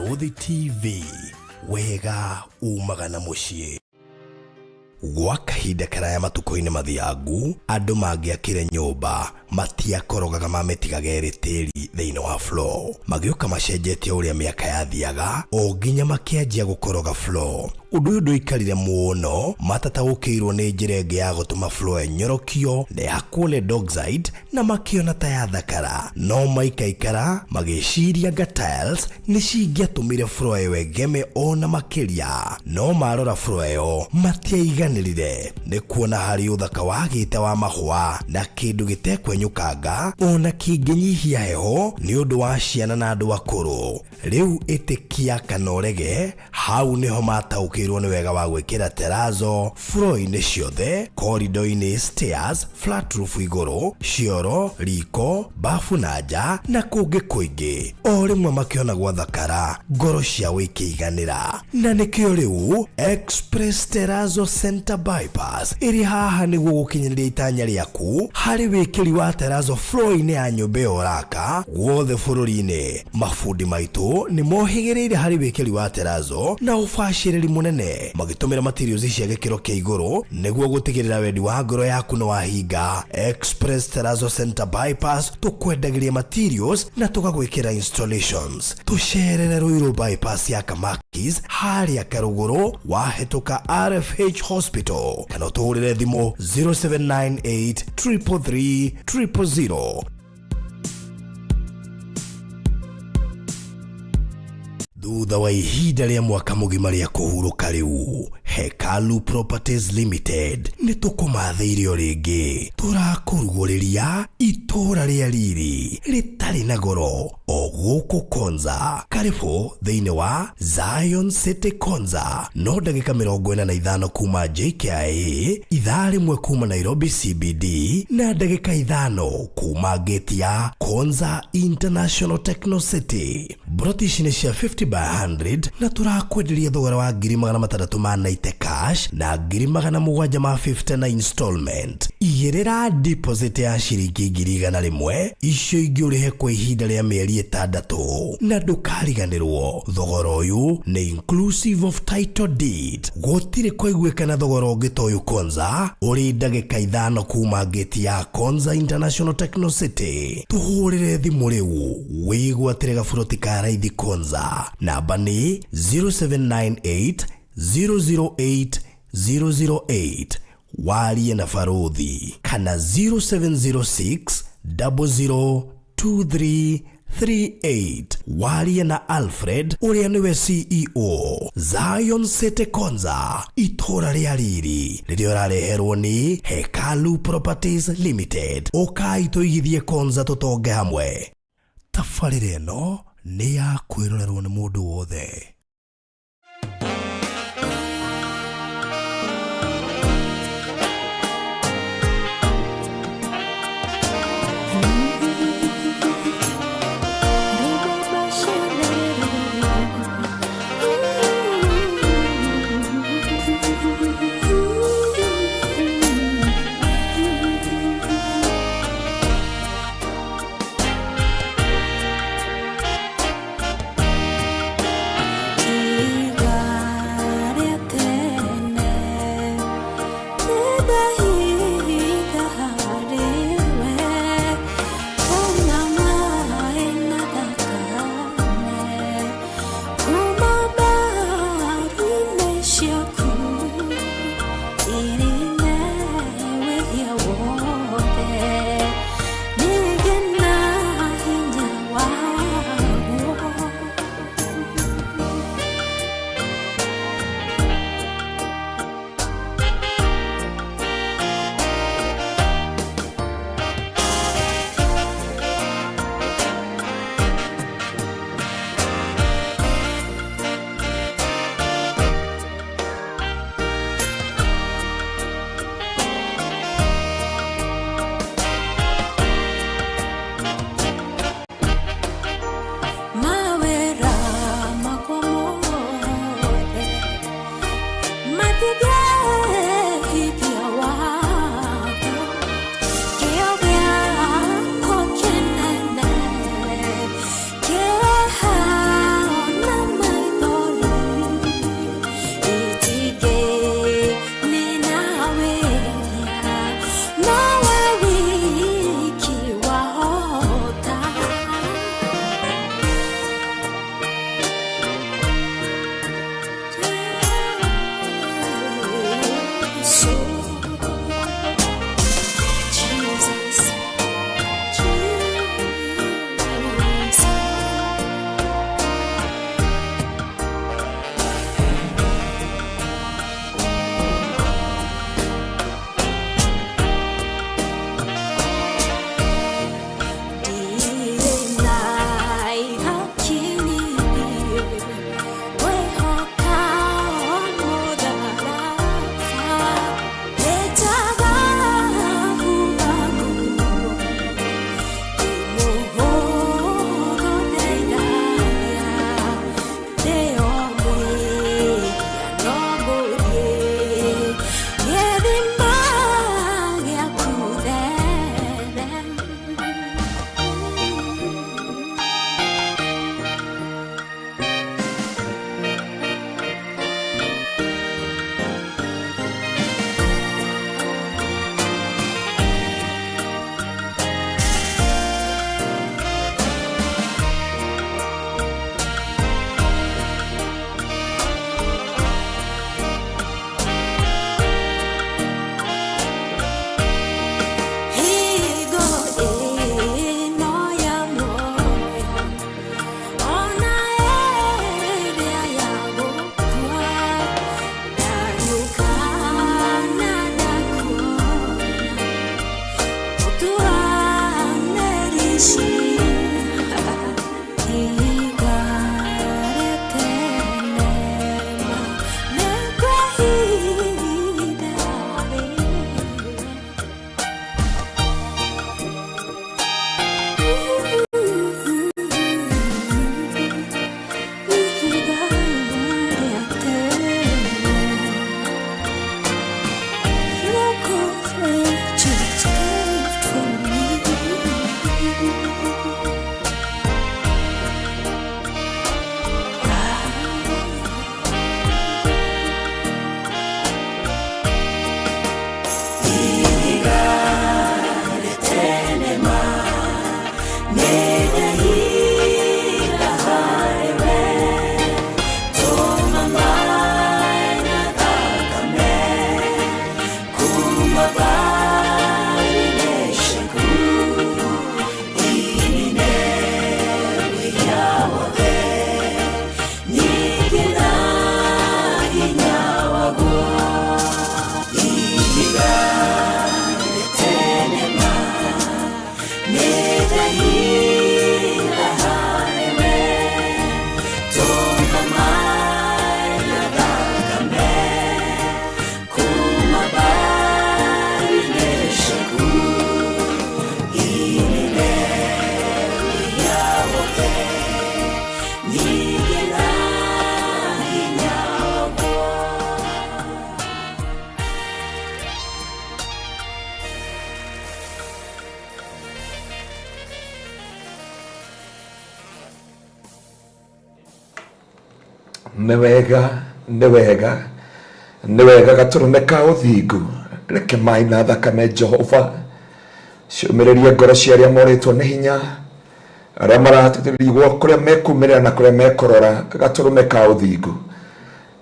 Barũthi TV, wega umaga na mũciĩ. Gwa kahinda karaya matukũ-inĩ mathiangu, andũ mangĩakire nyũmba matiakorogaga mamĩtigaga ĩrĩ tĩri thĩinĩ wa floor. Magĩũka macenjetie ũrĩa mĩaka yathiaga, o nginya makĩanjia gũkoroga floor. Ũndũ ũyũ ndũikarire mũno, matataũkĩirwo nĩ njĩra ĩngĩ ya gũtũma floor ĩnyorokio na yakwo nĩ Doxide na makĩona ta yathakara. No maikaikara magĩciria anga tiles nĩ cingĩatũmire floor ĩyo ĩgeme ona makĩria. No marora floor ĩyo matiaiganĩrire, nĩ kuona harĩ ũthaka wagĩte wa mahũa na kĩndũ gĩtekwenyũkanga ona kĩngĩnyihia heho nĩ ũndũ wa ciana na andũ akũrũ. Rĩu ĩtĩkia kana ũrege, hau nĩho mataũkĩirwo nĩ wega wa gwĩkĩra terrazzo floor-inĩ ciothe, corridor-inĩ, stairs, flat roof igũrũ, cioro, riko, bafu na nja na kũngĩ kũingĩ. O rĩmwe makĩona gwathakara, ngoro ciao ikĩiganĩra. Na nĩkĩo rĩu Express Terrazzo Center Bypass ĩrĩ haha nĩguo gũkinyĩrĩria itanya rĩaku harĩ wĩkĩri wa terrazzo floor-inĩ ya nyũmba ĩyo ũraka guothe bũrũri-inĩ. Mafundi maitũ nĩ mohĩgĩrĩire harĩ wĩkĩri wa terrazzo na ũbacĩrĩri mũnene, magĩtũmĩra materials cia gĩkĩro kĩa igũrũ nĩguo gũtigĩrĩra wendi wa ngoro yaku nĩ wahinga. Express Terrazzo Center Bypass tũkwendagĩria materials na tũgagwĩkĩra installations. Tũcerere Ruiru bypass ya Kamakis harĩa Karũgũrũ wahĩtũka RFH Hospital, kana ũtũhũrĩre thimũ 0798 333 000. Thutha wa ihinda rĩa mwaka mũgima rĩa kũhurũka rĩu, Hekalu Properties Limited nĩ tũkũmathĩire rĩngĩ. Tũrakũrugũrĩria itũra rĩa riri rĩtarĩ na goro o gũkũ Konza. Karibu thĩinĩ wa Zion City Konza. No ndagĩka 45 kuma JKIA, ithaa rĩmwe kuma Nairobi CBD na ndagĩka 5 kuma gate ya Konza International Techno City. British nĩ cia 50 by 100 na turakwenderia thogora wa 390 cash na 750 na installment. Igĩrĩra deposit ya ciringi 100 icio ingĩũrĩhe kwa ihinda rĩa mĩeri 6 na ndũkariganĩrwo. Thogora ũyũ nĩ inclusive of title deed. Gũtirĩ kũiguĩkana thogora ũngĩ ta ũyũ Konza ũrĩ ndagĩka 5 kuma gate ya Konza International Techno City. Tũhũrĩre thimũ rĩu wĩgwatĩre gaburoti ka raithi Konza. Namba ni 0798 008 008. Warie na Barũthi kana 0706 002338. Warie na Alfred ũrĩa nĩwe CEO. Zion City Konza, itũra rĩa riri rĩrĩa ũrareherwo nĩ Hekalu Properties Limited. Ũkai tũigithie Konza tũtonge hamwe. Tabarĩra ĩno nĩ ya kwĩrorerwo nĩ mũndũ wothe. Newega gaturume ka uthingu reke mai na thakame Jehova ciumiririe ngoro cia aria moritwo ni hinya aria maratetirigwo kuria mekumirira na kuria mekorora gaturume ka uthingu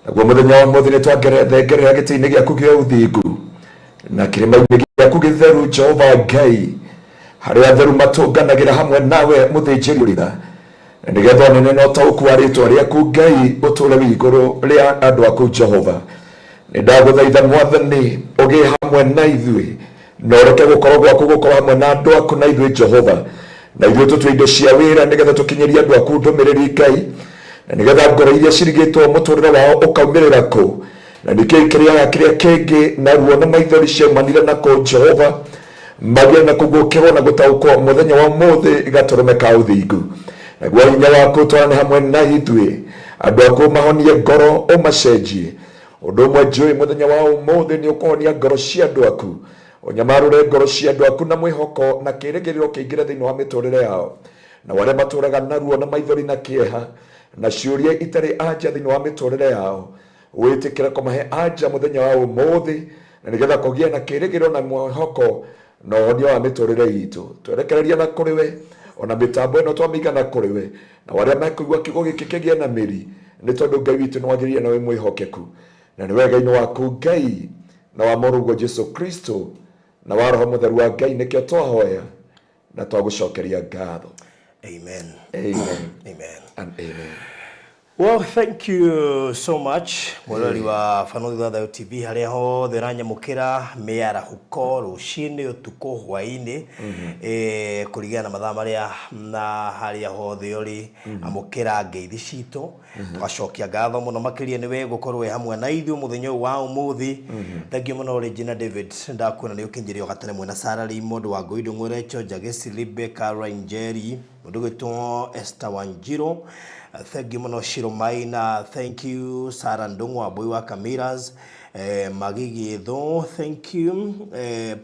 naguo muthenya wa muthi nitwangerethengerera giti-ini giaku gia uthingu na kirima-ini giaku githeru Jehova Ngai haria atheru matunganagira hamwe nawe muthinjiri-ura nigetha nene no tauku wa ritwa riaku Ngai uture iguru ria andu aku Jehova nindaguthaitha Mwathani ugie hamwe na ithui na ureke gukorwo gwaku gukorwo hamwe na andu aku na ithui Jehova na ithui tutue indo cia wira nigetha tukinyeria andu aku ndumiriri Ngai na nigetha ngoro iria cirigitwo muturire wao ukaumirira ku na nikii kiria kingi na ruo na maithori ciaumanire nako Jehova magia na kugukirwo na gutaukwo muthenya wa muthi gaturume ka uthingu naguo hinya waku twarane hamwe na ithui andu aku mahonie ngoro umacenjie undu umwe njui muthenya wa umuthi ni ukohonia ngoro cia andu aku unyamarure ngoro cia andu aku na mwihoko na kirigiriro kiingire thiini wa miturire yao na wale maturaga na ruo na maithori na kieha na ciuria itari anja thiini wa miturire yao witikire kumahe anja muthenya wa umuthi na nigetha kugia na kirigiriro na mwihoko na uhonia wa miturire itu twerekereria na kuriwe ona mitambo ino twamigana kuriwe na waria mekugwa kiugo giki kigie na miri ni tondu Ngai witu ni wagiririe na we mwihokeku na ni wega-ini waku Ngai na wa Mũrungu Jesu Kristo na wa Roho Mutheru wa Ngai nikio twahoya na twagucokeria ngatho. Amen. Amen. Amen. And amen. Well, thank you so much. Mwirori wa Fanuthi Thathayo TV haria hothe ranyamukira miarahuko rucini utuko hwaini kurigana na mathaa maria na haria hothe uri amukira ngeithi citu twacokia ngatho muno makiria niwe gukorwo hamwe na ithu muthenya wa umuthi thank muno Regina David ndakuona ni ukinjirio gatene mwena Sarah Raymond wa Ngoindo Ngwerecho Jagesi Rebecca Rangeri mundu gwitwo Esther Wanjiro. Thank you muno Shiro Maina, thank you Sarah Ndungwa boy wa Kamiras, Magigi Tho, thank you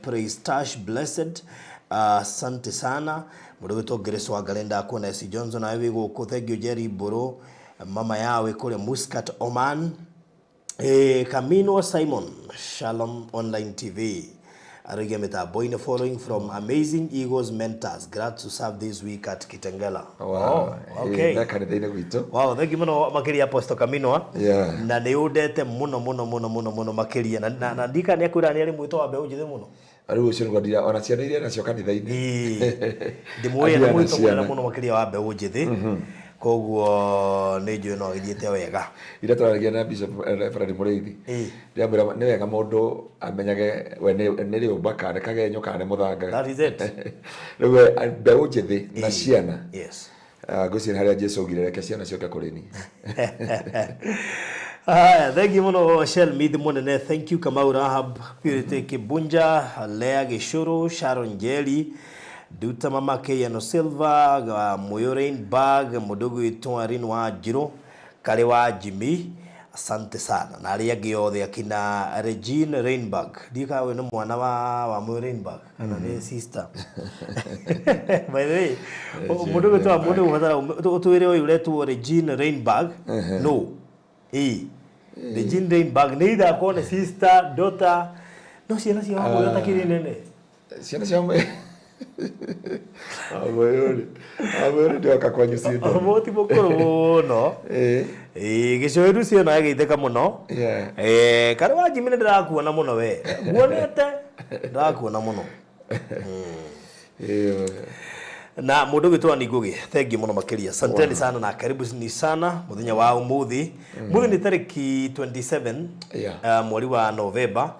Praise Tash Blessed, asante sana mundu gwitwo Grace wa Galenda kuona S Johnson na wewe guku. Thank you Jerry Boro, mama yawe kule Muscat Oman, Camino Simon, Shalom Online TV. Arigemeta boy following from Amazing Eagles Mentors. Glad to serve this week at Kitengela. Wow. Okay. Wow, thank you muno makiria Apostle Camino. Yeah. Na ni udete muno makiria na ndika ni akwira ni ari mwito wa beũ njĩthĩ muno. Ari ucio ngodia ona ciana iria nacio kanitha-ini. Ndimwe na mwito muno makiria wa beũ njĩthĩ. koguo nĩ njũĩ no gĩthiĩte wega ira twaragia na Bishop Reverend Mũrĩithi ndĩamwĩra nĩ wega mũndũ amenyage we nĩ rĩũmba kana kagenyo kana mũthanga that is it rĩu mbeũ njĩthĩ na ciana yes ngũciĩra harĩa Jesũ augire reke ciana cioke kũrĩ ni thank you muno Shell Mithi munene thank you Kamau Rahab Purity Kibunja Lea Gĩcũrũ Sharon Njeri Duta Mama Keyano Silva Moyo Rainbag Mudogo Itwarin wa Njirũ Kare wa Jimmy asante sana na arĩa angĩ othe akina Regine Rainbag ndikawe nĩ mwana wa Moyo Rainbag kana nĩ sister by the way Mudogo twa mũndũ ũbatara ũtwĩre ũyũ ũretwo Regine Rainbag no Regine Rainbag nĩ itha kone sister daughter no ciana cia Moyo takĩrĩ nene ciana cia Moyo Amore ndio akakwanyu sida. Amoti mukuru no. Gĩcũĩru ciona agĩitheka mũno. Kare wa Jimmy ndĩrakuona mũno we. Muonete ndĩrakuona mũno. Na mũndũ witwa ni Ngugi thank you mũno makĩria. Asanteni sana na karibu ni sana mũthenya wa umuthi. Mũthenya ni tariki 27 mweri wa November.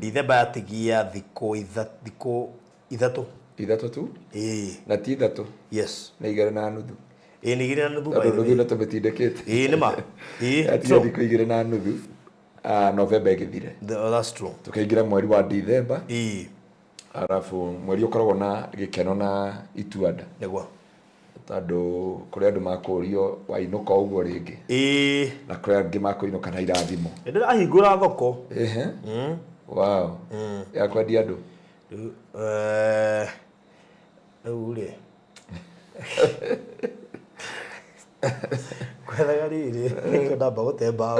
December yatigia thikũ ithatũ tu na ti ithatũ yes na 2.5 ni 2.5 by the way na tũmetindĩkĩte nĩ ma so 2.5 November ĩgĩthire that's true tukaingira mweri wa December arafu mweri ũkoragwo na gĩkeno na ituanda nĩguo tondũ kũrĩ andũ makũrio wainũka ũguo rĩngĩ na kũrĩ angĩ makũinũka na irathimo ndĩrahingũra thoko wow ya kwendia andũ ule kwethaga rĩrĩ ndamba gũtemba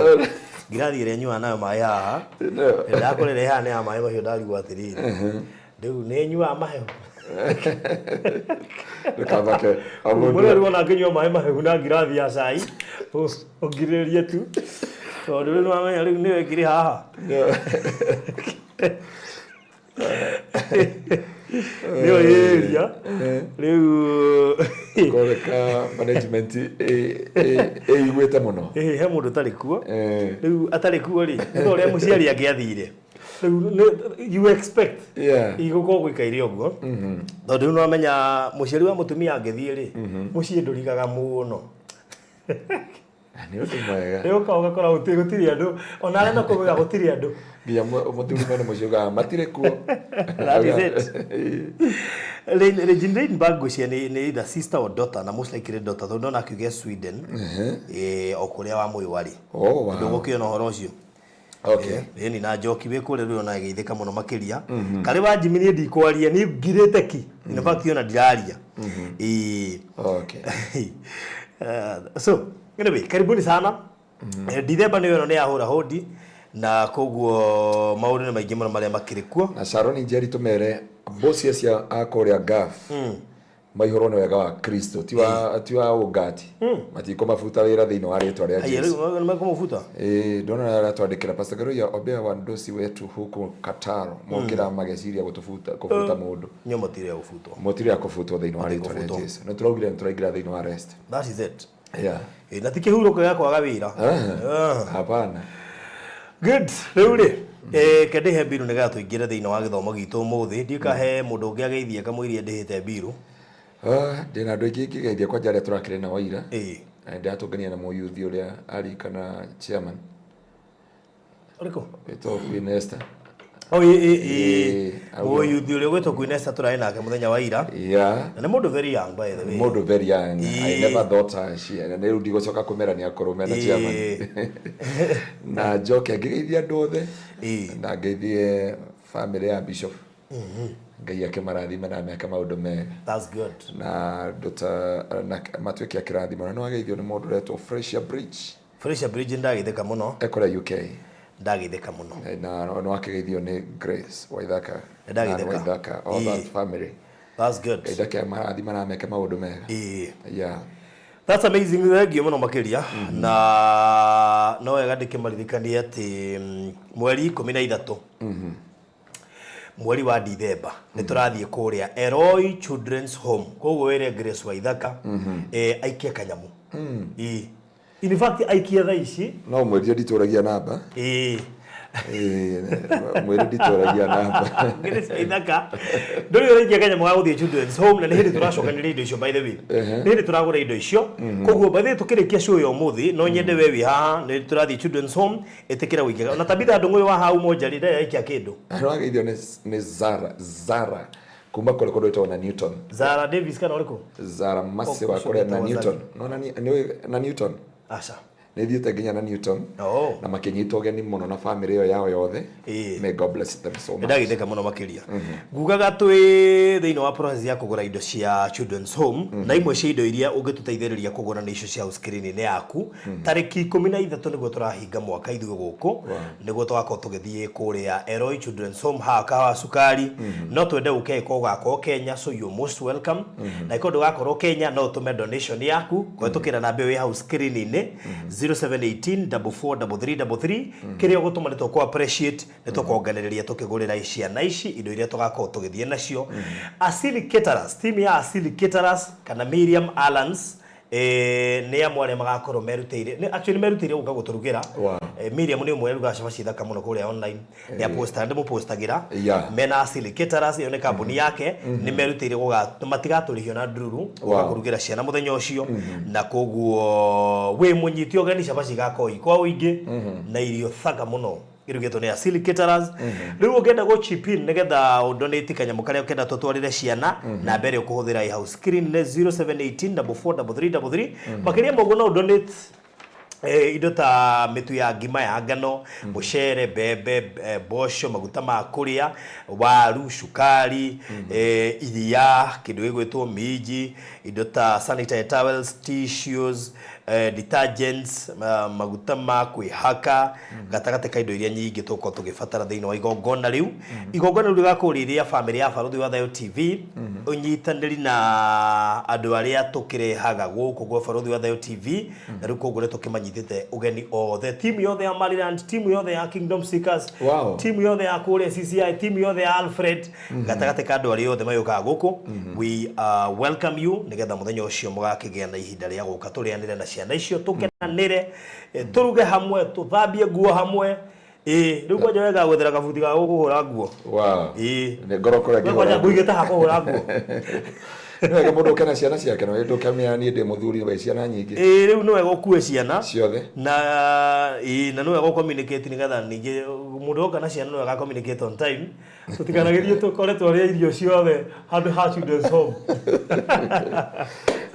ngirathi ĩrĩa nyuaga nayo maĩ haha ndakorere haha nĩ ya maĩ mahiũ ndarigwo atĩrĩrĩ rĩu nĩ nyuaga mahehu mũreri wona ngĩnyua maĩ mahehu na ngirathi ya cai ũngirĩrĩrie tu tondũ rĩu nĩwamenya rĩu nĩwe ngirĩ haha Leo area leo koreka management igwete muno he mundu tari kuo leo atari kuo ri no ria muciari angiathire you expect igũkorwo gwikaire ũguo tondũ no amenya muciari wa mutumia angithie ri muciĩ ndũrigaga mũno ni ũndũ mwega leo kauga kora gũtirĩ andũ ona arĩa nakũmenya gũtirĩ andũ nginya mũtumia nĩ mũciugaga matirĩ kuo that is it Regine Rainbag gũcia nĩ either sister or daughter na most likely daughter tondũ no akiuga Sweden o kũrĩa wa mũyũ warĩ ndũgũkĩona ũhoro ũcio okay ni na njoki wĩ kũrĩa rĩu ona geithĩka mũno makĩria Kare wa Jimmy nĩ ndikwaria nĩ ngirĩte ki in fact ona ndiraria okay so anyway karibuni sana December nĩ ĩno nĩ yahũra hodi na koguo maũndũ nĩ maingĩ mũno marĩa makĩrĩ kuo na Sharon Njeri tumere bosi cia akũrĩa gaf maihoro nĩ wega wa Kristo ti wa ugati matiko mafuta wĩra thĩinĩ wa rĩtwa rĩa Jesũ nĩ makumafuta ndona twandĩkĩra Pastor Garoya obea wa ndosi wetu huku Kataro mokĩra mageciria kufuta mũndũ nyo motire ya gũfutwo motire ya kũfutwo thĩinĩ wa rĩtwa rĩa Jesũ nĩ tũraugire nĩ tũraingĩra thĩinĩ wa rest that is it na ti kĩhurũko gĩa kwaga wĩra hapana good rĩu rĩ kĩndĩhe mbiru nĩ gatũingĩre thĩinĩ wa gĩthomo gitũ ũmũthĩ ndikahe mũndũ ũngĩ ageithie kamũiria ndĩhĩte mbiru ndĩna andũ aingĩ ingĩgeithia kwanja arĩa tũrakĩrĩ nao ira na ndatũngania na mũyuthi ũrĩa ari kana chairman ũrĩkũ ĩtwo Queen Esther mũyuthi ũrĩa gwĩtwo Queen Esther tũrarĩ nake mũthenya wa ira na nĩ mũndũ very young by the way mũndũ very young I never thought she na rĩu ndigũcoka kũmerania kũrũme na chairman na njoke ngĩgeithia andũ othe na ngeithie family ya Bishop Ngai akĩmarathima na meka maũndũ mega that's good na matuĩke akĩrathima no ageithio nĩ mũndũ ũretwo Fresher Bridge ndagĩtheka mũno ekũrĩa UK ndagĩtheka mũno na no akĩgeithio nĩ Grace Waithaka ndagĩtheka all that family that's good ndake marathima na meka maũndũ mega that's amazing thegio mũno makĩria na no wega ndĩkĩmaririkanie atĩ mweri 13 mweri wa December ni turathie kuria Eloi Children's Home koguo were Grace Waithaka aikia kanyamu in fact aikia thaa ici no mweri ndituragia namba mweri ndituragia namba Grace Waithaka nduri aikia kanyamu ga guthie Children's Home na ni hindi turacokanira indo icio by the way ni hindi turagura indo icio koguo by the way tukirikia show yo muthi no nyende we wi haha ni turathie Children's Home etikira wikia na tabitha ndungu wa hau moja rida aikia kindu arageithio ni Zara kuma kule kwetu na Newton. Zara Davis kana uliko? Zara Masi wa kule na Newton. No na Newton. Acha. Nithiite nginya na Newton. Na makinyitwo geni muno na family yo yao yothe. May God bless them so much. Ndagitheka muno makiria. Ngugaga twi thiini wa process ya kugura indo cia Children's Home na imwe cia indo iria ungituteithiriria kugura ni icio cia screen-ini yaku. Tariki 13 niguo turahinga mwaka ithuĩ guku niguo twakorwo tugithie kuria Eloi Children's Home haka wa sukari no twende uke ko gako Kenya, so you most welcome. Na ikondo gako Kenya no tume donation yaku kwa tukira na mbewe house screen-ini 0718443333 kiria gutuma ni toko appreciate ni toko onganireria tukigurira ciana ici indo iria tugakorwo tugithie nacio. Asili Caterers, team ya Asili Caterers kana Miriam Alans ni amwe magakorwo merutire actually merutire uka guturugira Miriam ni umwe ruga shabashi thaka muno kuria online ya posta ndimo postagira mena Asili Caterers yo ni kambuni yake ni merutire guga matigaturihio na ndururu gukurugira ciana muthenya ucio na koguo we munyiti ogani shabashi gako ikwa uingi na irio thaka muno irugeto ni Asili Caterers riu ugenda go chip in nigetha donate kanyamu karia ukenda tutwarire ciana na mbere ukuhuthira i house screen ne 0718443333 makiria mogo no donate indo ta mitu ya ngima ya ngano mucere bebe bosho maguta ma kuria waru shukari iria kindu gigwitwo miji indo ta sanitary towels tissues detergents maguta ma kwihaka gatagate ka indo iria nyingi tuko tugifatara thiini wa igongona riu rigakuriria family ya Baruthi wa Thayo TV unyitaniri na andu aria tukirehaga guku gwa Baruthi wa Thayo TV na riu kogure tukimanyithite ugeni othe team yothe ya Maryland team yothe ya Kingdom Seekers team yothe ya kure CCI team yothe ya Alfred gatagate ka andu aria othe mayuka guku we welcome you nigetha muthenya ucio mugakigia na ihinda ria guka turianire na ciana icio tukenanire turuge hamwe tuthambie nguo hamwe riu kwaja wega gwethera kabuti ga gukuhura nguo ni ngoro kore ngi kwaja nguigita ha kuhura nguo wega mundu kana ciana ciake no ndukamenya ni ndi muthuri we ciana nyingi riu no wega ukue ciana ciothe na na no wega communicate nigetha ningi mundu kana ciana no wega communicate on time tutikanagirie tukore twaria irio ciothe handu ha Children's Home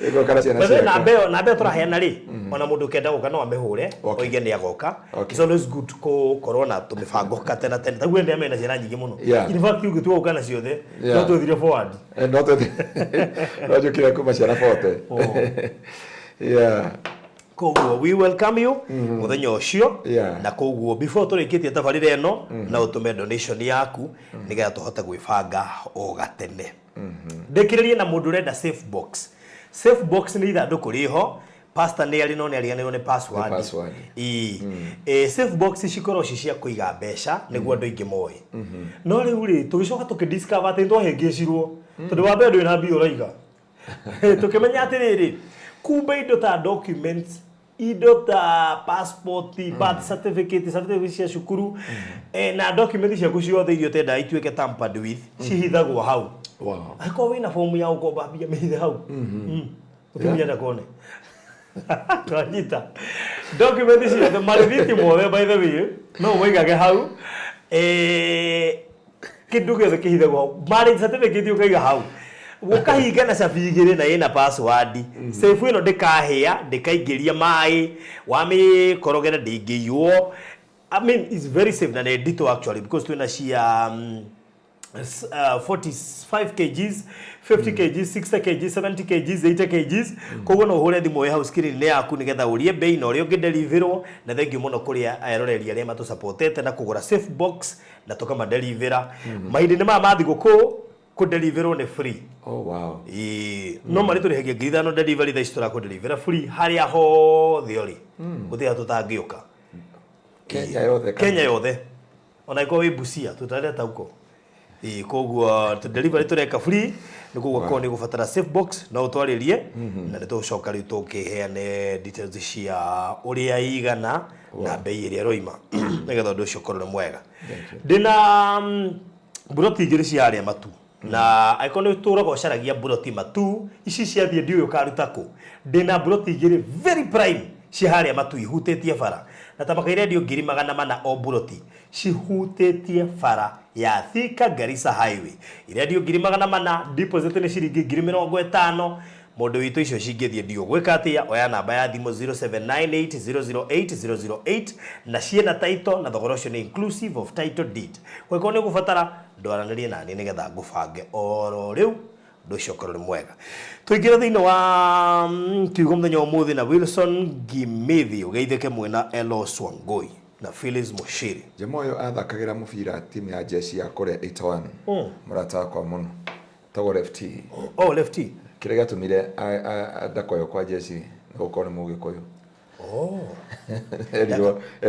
ego kana ciana ciake na be turaheana ri ona mundu kenda guka no amehure oige ni agoka so it's good ko corona tumibango katena tena taguo ndi amena ciana nyingi muno in fact you gitwa guka na ciothe no tuthire forward no tuthire no jukira kuma ciana forte koguo we welcome you muthenya ucio na koguo before turikitie tabarire eno na utume donation yaku nigetha tuhote gwibanga o gatene ndikiririe na mundu renda safe box ni ithanduku riho pastor ni ari no ni ariganirwo ni password safe box cikorwo cia kuiga mbeca niguo andu ingi moe no riu ri tugicoka tukidiscover ati twahengecirwo tondu wa mbere na bio raiga tukimenya atiriri kumbe indo ta documents indo ta passport birth certificate cia cukuru na documents cia kuciothe irio tenda ituike tampered with cihithagwo hau ako wina form ya ukomba bia mehithe hau utumia ndakone twanyita documents cia marithiti mothe by the way no waigage hau kindu githe kihithagwo marriage certificate ukaiga hau gukahinga na cabigire na ina password safe ino ndikahia ndikaingiria mai wami korogera ndingiywo I mean it's very safe na edito actually because twina cia 45 kgs 50 kgs 60 kgs 70 kgs 80 kgs koguo no hure thimu ya house screen ne yaku nigetha urie bei na uria ungideliverwo na thengi muno kuria aeroreria aria matu supportete na kugura safe box na tukama delivera mahindi ni mathi guku ku deliverwo ni free no mari turi hege githano delivery tha istora ku deliver free haria ho theory guthia tutangiuka Kenya yothe ona iko wi Busia tutareta uko koguo delivery tureka free nikugo ko ni gufatara safe box no utwaririe na nitucoka riu tukiheane details cia uria igana na bei iria roima nigetha ndu cio korore mwega ndina buroti igiri cia aria matu na aikone turago caragia buroti matu ici cia thie ndio karuta ku ndina buroti igiri very prime cia aria matu ihutetie bara na tabakaire ndio 400 o buroti cihutetie bara ya Thika Garissa Highway ire ndio 400 deposit ni ciringi 50,000 mundu witu icio cingithie ndio gwika atia oya namba ya thimu 0798008008 na ciena title na thogora ucio ni inclusive of title deed kweko ni gufatara ndwaranirie nani nigetha ngubange oro riu nducokorore mwega tuingira thiini wa kiugo muthenya umuthi na Wilson Gimithi ugeithike mwena Elo Swangoi na Phyllis Mushiri Jamoyo athakagira mubira timu ya jeshi ya Korea 81 murata kwa muno tago lefty lefty kire gatumire ndakoyo kwa jeshi ngokone mugikoyo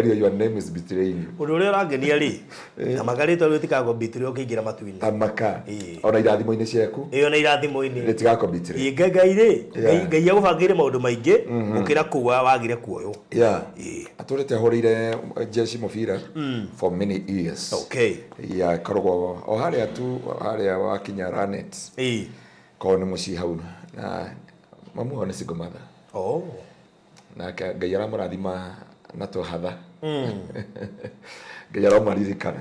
your name is betraying you undu uri urangenia ri na magarito ri tikago betray ukiingira matuini tamaka ona irathimo-ini ciaku iyo na irathimo-ini ritikago betray ngai ri ngai agubangire maundu maingi ukira kuwa wagire kuoyo aturite ahurire jeshi mubira for many years ya karogo o haria tu haria wakinya Ranet kone muci hau na mamu one single mother na ngai aramurathima na tohatha ngai aramuririkana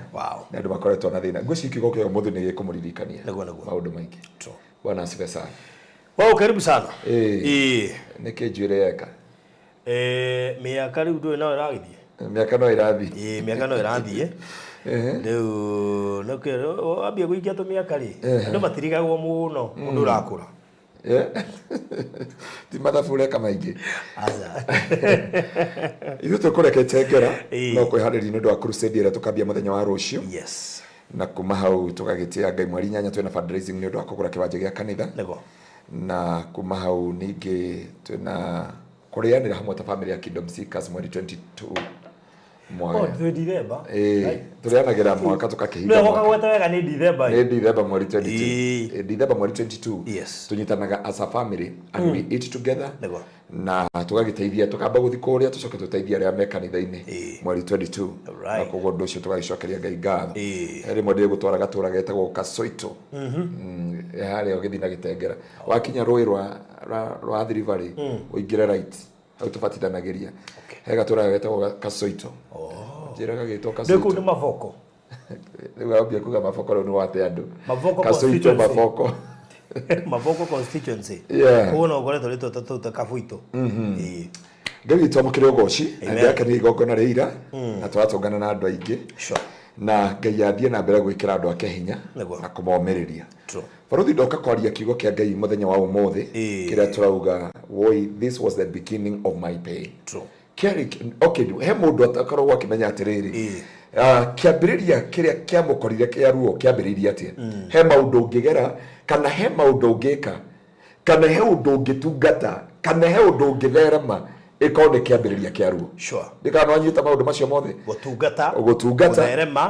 na andu makoretwo na thina ngwici kiugo kio muthu ni gikumũririkania maundu maingi bwana asifiwe sana karibu sana niki njwire yeka miaka riu ndui no iragithie miaka no irathie miaka no irathie riu nokero ambia guikia tu miaka ri andu matirigagwo muno mundu urakura ti mathabure kama ingi ithu tukurekete ngera no kwihariria ndu wa crusade ira tukambia muthenya wa rucio na kuma hau tugagitia ngai mweri 8 twina fundraising ndu wa kugura kiwanja gia kanitha na kuma hau ningi twina kurianira hamwe ta family ya Kingdom Seekers mweri 22 December turianagira mwaka tukakihinga no gweta wega ni December mweri 22 December mweri 22 tunyitanaga as a family and we eat together na tugagiteithia tukamba guthi kuria tucoke tuteithia aria me kanitha-ini mweri 22 na koguo ndu ucio tugagicokeria ngai ngatho eri mwende gutwara gatura getagwo Kasoito haria ugithi na Gitengera wakinya rui rwa Athi Valley uingire right au tubatithanagiria he gatura getagwo Kasoito njiraga gitwo Kasoito ndeku ni mavoko niwe ambia kuga mavoko ro ni wate andu Kasoito mavoko mavoko constituency kuona ugoretwo rito tatu kafuito ngai twamukire ugoci andika ni igongona reira na twatongana na andu aingi na ngai athie na mbere gwikira andu ake hinya na kumomeriria baruthi ndoka kwaria kiugo kia ngai muthenya wa umuthi kiria turauga woi this was the beginning of my pain he mundu atakorwo akimenya atiriri kiambiriria kiria kiamukorire kia ruo kiambiriria atia he maundu ngigera kana he maundu ngika kana he undu ngitungata kana he undu ngitherema ikone kiambiriria kia ruo ndikano anyita maundu macio mothe gutungata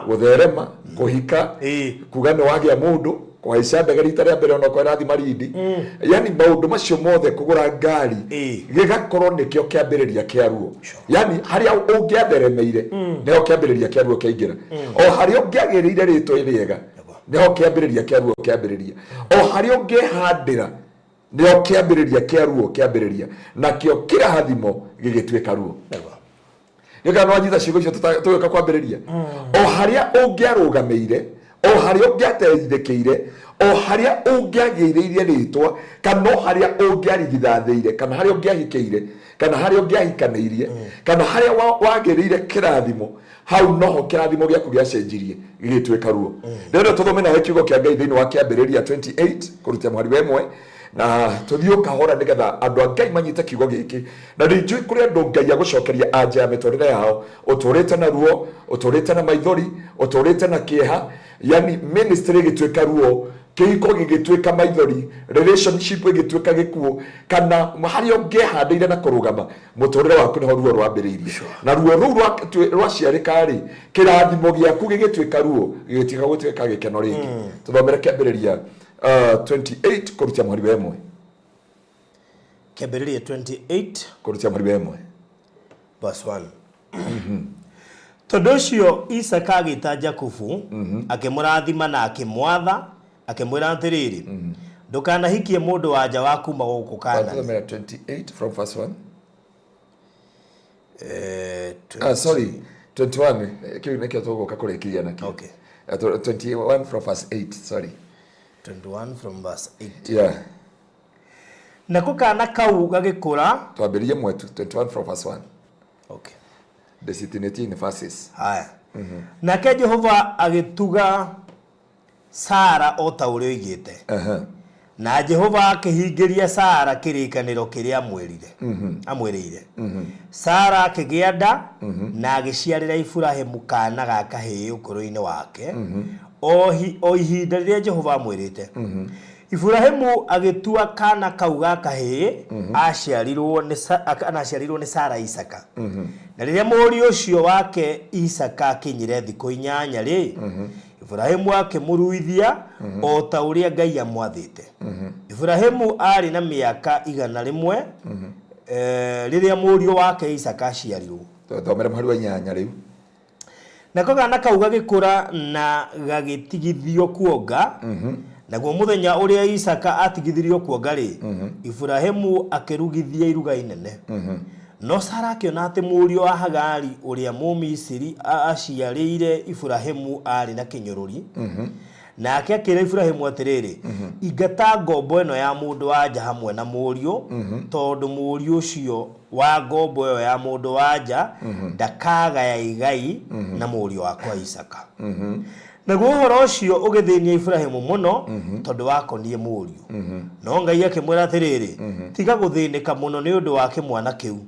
gutherema kuhika kuga ni wagia mundu kwaisha ndege rita ria mbere ona kwa rathi marindi yani maundu macio mothe kugura ngari gigakorwo nikio kiambiriria kia ruo yani haria ungiatheremeire niho kiambiriria kia ruo kiingira o haria ungiagirire ritwa riega niho kiambiriria kia ruo kiambiriria o haria ungihandira niho kiambiriria kia ruo kiambiriria na kio kirathimo gigitwika ruo nikano anyita ciugo icio tuyoka kwambiriria o haria ungiarugameire o haria ungiateithĩkĩire o haria ungiagĩrĩire ritwa kana haria ungiarigithathĩire kana haria ungiahikĩire kana haria ungiahikanĩirie kana haria wagĩrĩire kĩrathimo hau noho kĩrathimo gĩaku gĩacenjirie gĩgĩtuĩka ruo rĩu tũthome na kiugo kĩa Ngai thĩinĩ wa kĩambĩrĩria 28 kũruta mwari wemwe na tuthiũ kahora nigetha andu a Ngai manyite kiugo gĩkĩ na ndinjui kũrĩ andu Ngai agũcokeria anja ya mĩtũrĩre yao ũtũrĩte na ruo ũtũrĩte na maithori ũtũrĩte na kĩeha yani ministry gĩtuĩka ruo kihiko gigituika maithori, relationship igituika gikuo, kana hari ongehandeire na kurugama muturire waku niho ruo rwambiriirie na ruo ruu rwaciarika ri kirathimo giaku gigituika ruo gigitika gutuika gikeno ringi. Tuthomere kiambiriria 28 kurutia mwari wa 1. Kiambiriria 28 kurutia mwari wa 1 verse 1. Tondu ucio Isaka agita Jakubu akimurathima na akimwatha akimwira atiriri ndukanahikie mundu wanja wa kuma guku kana. 28 from verse 1. Sorry 21 kiu nekio tuguka kurikiria nakio. Okay. 21 from verse 8, sorry. 21 from verse 8. Yeah. Nako kana kau gagikura twambirie mwetu 21 from verse 1. Okay. The verses. Haya. Nake Jehova agituga Sara o ta uria oigite. Na Jehova akihingiria Sara kirikaniro kiria amwirire. Sara akigia nda na agiciarira Ibrahimu kana ga kahii ukuru-ini wake. O ihinda riria Jehova amwirite. Ibrahimu agitua kana kau ga kahii aciarirwo ni Sara Isaka. Na riria muri ucio wake Isaka akinyire thikũ 8 ri Ibrahimu akimuruithia o ta uria Ngai amwathite. Ibrahimu ari na miaka 100 riria muri wake Isaka aciarirwo. Thomera mwari wa 8 riu. Nako kana kau gagikura na gagitigithio kuonga. Naguo muthenya uria Isaka atigithirio kuonga ri Ibrahimu akirugithia iruga inene. No Sara akiona ati murio wa Hagari uria Mumisiri aciarire Ibrahimu ari na kinyururi. Na akira Ibrahimu atiriri ingata ngombo eno ya mundu wanja hamwe na murio tondu murio ucio wa ngombo eno ya mundu wanja ndakaga ya igai na murio wakwa Isaka. Naguo uhoro ucio ugithinia Ibrahimu muno tondu wakonie murio. No Ngai akimwira atiriri tiga guthinika muno ni undu wa kimwana kiu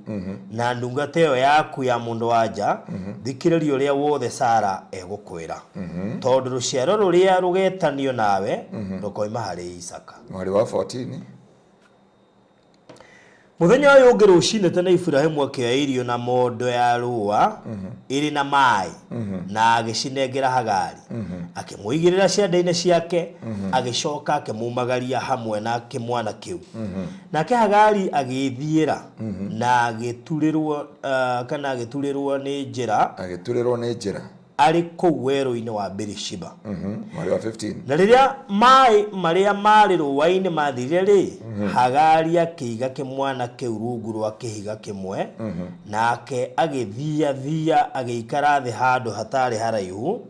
na ndungata iyo yaku ya mundu wanja thikiririo ria wothe Sara egukwira tondu ruciaro ruria rugetanio nawe rukoima hari Isaka. Mwari wa 14. Muthenya uyu ungi rucine tene Ibrahimu akioya irio na mondo ya rua iri na mai na agicinengera Hagari akimuigirira ciande-ini ciake agicoka akimumagaria hamwe na kimwana kiu. Nake Hagari agithiira na agiturirwo ni njira ari kou werũ-inĩ wa Beerishiba. Mwari wa 15. Na riria mai maria mari rũa-inĩ mathirire ri Hagari akiiga kimwana kiu rungu rwa kihiga kimwe nake agithia agiikara thi handu hatari haraihu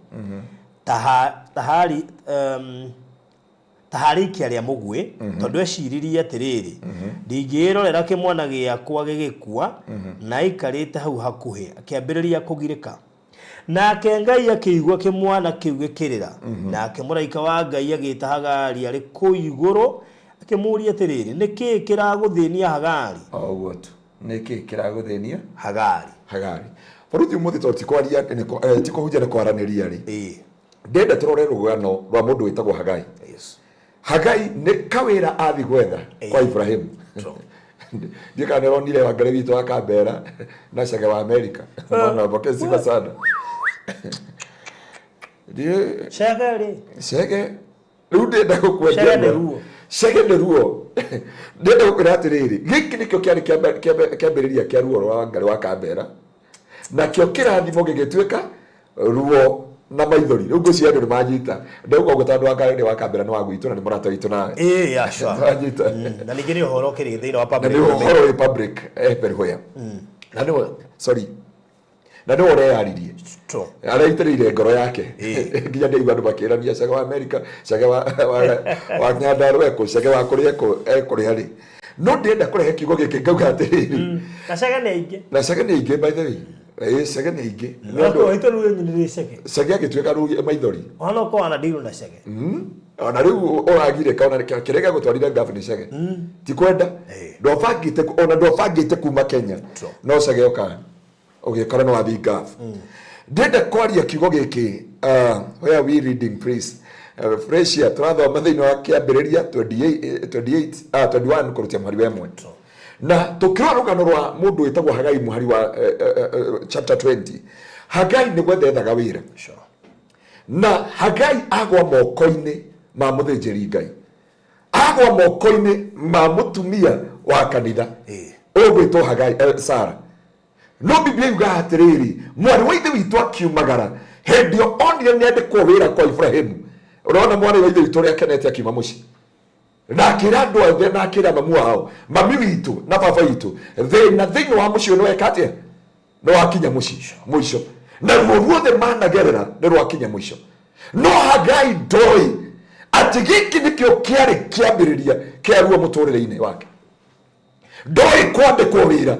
taharikia ria mugwe tondu eciririe atiriri ndingirorera kimwana giakwa gigikua na ikarite hau hakuhi akiambiriria kugirika. Nake Ngai akigwa kimwana kiu gikirira nake muraika wa Ngai agita Hagari ari ku iguru akimuria atiriri niki kiraguthinia Hagari. Oguo tu niki kiraguthinia Hagari. Boruthi muthi toti kwaria tiko hujja ne kwaraniria ri ndenda turore rugano rwa mundu witagwo Hagai. Yes. Hagai ne kawira athi gwetha kwa Ibrahimu. Ndika neronire wa Ngai witu akambera na Shege wa Amerika mwana boke sifa sana. Shege ndenda gukwenda Shege de ruo ndenda gukwira atiriri giki nikio kiari kiambiriria kia ruo rwa Ngai wa kambera na kio kirathimo gigituika ruo na maithori riu ngucia andu nimanyita ndauga gutandu wa Ngai wa kambera ni wa gwitu na ni murata witu nawe yashwa na ningine uhoro kiri thina wa public na ni uhoro wa public perhoya na no sorry na no ore yaririe araitiriire ngoro yake nginya ndigwa andu makirania Shege wa Amerika Shege wa Nyandarua eko Shege wa kuria eko ekuri hari no ndenda kurehe kiugo giki ngauga atiriri na Shege ni ingi by the way Shege ni ingi no ito ruo nyinire Shege agituika ruo maithori ono ko ana diru na Shege ona riu oragire kaona kirega gutwarira gavana Shege ti kwenda ndofangite kuma Kenya no Shege oka ugikora no wathi gaf ndenda kwaria kiugo giki where we reading please Freshia turathoma thiini wa kiambiriria 21 kurutia muhari wa 1 na tukirora rugano rwa mundu witagwo Hagai muhari wa chapter 20. Hagai ni gwethethaga wira na Hagai agwa moko-ini ma muthinjiri Ngai, agwa moko-ini ma mutumia wa kanitha ugwitwo Hagai Sara. No Biblia yuga atiriri mwari wa ithe witu akiumagara hendio onire ni andikwo wira kwa Ibrahimu. Unaona mwari wa ithe witu ria kenete akiuma muci na akira andu othe na akira mamu wao mami witu na baba witu thina thiini wa muci no ekatia no akinya muci mwisho na ruothe managerera ni rwakinya mwisho. No Hagai ndoi ati giki nikio kiari kiambiriria kiarua muturire-ini wake, ndoi kwandikwo wira,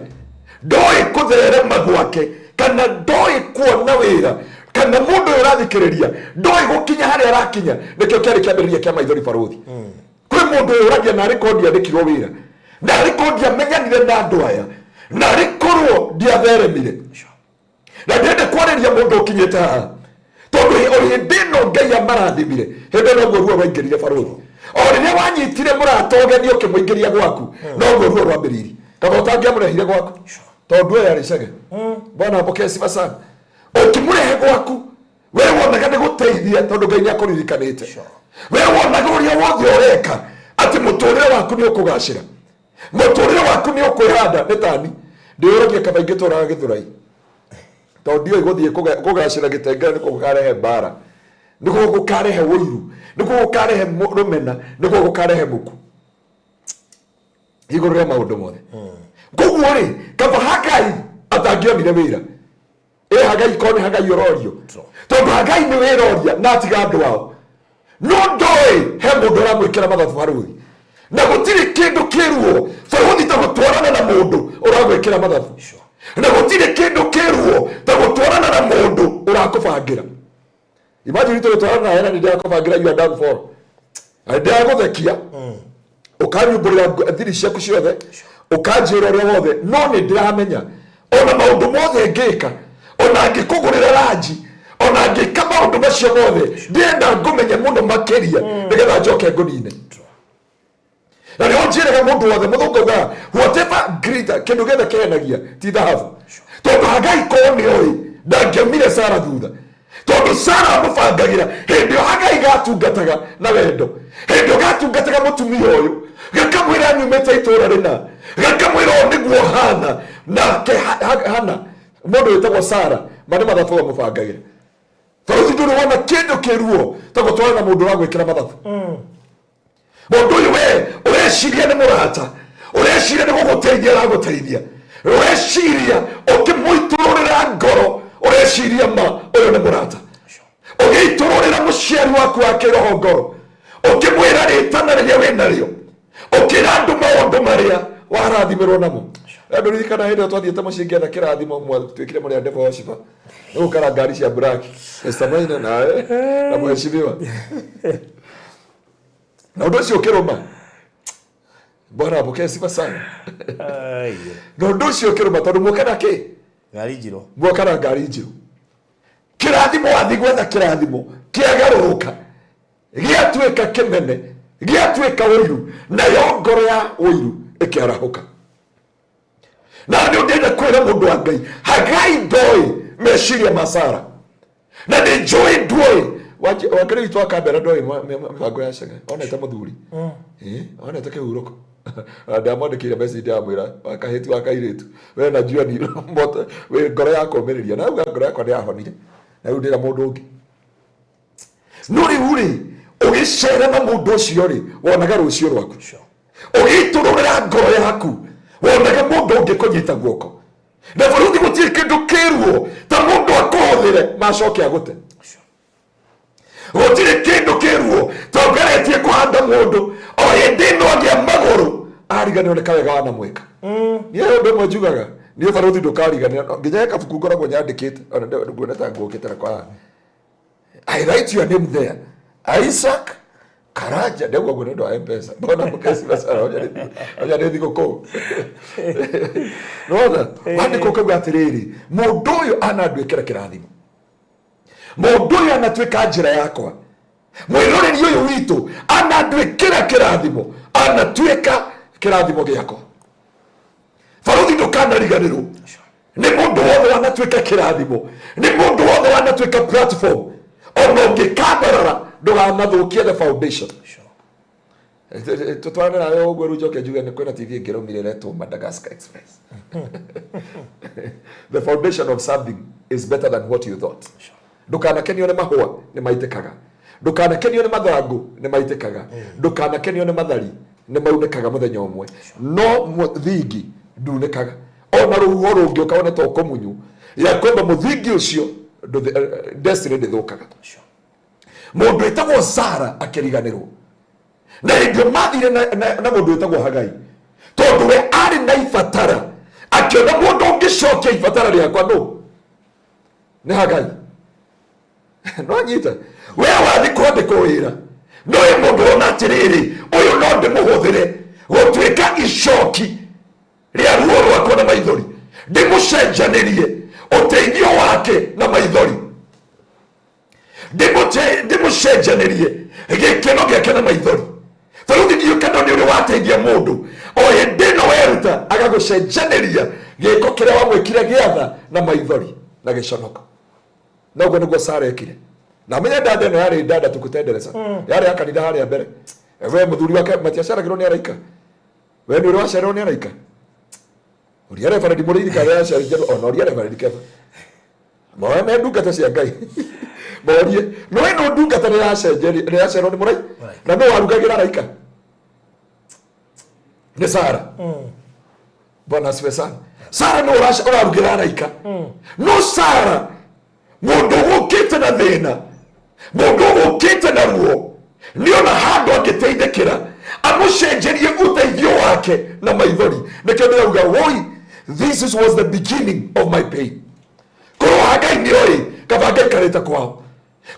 ndoi kutherema gwake, kana ndoi kuona wira, kana mundu urathikiriria ndoi gukinya haria arakinya nikio kiari kiambiriria kia maithori baruthi. Kwi mundu uragia na rekondi andikirwo wira na rekondi amenyanire na andu aya na rikorwo ndiatheremire na ndende kwariria mundu ukinyete haha tondu ori ndino Ngai amarathimire hindi no ruo rwaingirire baruthi. O riria wanyitire muratogeni ukimuingiria gwaku no ruo rwambiriri kaba utangiamurehire gwaku tondu aya ricege Bwana apokee sifa sana. Ukimurehe gwaku we wonaga ni guteithia tondu Ngai niakuririkanite, we wonaga uria wothe ureka ati muturire waku ni ukugacira, muturire waku ni ukwihanda. Nitani ndiuragia kaba ingi turaga Githurai tondu iguthie kugacira Gitengera niko gukarehe mbara, niko gukarehe wiru, niko gukarehe rumena, niko gukarehe muku iguru ria maundu mothe. Koguo ri kaba Hagai atangionire wira Hagai koni Hagai urorio tondu Hagai ni wiroria na atiga andu wao no ndoi he mundu uramwikira mathabu baruthi na gutiri kindu kiruo baruthi ta gutwarana na mundu uramwikira mathabu na gutiri kindu kiruo ta gutwarana na mundu urakubangira. Imagine tu gutwarana na hena ni ndakubangira you are done for ndaguthekia ukanyumburira thiri ciaku ciothe ukanjira uria wothe no ni ndiramenya ona maundu mothe ngika ona ngikugurira ranji ona ngika maundu macio mothe ndienda ngumenya muno makiria nigetha njoke ngunine. Na ni onjiraga mundu wothe muthunguga whatever greater kindu getha kenagia ti thahabu tondu Hagai koni oi ndangiamire Sara thutha tondu Sara mubangagira hindi Hagai gatungataga na wendo, hindi gatungataga mutumia uyu gakamwira nyumete itura rina gakamwira niguo hana na ke hana mundu witagwo Sara mane mathabu mubangagira baruthi nduri wona kindu kiruo ta gutwarana na mundu wagwikira mathabu. Mundu uyu we ureciria ni murata, ureciria ni guguteithia araguteithia, ureciria ukimuitururira ngoro, ureciria ma uyu ni murata, ugiitururira muciari waku wa kiroho ngoro, ukimwira ritana riria winario, ukira andu maundu maria warathimirwo namo. Andu ririkana hindi twathiete mucii ngetha kirathimo twikire muri andeva washiba nugukara ngari cia black Estamaina nawe na mheshimiwa na undu ucio ukiruma Bwana apokee sifa sana. Na undu ucio ukiruma tondu mukana ki ngari njiro mukana ngari njiro kirathimo wathi gwetha kirathimo kiagaruruka giatuika kimene giatuika wiru na yo ngoro ya wiru ikiarahuka. Na ndio ndenda kwera mundu wa Ngai Hagai ndoi meciria ma Sara na ni njui ndoi wakiri witu akambera ndoi mibango ya cege onete muthuri onete kihuruko ndamwandikire message ndamwira wakaheti wakairitu we na njua ni moto we ngoro yako meriria na ngoro yako ndiahonire na riu ndira mundu ungi no riu ugicera na mundu ucio ri wonaga rucio rwaku ugitururira ngoro yaku wonaga mundu ungi kunyita guoko na baruthi gutiri kindu kiruo ta mundu akuhuthire macoke agute gutiri kindu kiruo ta ngeretie kuhanda mundu o hindi no agia maguru ariganio ni kawega wana mwika niye undu mwe njugaga niye baruthi ndukariganio nginya kabuku ngoragwo nyandikite ona nguona ta ngukitera kwa I write your name there Isaac Karaja ndio kwa ndo M-Pesa. Mbona mkesi basa hoja ndio thiko. Roda, wandi kokaga atiriri. Mundu uyu anadwekera kirathimo. Mundu uyu anatweka njira yakwa. mwiroreri uyu witu anandwikira kirathimo, anatuika kirathimo giako. Baruthi ndukanariganirwo ni mundu wothe wanatuika kirathimo, ni mundu wothe wanatuika platform. Ono ngikabarara ndugamathukie the foundation. Tutwane nayo uguo ru njoke njuge ni kwina TV ngiromire reto Madagascar Express. The foundation of something is better than what you thought. Ndukanakenio ni mahua ni maitikaga, ndukanakenio ni mathangu ni maitikaga, ndukanakenio ni mathari ni maunikaga muthenya umwe, no muthingi ndunikaga. Ona ruho rungi ukabone to komunyu ya kwamba muthingi ucio destiny ndithukaga. Mundu etagwo Sara akiriganirwo na ndio mathire na mundu etagwo Hagai, tondu we ari na ifatara, akiona mundu ungicokia ifatara riakwa no ni Hagai. No nyita we wathi kwandikwo wira no ye mundu ona atiriri uyu no ndimuhuthire gutwika icoki ria ruo rwakwa na maithori, ndimucenjanirie uteithio wake na maithori, ndimucenjanirie gikeno giake na maithori. Baruthi ndiyo kana ni uri wateithia mundu o hindi no weruta agagucenjaniria giko kiria wamwikire giatha na maithori na giconoko. Na ugo niguo Sara ekire. Na menya dada no yari dada tukutendereza. Yari akanitha haria mbere. We muthuri wake matiaceragirwo ni araika. We ni uri wacererwo ni araika. Uri ara fara dimuri ka ya cererwo ono uri ara fara dikeva. Moe me ndungata cia Ngai. Morie no ino ndungata ni yacererwo ni murai. Na no warugagira araika. Ni Sara. Bwana asifiwe sana. Sara no warugagira araika. No Sara mundu gukite na thina, mundu gukite na ruo, niona handu angiteithikira amucenjerie uteithio wake na maithori. Nikio ndauga woi, this was the beginning of my pain. Korwo Hagai nioi kabange karita kwao,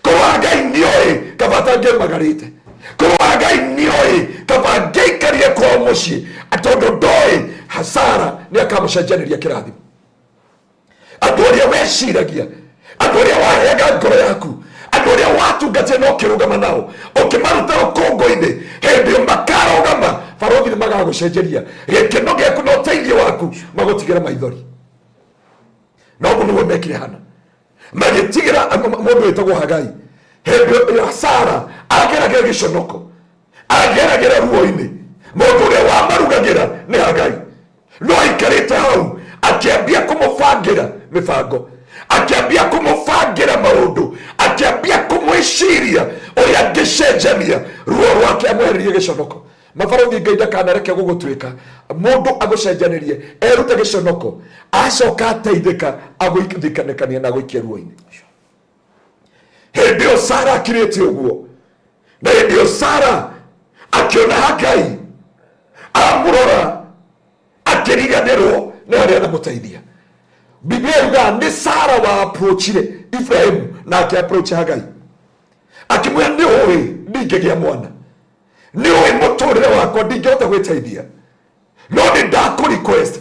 korwo Hagai nioi kabatange magarite, korwo Hagai nioi kabange karie kwao mucii, atondu ndoi Sara ni akamucenjaniria kirathimo. Andu aria weciragia, andu aria waheaga ngoro yaku, andu aria watungate no kirugama nao ukimaruta rukongo-ini, hindi makarogama baruthi ni magagucenjeria gikeno giaku na uteithio waku magutigira maithori. Na uguo niguo mekire hana, magitigira mundu witagwo Hagai. Hindi Sara ageragira giconoko, ageragira ruo-ini, mundu uria wamarugagira ni Hagai. No aikarite hau akiambia kumubangira mibango, akiambia kumubangira maundu, akiambia kumwiciria uria angicenjania ruo rwake amwehererie giconoko. Mabaruthi Ngai ndakanareke gugutwika mundu agucenjanirie erute giconoko acoka ateithika agwithikanikania na gwikia ruo-ini. Hindi o Sara akirite uguo, na hindi o Sara akiona Hagai amurora akiriganirwo ni aria anamuteithia. Biblia yuga ni Sara wa approachire Ibrahimu na aki approach Hagai, akimwira ni uwi ndingigia mwana, ni uwi muturire wakwa ndingihota gwiteithia, no ni ndaku request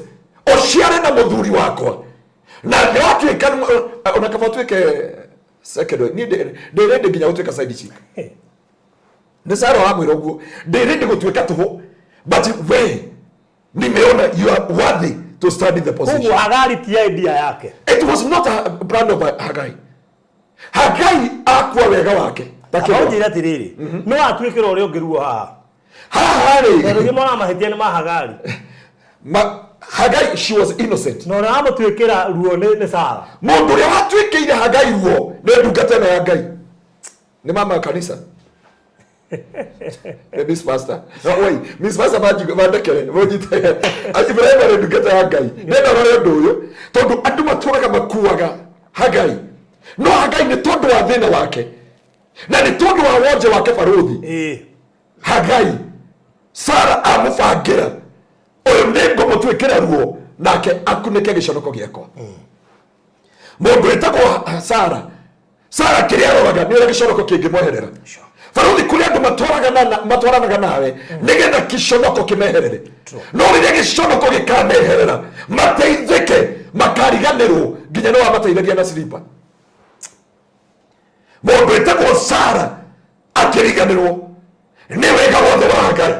uciare na muthuri wakwa na ndiwatuika ona kaba tuike second ni ndirende nginya gutuika side chick. Ni Sara wa mwira uguo ndirende gutuika tuhu, but we nimeona you are worthy to study the position. Hagai tia idea yake. It was not a brand of Hagai. Hagai akwa wega wake. Akawajira tiriri. No atwikira uri ungiruo haha. Haha ri. Mwana mahitia ni mahagari. Hagai, she was innocent. No na amutwikira ruo ni Sara. Mundu uria watwikire Hagai ruo ni ndungata na Hagai. Ni mama kanisa. Miss Pastor. No wait, Miss Pastor bandekere. Wojite. Ibrahim ari ndungata Hagai. Nena royo nduyo. Tondu andu maturaga makuaga Hagai. No Hagai ni tondu wa thina wake. Na ni tondu wa wonje wake baruthi. Hagai. Sara amubangira. Oyo nengo mutwikira ruo nake akunike giconoko giako. Mundu etagwo Sara. Sara kiria roraga ni uri giconoko kingimweherera. Baruthi kuria andu matwaranaga nawe nigetha giconoko kimeherere. No riria giconoko gikameherera mateithike makariganirwo nginya no amateithagia na slipa. Mundu etagwo Sara akiriganirwo ni wega wothe wa Ngai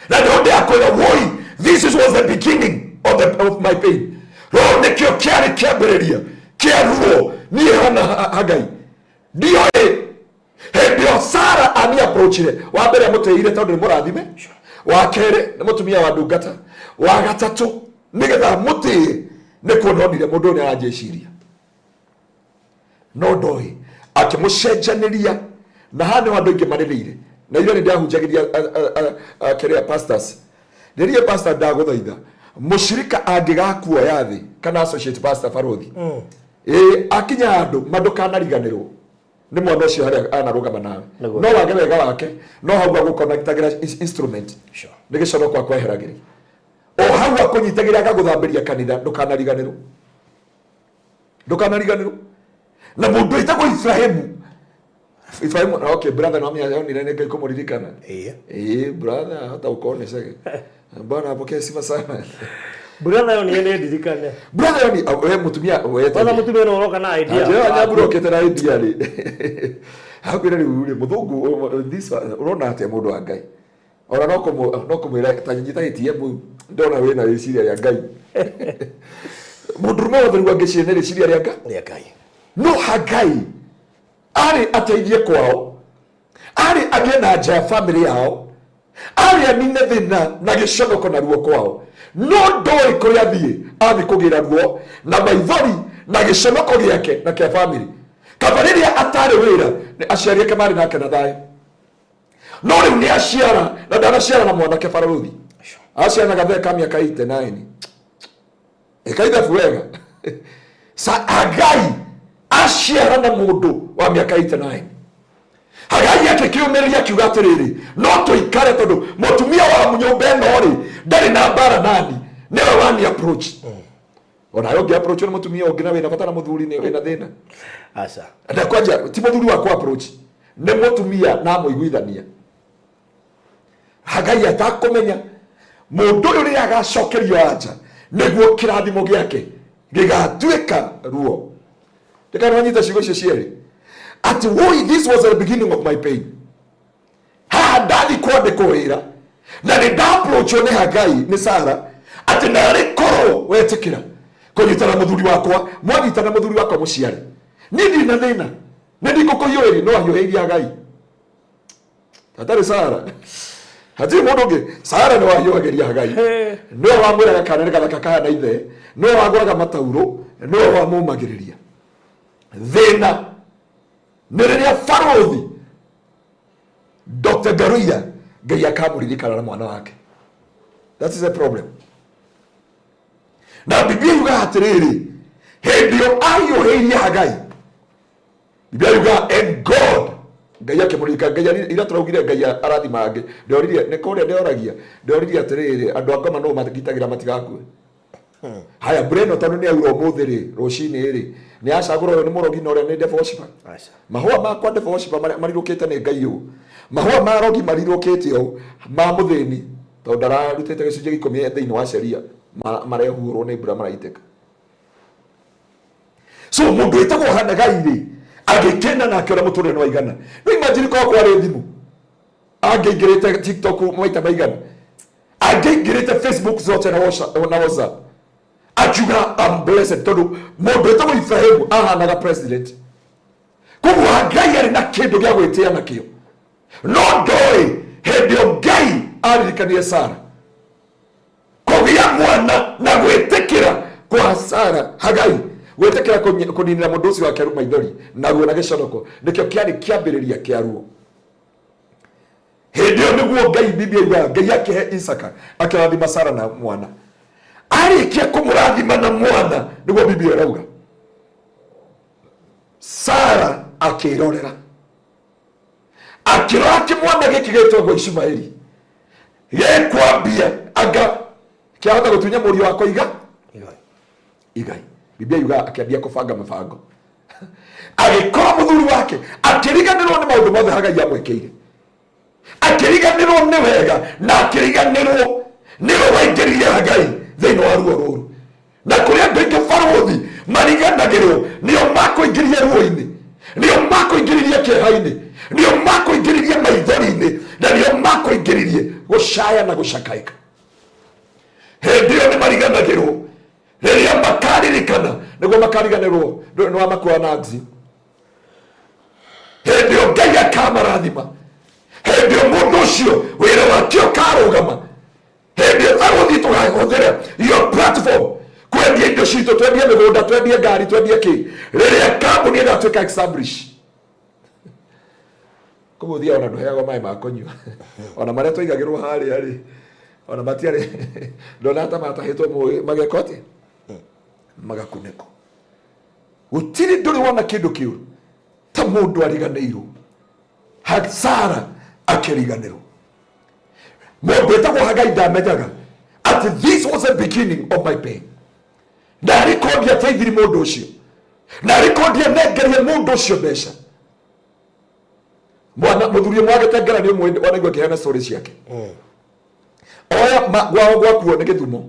na ndio akwira woi this was the beginning of my pain ro nikio kiari kiambiriria kiaruo ni hana Ngai ndio ndio Sara ani approachire wa mbere muteire tondu ni murathime wa kere ni mutumia wa ndungata wa gatatu nigetha muti ni kuononire mundu ni arajeciria no ndoi akimucenjaniria na hane wandu ingi maririire na ile ni ndahunjagiria kere pastors ndirie pastor ndaguthaitha mushirika angigakua yathi kana associate pastor Farothi akinya andu madukanariganirwo ni mwana ucio haria anarugama nawe no wage wega wake no hau aguconnectagira instrument ni gicono kwa kweheragiri o hau akunyitagira agaguthambiria kanitha ndukanariganirwo na mundu itagwo Ibrahimu okay brother no mia ni nenge kumuririkana brother hata ukone sege bwana apokea sifa sana brother yo ni ene dirikane brother yo ni wewe mutumia wewe bwana mutumia no roka na idea ya burokete na idea ni hakwira ni uri muthungu this urona ate mundu wa Ngai ora no kumwira tanyita ATM ndona wena riciria ya Ngai mundu mwe wothe rwa ngicine riciria ya Ngai no Hagai ari ateithie kwao ari agena nja family yao ari amine thina na giconoko na ruo kwao no ndoi kuria athi kugira ruo na maithori na giconoko giake na kia family kabariria atari wira ni aciarie kamari nake na thayo no riu ni aciara na ndanaciara na mwana Farothi aciara na gathe miaka 89 ikaitha fuega sa Hagai aciara na mundu wa miaka 89 Hagai yake kiumeria kiuga atiriri no tuikare tondu mutumia wa munyumba eno ri ndari na bara nani never one approach ona yogi approach na mutumia ongina wina bata na muthuri ni wina thina asa nda kwanja ti muthuri wa ku approach ne mutumia na muiguithania Hagai atakomenya mundu uri agacokerio anja niguo kirathimo giake gigatuika ruo Dekarwanyita shigo sheshieri. Ati woi this was the beginning of my pain. Ndali kwade kohira. Na ni approach ne Hagai ni Sara. Ati nari koro wetikira. Konyitana muthuri wakwa, mwanyitana muthuri wakwa muciare. Nindi na thina. Nindi kukoyoeri no ayoheri Hagai. Atari Sara. Hati mundu Sara no ayohageria Hagai. No wamwira kana kana kakana ithe. No waguraga matauro, no wamumagiriria. Thina nireria Farothi Dr. Garuya Ngai akamuririkana na mwana wake. That is a problem. Na Biblia yuga atiriri hendio ayoheria Hagai. Biblia yuga and God Ngai akimurika Ngai ira turaugire Ngai arathima ange ndoririe ne kore ndoragia ndoririe atiriri andu akoma no magitagira matigakue. Haya Breno tanu ni auro muthiri rucini ri ni acagurwo ni murogi no ria ni devotion mahua makwa devotion marirukite ni Ngai yu mahua ma rogi marirukite o ma muthini to ndara rutite gicunje gikomie thiini wa sheria marehurwo ni mbura maraiteka so mundu itagwo Hagai ri agikena na akiona muturire no igana no imagine ko kwa thimu agingirite TikTok maita maigana agingirite Facebook zote na WhatsApp achuga I'm blessed tondu mundu etagwo Ibrahimu ahanaga president kubu Hagai ari na kindu gya gwitia nakio no ndoi hendio Ngai aririkanie Sara kugĩa mwana na gwitikira kwa Sara Hagai gwitikira kuninira mundu ucio wake maithori na guo na giconoko nikio kiari kiambiriria kia ruo hendio niguo Ngai Biblia yuga Ngai akihe Isaka akirathima Sara na mwana arikia kumurathima na mwana niguo Biblia irauga Sara akirorera akirora kimwana giki gitagwo Ishmaeli yekwambia anga kiahota gutunya murio wako igai Biblia yuga akiambia kubanga mabango agikora muthuri wake akiriganirwo ni maundu mothe Hagai amwekeire akiriganirwo ni wega na akiriganirwo ni waingiririe Hagai thiini wa ruo ruru na kuria andu aingi Farothi mariganagirwo nio makuingiririe ruo-ini nio makuingiririe kieha-ini nio makuingiririe maithori-ini na nio makuingiririe gucaya na gucakaika. Hindi ĩyo nĩ mariganagĩrwo rĩrĩa makaririkana, nĩguo makariganĩrwo nĩ wa makua na aksi. Hindi ĩyo Ngai akamarathima, hindi ĩyo mũndũ ũcio wĩra wake ũkarũgama, hindi ĩyo agũthiĩ tũkahũthĩra your platform kwendia indo citũ, twendie mĩgũnda, twendie ngari, twendie kĩ, rĩrĩa kambuni ĩgatuĩka establish. Koguo thia ona ndũheagwo maĩ ma kũnyua ona marĩa tũigagĩrwo harĩa rĩ ona matiarĩ ndona ta matahĩtwo mũĩ magekoti magakunĩkwo. Gũtirĩ ndũrĩ wona kĩndũ kĩũru ta mũndũ ariganĩirwo, Sara akĩriganĩrwo. Mũndũ wĩtagwo Hagai ndamenyaga atĩ this was the beginning of my pain. Na rekondi ateithiri mũndũ ũcio, na rekondi anengerie mũndũ ũcio mbeca. Mwana mũthuri mwagĩtengera nĩ ũmwe wanaigua kĩheana story ciake. Oya gwao gwakuo nĩ Gĩthumo.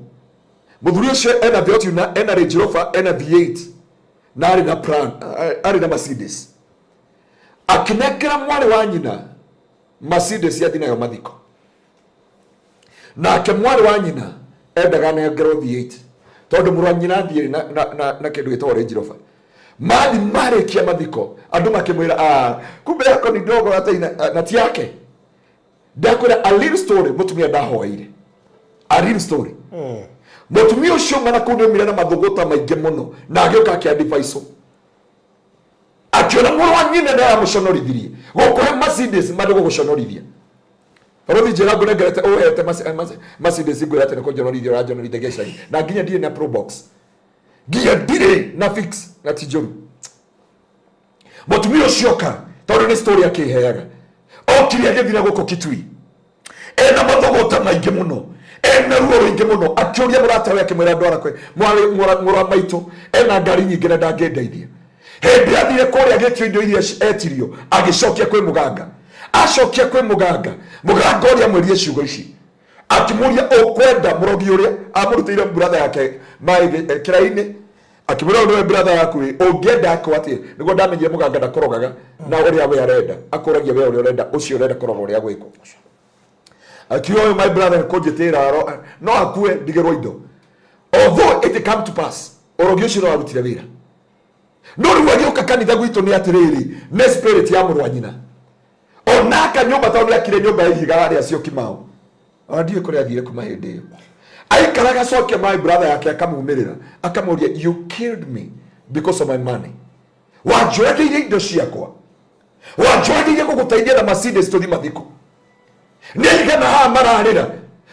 Mũthuri ũcio ena V8, ena Range Rover, ena V8 na arĩ na plan, arĩ na Mercedes. Akinengera mwarĩ wa nyina Mercedes yathi nayo mathiko, nake mwarĩ wa nyina endaga nengerwo V8 tondũ mũrũ wa nyina thiĩ na kĩndũ gĩtagwo Range Rover. Mathi marĩkia mathiko andũ makĩmwĩra kumbe yako ni ndogo hata na ti yake. Ndakwĩra a little story mũtumia ndahoeire, a little story. Mũtumia ũcio mana kũnĩmire na mathũgũta maingĩ mũno na agĩũka akĩadvise akiona mũrũ wa nyina nĩ aramũconorithirie gũkũhe Mercedes madũ gũgũconorithia. Rothi njĩra ngũnengerete ũhete Mercedes ngwĩra atĩ nĩ kũnjonorithia ũranjonorithagia icagi na nginya ndirĩ na pro box, nginya ndirĩ na fix na ti njũru. Mũtumia ũcio ka tondũ nĩ story akĩheaga okire agĩthira gũkũ Kitui ena mathũgũta maingĩ mũno, ena ruo rũingĩ mũno, akĩũria mũrata wake akĩmwĩra ndwara kwe mũrũ wa maitũ ena ngari nyingĩ na ndangĩndeithia. Hindi athire kũrĩa agĩtio indo iria etirio agĩcokia kwĩ mũganga, acokia kwĩ mũganga, mũganga ũrĩa amwĩrire ciugo ici akĩmũria ũkwenda mũrogi ũrĩa amũrutĩire brother yake maĩ kĩraĩ-inĩ, akĩmwĩra nĩwe brother yaku ũngĩenda akwa atĩ nĩguo ndamenyire mũganga ndakũrogaga na ũrĩa we arenda akũragia we ũrĩa ũrenda ũcio ũrenda kũroga ũrĩa gwĩkwo. Akiuga my brother kũnjĩtĩra no akue ndigĩrwo indo, although it come to pass ũrogi ũcio no arutire wĩra. No rĩu agĩũka kanitha gwitũ nĩ atĩrĩrĩ nĩ spirit ya mũrũ wa nyina onaka nyũmba tondũ nĩakire nyũmba ya ihiga harĩa Sioki Mao, ndiũĩ kũrĩa athire kuma hĩndĩ ĩyo. Aikaraga acokia my brother yake akamumĩrĩra akamũria you killed me because of my money. Wanjoegeire indo ciakwa, wanjoegeire gũgũteithia na Mercedes tũthi mathiko, nĩaigana haha mararĩra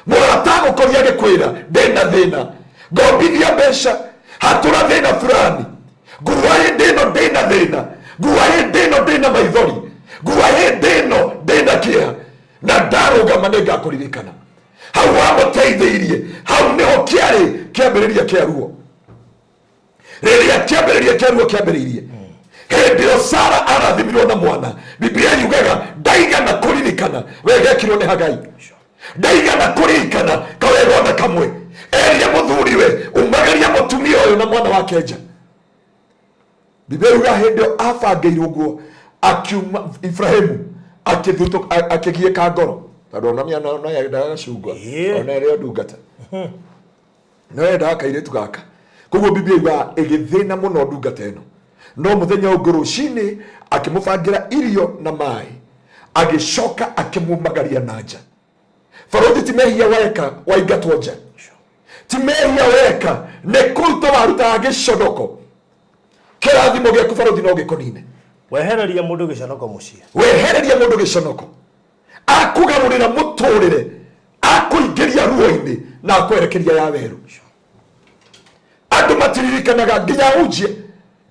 mũrata gũkoria gĩkwĩra ndĩna thĩna ngombithia mbeca hatũra thĩna fulani nguwa hĩndĩ ĩno ndĩna thĩna, nguwa hĩndĩ ĩno ndĩna maithori, nguwa hĩndĩ ĩno ndĩna kĩeha na ndarũgama nĩngakũririkana. Hau wamũteithĩirie, hau nĩho kĩarĩ kĩambĩrĩria kĩa ruo. Rĩrĩa kĩambĩrĩria kĩa ruo kĩambĩrĩirie hĩndĩ ĩyo Sara arathimirwo na mwana, Biblia yugaga ndaigana kũririkana wegekirwo nĩ Hagai, ndaigana kũririkana kawegwo na kamwe eria mũthuriwe umagaria mũtumia ũyũ na mwana wake nja. Biblia yugaga hĩndĩ ĩyo abangĩirwo guo akiuma Ibrahimu akĩgiĩka ngoro tondũ onamia no yendaga gacungwa ona ĩrĩa ndungata no yendaga kairĩtu gaka. Koguo Biblia yugaga ĩgĩthĩna mũno ndungata ĩno, no mũthenya ũngĩ rũcinĩ akĩmũbangira irio na maĩ agĩcoka akĩmumagaria na nja. Barũthi ti mehia weka waingatwo nja, ti mehia weka nĩ kũruta warutaga gĩconoko. Kĩrathimo gĩaku barũthi no gĩkonine. Wehereria mũndũ gĩconoko mũciĩ, wehereria mũndũ gĩconoko, akũgarũrĩra mũtũrĩre, akũingĩria ruo-inĩ na akwerekeria ya werũ. Andũ matiririkanaga nginya hunjie,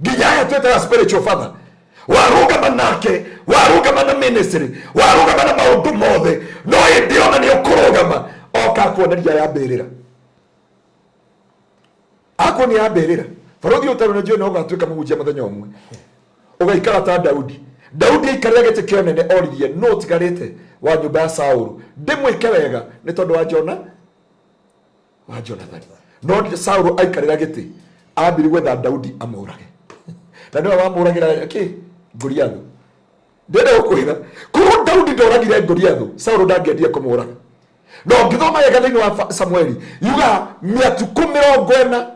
nginya aya twĩtaga spiritual father warũgama nake, warũgama na ministry, warũgama na maũndũ mothe, no hĩndĩ ona nĩ ũkũrũgama oka kuoneria ya mbĩrĩra, akuonia ya mbĩrĩra. Barũthi ũtarũ na njũĩ no ũgatuĩka mũhunjia mũthenya ũmwe ũgaikara ta Daudi. Daudi aikarĩra gĩtĩ kĩa ũnene oririe no tigarĩte wa nyũmba ya Saũlũ ndĩmwĩke wega nĩ tondũ wa Jonathani. No Saũlũ aikarĩra gĩtĩ ambiri gwetha Daudi amũrage na nĩwe wamũragĩra kĩ Goliath. ndenda gukwira kuko Daudi ndoragire Goliathu Saul ndangĩendire kũmũraga no ngĩthoma wega thĩinĩ wa Samueli yuga mĩatuko 40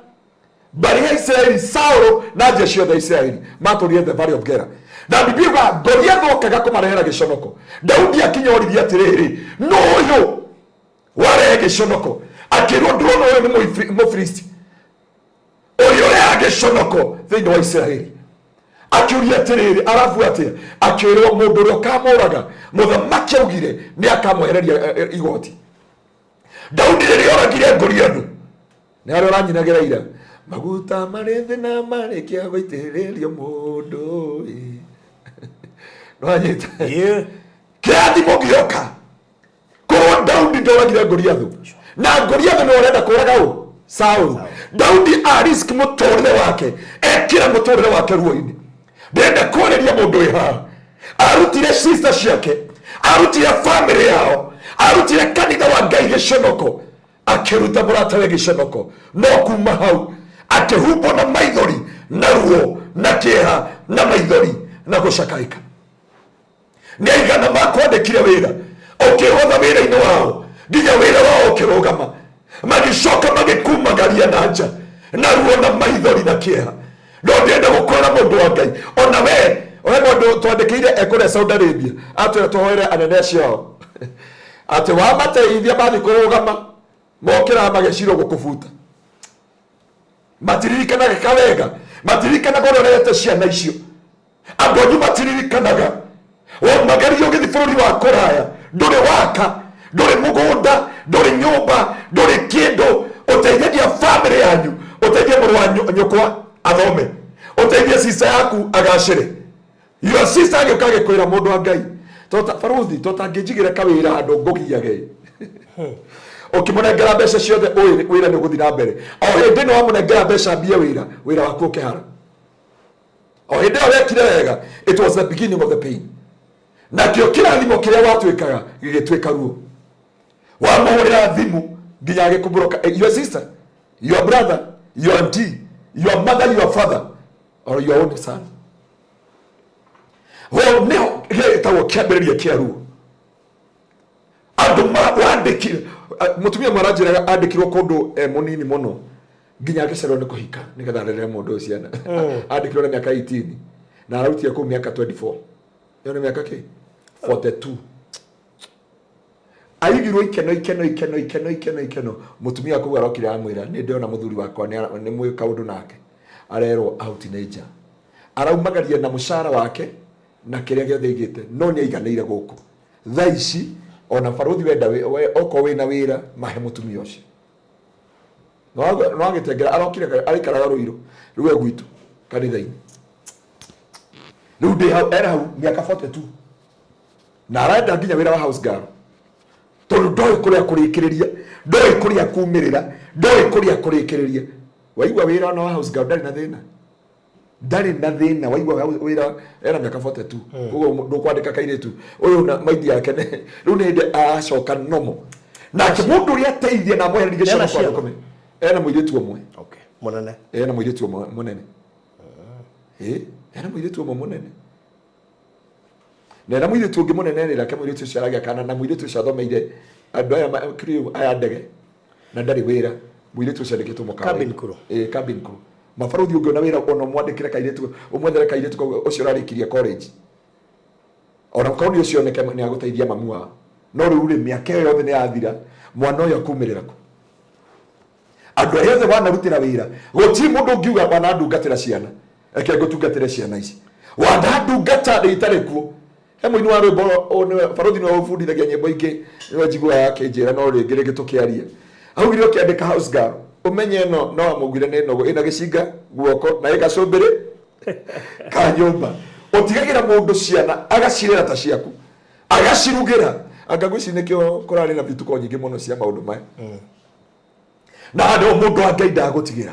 mbari ya Israeli Saul na jeshi ya Israeli matũrire the valley of Gera na Biblia yuga Goliathu okaga kũmarehera gĩconoko Daudi akinyorithia atĩrĩrĩ no ũyũ warehe gĩconoko akĩrwo ndũrona ũyũ nĩ Mũfilisti ũyũ ũreha gĩconoko thĩinĩ wa Israeli akiuria atiriri arafu atia akirwo mũndũ ũrĩa ũkamũraga mũthamaki augire nĩ akamwehereria igoti Daudi rĩrĩa oragire Goliathu nĩ arĩa aranyinagĩra ira maguta marĩ thĩ na marĩkia gũitĩrĩrio mũndũ no anyita kĩrathimo gĩoka korwo Daudi ndoragire Goliathu na Goliathu nĩ ũrenda kũraga ũ Saul Daudi arisk mũtũrĩre wake ekĩra mũtũrĩre wake ruo-inĩ ndenda kũrĩria mũndũ ũyũ haha arutire sister ciake arutire family yao arutire kanitha wa Ngai gĩconoko akĩruta mũratawe gĩconoko no kuma hau akĩhumbwo na maithori na ruo na kĩeha na maithori na gũcakaĩka nĩ aigana makwandĩkire wĩra ũkĩhotha wĩra-inĩ wao nginya wĩra wao ũkĩrũgama magĩcoka magĩkumagaria na nja na ruo na maithori na kĩeha no ndenda gũkora mũndũ wa Ngai ona we mũndũ twandĩkĩire ekũrĩa Saudi Arabia atwĩra tũhoere anene acio atĩ wamateithia mathi kũrũgama mokĩra magĩcirwo gũkũbuta matiririkanaga kawega matiririkanaga ũrĩa ũrehete ciana icio andũ anyu matiririkanaga waumagerio ũgĩthi bũrũri wa kũraya ndũrĩ waka ndũrĩ mũgũnda ndũrĩ nyũmba ndũrĩ kĩndũ ũteithagia family yanyu ũteithie mũrũ wa nyũkwa athome ũteithie sister yaku agacĩre your sister agĩũka agĩkwĩra mũndũ wa Ngai tota baruthi tota ngĩnjigĩre kawĩra handũ ngũgiage ũkĩmũnengera mbeca ciothe wĩra nĩ ũgũthiĩ na mbere o hĩndĩ nĩ wamũnengera mbeca mbia wĩra waku ũkĩhara o hĩndĩ ĩyo wekire wega it was the beginning of the pain nakĩo kĩrathimo kĩrĩa watwĩkaga gĩgĩtuĩka ruo wamũhũrĩra thimũ nginya agĩkũmbũrũka your sister your brother your auntie your mother your father or your own son well nĩho gĩtagwo kĩambĩrĩria kĩa ruo andũ wandĩkire mũtumia mwaranjĩraga andĩkirwo kũndũ mũnini mũno nginya agĩcererwo nĩ kũhika nĩgetha arerere mũndũ ũcio ciana andĩkirwo na mĩaka 18 na ararutire kũu mĩaka 24 ĩyo nĩ mĩaka kĩ 42 aigirwo ikeno mũtumia kũu arokire amwĩra nĩ ndĩona mũthuri wakwa nĩ mwĩ kaũndũ nake arerwo out nature araumagaria na mũcara wake na kĩrĩa gĩothe aigĩte no nĩ aiganĩire gũkũ thaa ici ona baruthi wenda okorwo wĩna wĩra mahe mũtumia ũcio no agĩtengera arokire araikaraga Rũirũ rĩu gwitũ kanitha-inĩ rĩu ndĩ hau era hau mĩaka 42 na arenda nginya wĩra wa house girl tondũ ndoĩ kũrĩa kũrĩkĩrĩria ndoĩ kũrĩa kumĩrĩra ndoĩ kũrĩa kũrĩkĩrĩria waigua wĩra ona wa house girl ndarĩ na thĩna waigua wĩra era mĩaka 42 ũguo ndũkwandĩka kairĩtu ũyũ na maidi yake rĩu nĩ hĩndĩ acoka nomo nake mũndũ ũrĩa ateithia na mwehereria gĩcono kwa thũkũme ena mũirĩtu ũmwe mũnene ena mũirĩtu ũmwe mũnene ena mũirĩtu ũmwe mũnene na ena mũirĩtu ũngĩ mũnene nĩ rake mũirĩtu ũcio aragĩa kana na mũirĩtu ũcio athomeire andũ aya ndege na ndarĩ wĩra mũirĩtu ũcio andĩkĩtwo mũkawa cabin crew mabaruthi ũngĩ ona wĩra ona mwandĩkĩre kairĩtu ũmwethere kairĩtu ũcio ũrarĩkirie college ona kaũni ũcio oneke nĩ agũteithia mamu wao no rĩu rĩ mĩaka ĩyo yothe nĩ yathira mwana ũyũ akumĩrĩra kũ andũ aya othe wanarutĩra wĩra gũtirĩ mũndũ ũngiuga wanandungatĩra ciana eke ngũtungatĩre ciana ici wanandungata ndĩ itarĩ kuo he mũini wa rwĩmbo baruthi nĩ ũbundithagia nyĩmbo ingĩ nĩwe njiguaga akĩnjĩra no rĩngĩ rĩngĩ tũkĩaria augire ũkĩandĩka house girl umenye no no amugire nĩ nogo ina gĩcinga guoko na ĩgacumbĩrĩ ka nyũmba ũtigagira mũndũ ciana agacirera ta ciaku agacirugĩra angagwĩci nĩkĩo kũrarĩ na vituko nyingĩ mũno cia maũndũ maya na andũ mũndũ wa Ngai ndagũtigĩra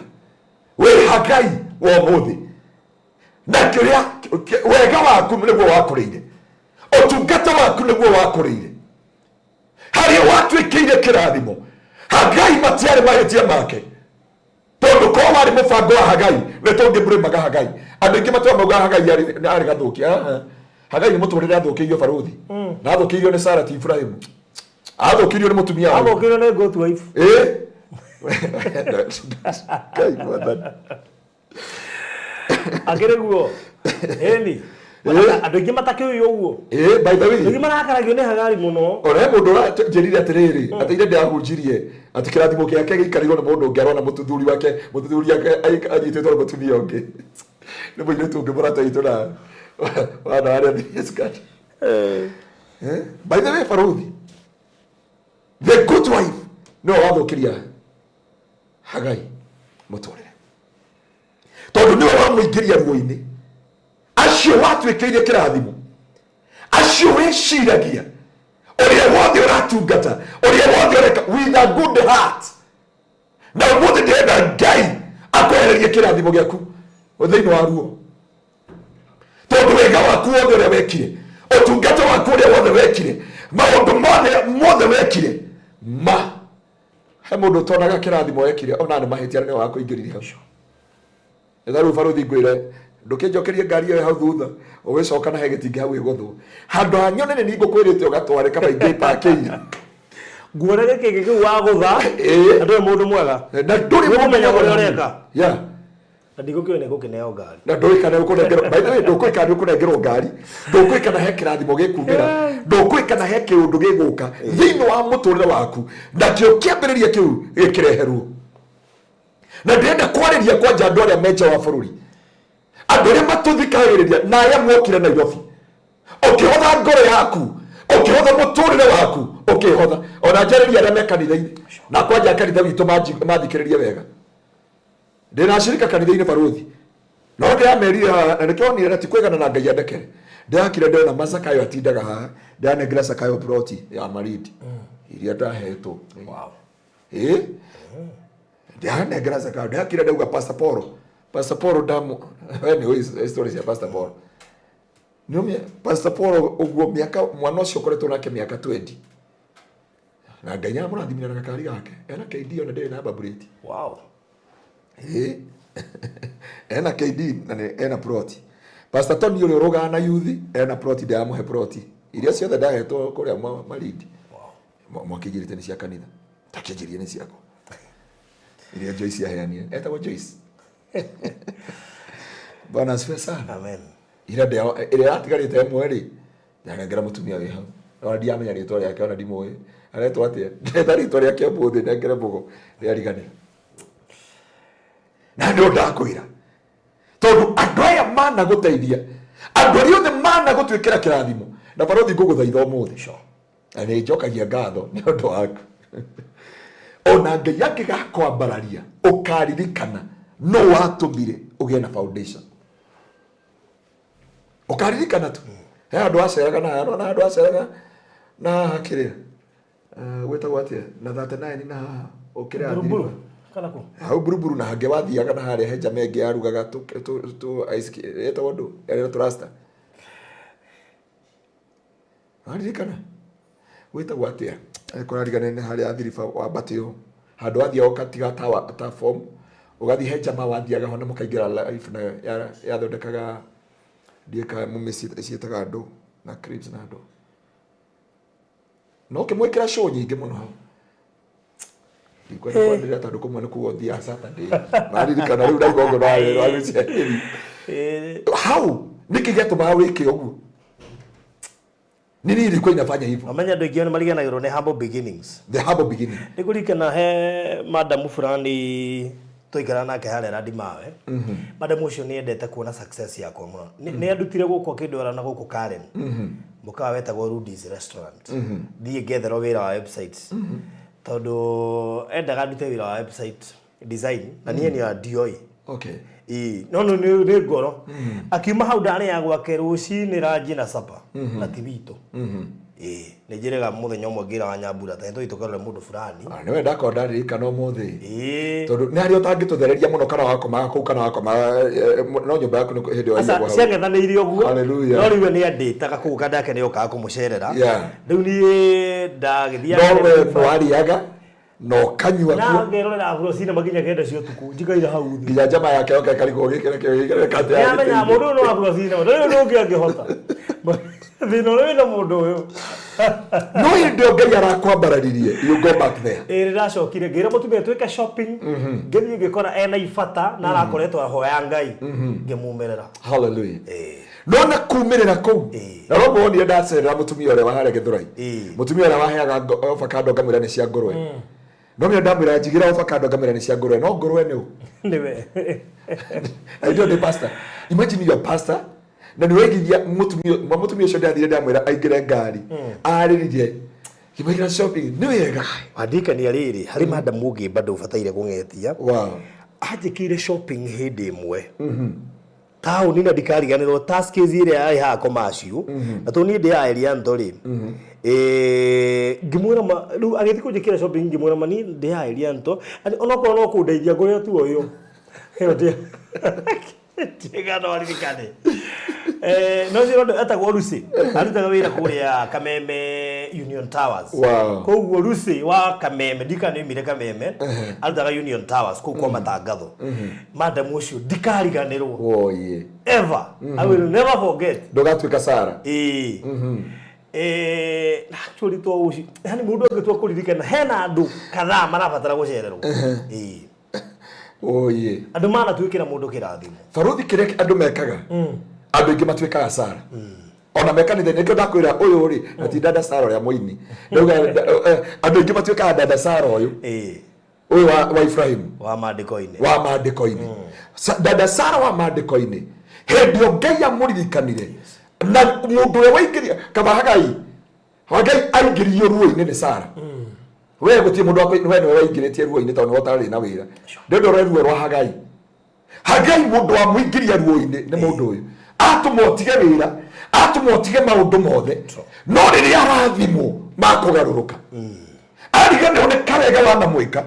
wĩ Hagai wa mũthĩ na kĩrĩa wega waku nĩguo wakũrĩire ũtungata waku nĩguo wakũrĩire harĩa watuĩkĩire kĩrathimo Hagai matiarĩ mahĩtia make tondũ ko warĩ mũbango wa Hagai nĩ tũngĩ mbũrĩ maga Hagai andũ aingĩ matwa mauga Hagai arĩ gathũkia Hagai ni muturire athukirio baruthi na athukirio ni Sarah Ibrahim athukirio ni mutumia wao athukirio ni Goat wife kai mwathani agereguo eni andu ingi matakio uguo by the way ngi marakaragio ni Hagari muno ore mundu njirire atiriri ateire ndiahunjirie ati kirathimo giake gikarirwo ni mundu ngiarwa na mututhuri wake anyititwo ni mutumia ungi ni muire tungi murata itu na wana aria biskat by the way baruthi the good wife no wathukiria Hagai muturire tondu niwe wamuingiria ruo-ini acio watuikiire kirathimo acio wiciragia uria wothe uratungata uria wothe ureka with a good heart na umuthi ndenda Ngai akwehererie kirathimo giaku thiini wa ruo tondu wega waku wothe uria wekire utungata waku uria wothe wekire maundu mothe wekire he mundu utonaga kirathimo wekire ona ni mahitia ni wa kuingiriria ucio etharu baruthi ngwire ndukinjokerie ngari iyo hau thutha ugicoka na he gitingi hau iguthu handu hanyone ni ngukwirite ugatware kaba ingi pakeire nguone giki wa gutha andu mundu mwega na nduri mumenya uria ureka ya na ndigukio ni gukineo ngari na nduikana ukunengero by the way ndukwikana ukunengero ngari ndukwikana he kirathimo gikumira ndukwikana he kiundu giguka thiini wa muturire waku na kio kiambiriria kiu gikireherwo na ndenda kwariria kwa jandu aria menja wa bururi andu aria matuthikagiriria na aya mwokire Nairobi ukihotha ngoro yaku ukihotha muturire waku ukihotha ona njariria aria mekanitha-ini na kwanja kanitha witu mathikiririe wega ndina shirika kanitha-ini baruthi no ndiamerira na nikionire ati kwigana na Ngai andekere ndakire ndona Mazakayo atindaga haha ndanengera Zakayo ploti ya Marindi iria ndahetwo wow ndanengera Zakayo ndakire ndauga Pastor Paul damu anyway stories ya Pastor Paul niomia Pastor Paul uguo miaka mwana ucio koretwo nake miaka 20 na Ngai amurathimira na gakari gake ena KD ona ndiri na babureti wow ena KD na ena ploti Pastor Tony uri rogana yuthi ena ploti ndamuhe ploti iria ciothe ndahetwo kuria Marindi wow mwakijirite ni cia kanitha takijirie ni ciako iria Joyce aheanie etagwo Joyce Bwana asifiwe sana amen ira atigarite mweri ndanengera mutumia wi hau ona ndiamenya ritwa riake ona ndimwe aretwo atia ndetha ritwa riake muthi nengere mbugo riariganira na ndo ndakwira tondu andu aya mana guteithia andu aria othe mana gutwikira kirathimo na barothi nguguthaitha umuthi na ni njokagia ngatho ni undu waku ona Ngai angigakwambararia ukaririkana no watumire ugie na foundation ukaririkana tu he andu aceraga na andu aceraga na hakirira wetagwo atia na 39 na ukire athiri kana ku hau buruburu na hange wathiaga na haria henja menge arugaga tu ice etagwo ndu ere turasta aririkana wetagwo atia kurarigana ni haria athirifa wa batio handu athia ukatiga ta form ugathi henja ma wathiaga hona mukaingira life na ya thondekaga ndieka mumesi cietaga andu na cribs na andu no kimwekira show nyingi muno hau ikwenda kwandira tandu kumwe ni kugothia Saturday maririkana riu ndaigongo na arucia how nikigituma wiki uguo nini ilikuwa inafanya hivyo amenya ndu ingi mariganagirwo ni humble beginnings the humble beginning nikurikana he madam fulani toikara nake haria Randimawe madam ucio ni endete kuona success yakwa muno ni andutire guko kindwara na guko Karen mukawa wetagwo Rudy's restaurant thie ngethero wira wa websites tondu endaga ndute wira wa website design na niye ni adioi okay no ni ngoro akiuma hau ndani ya gwake rucini ranji na sapa na tibito ni njirega muthenya umwe ngira wa Nyambura tendo itukorere mundu fulani ni wenda ko ndarika no muthi tondu ni hari utangituthereria muno kana wako mako kana wako no nyumba yaku ni hindi wa asa ciangethanire uguo haleluya no riwe ni anditaga kuga ndake ni yokaga kumucerera riu ni ndagithia no we mwariaga no kanyua na ngerorera afro sina maginya kenda cio tuku njikaira hau thi nginya jama yake oka karigo gikere kate ya menya mundu no afro sina ndo ngi angihota Thino wena mundu uyu. No ndio Ngai arakwambararirie. You go back there. Riracokire ngira mutumia twika shopping. Ngithi ngikora ena ifata na arakoretwo ahoya Ngai. Ngimumerera. Hallelujah. No na kumirira ku. Na robo wonire ndacerera mutumia ore wahare Githurai. Mutumia ore waheaga avocado ngamwira ni cia ngurwe. No mwe ndamwira njigira avocado ngamwira ni cia ngurwe. No ngurwe ni u. Niwe. I don't the pastor. Imagine your pastor. Na niwegithia mutumia ucio ndathire ndamwira aingire ngari. Ariririe. Kibagira shopping. Ni wega. Wadika ni ariri. Hari madam mugi bado ufataire kungetia. Wow. Ajikire shopping hindi imwe. Tao nina ndikariganirwo task izire ai ha commercial na to ni ndi ya ntori ngimwira ru agithi kujikira shopping ngimwira mani ndi ya nto onoko no kundeithia ngoria tu uyu heyo ndi tiga no alikane no zero atagwo Rusi arutaga wira kuria Kameme Union Towers koguo Rusi wa Kameme ndikane mire Kameme arutaga Union Towers kwa matangatho madam ucio ndikariganirwo ever I will never forget ndogatwika Sara actually to uci yani mundu angitwa kuririkana hena andu kadhaa marabatara gucererwo andu mana twikira mundu kirathimo Faruthi kire andu mekaga andu ingi matwikaga Sara ona mekanithe nikyo ndakwira uyu ri ati dada Sara ya muini ndoga andu ingi matwikaga dada Sara uyu uyu wa Ibrahim wa mandiko-ini dada Sara wa mandiko-ini hendio Ngai amuririkanire na mundu we waingiria kama Hagai aingirio ruo-ini ni Sara we gutie mundu we ni waingiritie ruo-ini tondu wotari na wira ndio ruo rwa Hagai mundu wa muingiria ruo-ini ni mundu uyu atumotige wira atumotige maundu mothe no riria arathimo makugaruruka arigane one karega wana mwika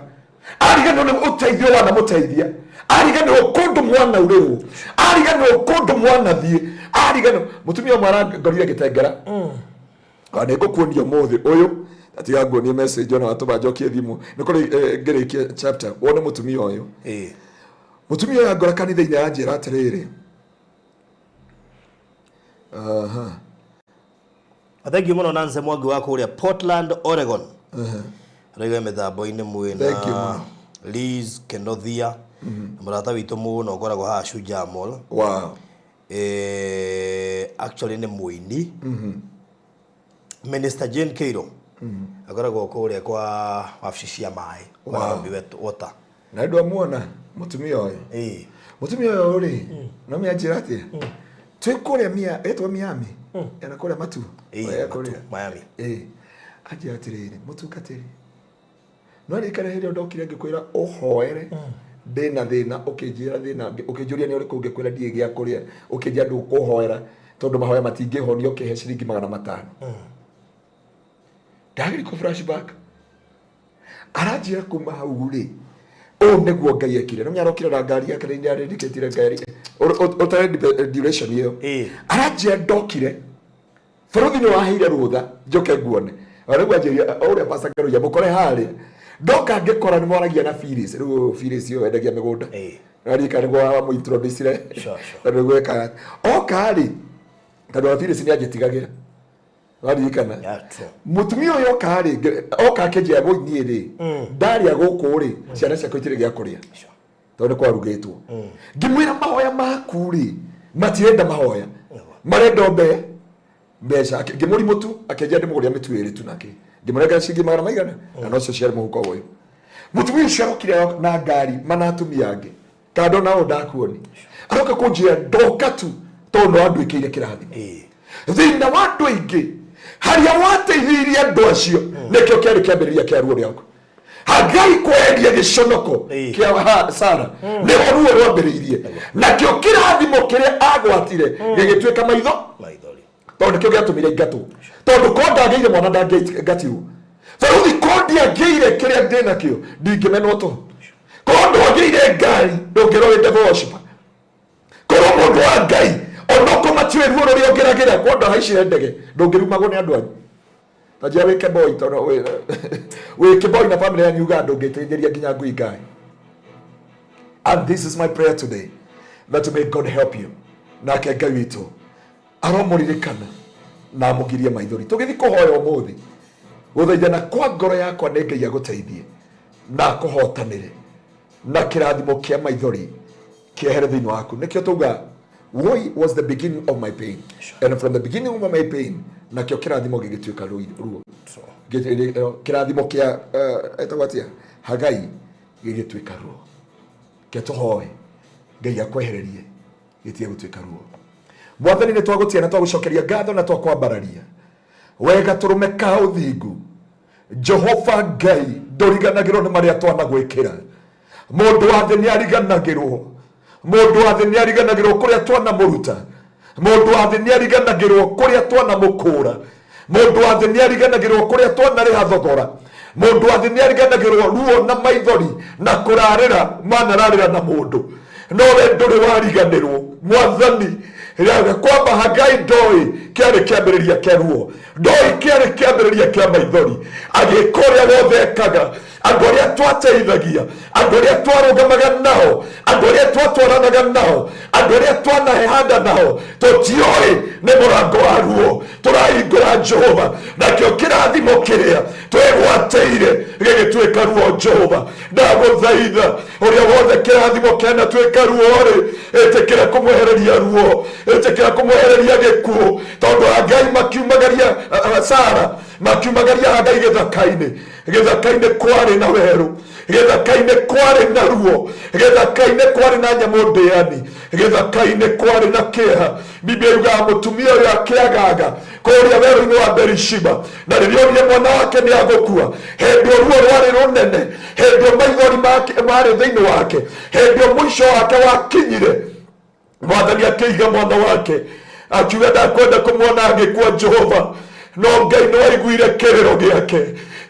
arigane one uteithio wana muteithia arigane okundu mwana uriu arigane okundu mwana thie arigane mutumia mwana ngorire gitengera kana ikukuonio mothe uyu atiga nguonie message ona watuba njokie thimu nikuri ngirikie chapter wone mutumia uyu mutumia uyu ngora kanitha-ini yanjira atiriri Thank you muno Nancy Mwangi wa kuria Portland, Oregon. Rega methambo-ini mwina Liz Kenothia. Murata witu muno ngoragwo ha Shujaa Mall. Wow. Actually ni muini. Minister Jane Keiro. Agoragwo kuria kwa wabici cia mai. Kwa water. Na ndu amuona mutumia uyu. Mutumia uyu ri no mianjira atia. Twikuria etwa Miami ena kuria matu Miami aje atiriri mutukatiri no ari kana hiri ndokire ngikwira uhoere ndina thina ukinjira thina ukinjuria ni uri kungikwira ndie gia kuria ukinjia ndu kuhoera tondu mahoya matingihonio kihe ciringi 500 ndagiri ku flashback arajira kuma hau ri niguo Ngai ekire no nyarokire na ngari yake ni arindiketire ngari utare duration iyo arajia ndokire Faruthi ni wahire rutha njoke nguone aragwa njiria uria pasakaro ya mukore hari ndoka ngikora ni moragia na Phyllis riu Phyllis yo endagia migunda ari kana gwa mu introduce ri gweka okari tondu Phyllis ni agitigagira wari kana mutumia uyo kari oka keje abo ni ri ndari aguku ri ciana cia kwitire gya kuria tondu kwa rugitwo ngimwira mahoya makuri matienda mahoya marenda mbe mbeca ngimuri mutu akeje ndi muguria mitu iri tu nake ngimurega cingi magana maigana na no cio ciari muhuko uyu mutumia ucio kire na ngari manatumia angi kando nao ndakuoni aroka kunjia ndoka tu tondu andu ikire kirathi thina wa andu ingi haria wateithirie andu acio nikio kiari kiambiriria kia ruo riaku Hagai kwendia giconoko kia Sara ni ruo rwambiriirie nakio kirathimo kiria agwatire gigitwika maithori tondu kio giatumire ingatu tondu konda ngeire mwana ndangatiru Faruthi kondia ngeire kiria ndina kio ndingimenwo to kondu ngeire ngari ndungirwo devil worship koro mundu wa Ngai onoko matiwe ruo ruria ongeragira kondu haicire ndege ndungirumagwo ni andu anyu tajia weke boy tono weke boy na family ya Uganda ngetetheria nginya ngui Ngai. And this is my prayer today that may God help you na ke Ngai witu aromuririkana na mugirie maithori tugithi kuhoya umuthi guthaithana kwa ngoro yakwa nĩ Ngai aguteithie na kuhotanire na kirathimo kia maithori kiehere thiini waku nikio tuga why was the beginning of my pain and from the beginning of my pain nakio kirathimo gigituika ruo kirathimo kia etagwatia Hagai gigituika ruo ketuhoe Ngai akwehererie gitie gutuika ruo Mwathani nĩ twagutia na twagucokeria ngatho na twakwambararia wega turume ka uthingu Jehova Ngai nduriganagirwo nĩ maria twanagwikira mundu wa thĩ nĩ ariganagirwo mundu wa thĩ nĩ ariganagirwo kuria twanamuruta mundu wa thĩ nĩ ariganagirwo kuria twanamukura mundu wa thĩ nĩ ariganagirwo kuria twanariha thogora mundu wa thĩ nĩ ariganagirwo ruo na maithori na kurarira manararira na mundu no we nduri wariganirwo Mwathani kwamba Hagai ndoi kiarĩ kĩambĩrĩria kĩa ruo ndoi kiarĩ kĩambĩrĩria kĩa maithori agĩka ũrĩa wothe ekaga andũ arĩa twateithagia andũ arĩa twarũgamaga nao andũ arĩa twatwaranaga nao andũ arĩa twanahanda nao tũtiũĩ nĩ mũrango wa ruo tũrahingũra Jehova nakĩo kĩrathimo kĩrĩa twĩgwatĩire gĩgĩtuĩka ruo Jehova ndagũthaitha ũrĩa wothe kĩrathimo kĩanatuĩka ruo-rĩ ĩtĩkĩra kũmwehereria ruo ĩtĩkĩra kũmwehereria gĩkuũ tondũ Hagai makiumagaria Sara makiumagaria Hagai gĩthaka-inĩ kwarĩ na werũ gĩthaka-inĩ kwarĩ na ruo gĩthaka-inĩ kwarĩ na nyamũ ndĩani gĩthaka-inĩ kwarĩ na kĩeha Biblia yugaga mũtumia ũyũ akĩagaga kũrĩa werũ-inĩ wa Berishiba na rĩrĩa onire mwana wake nĩ agũkua hĩndĩ ruo rwarĩ rũnene hĩndĩ maithori marĩ thĩinĩ wake hĩndĩ mũico wake wakinyire Mwathani akĩiga mwana wake akiuga ndakwenda kũmuona agĩkua Jehova no Ngai nĩ waiguire kĩrĩro gĩake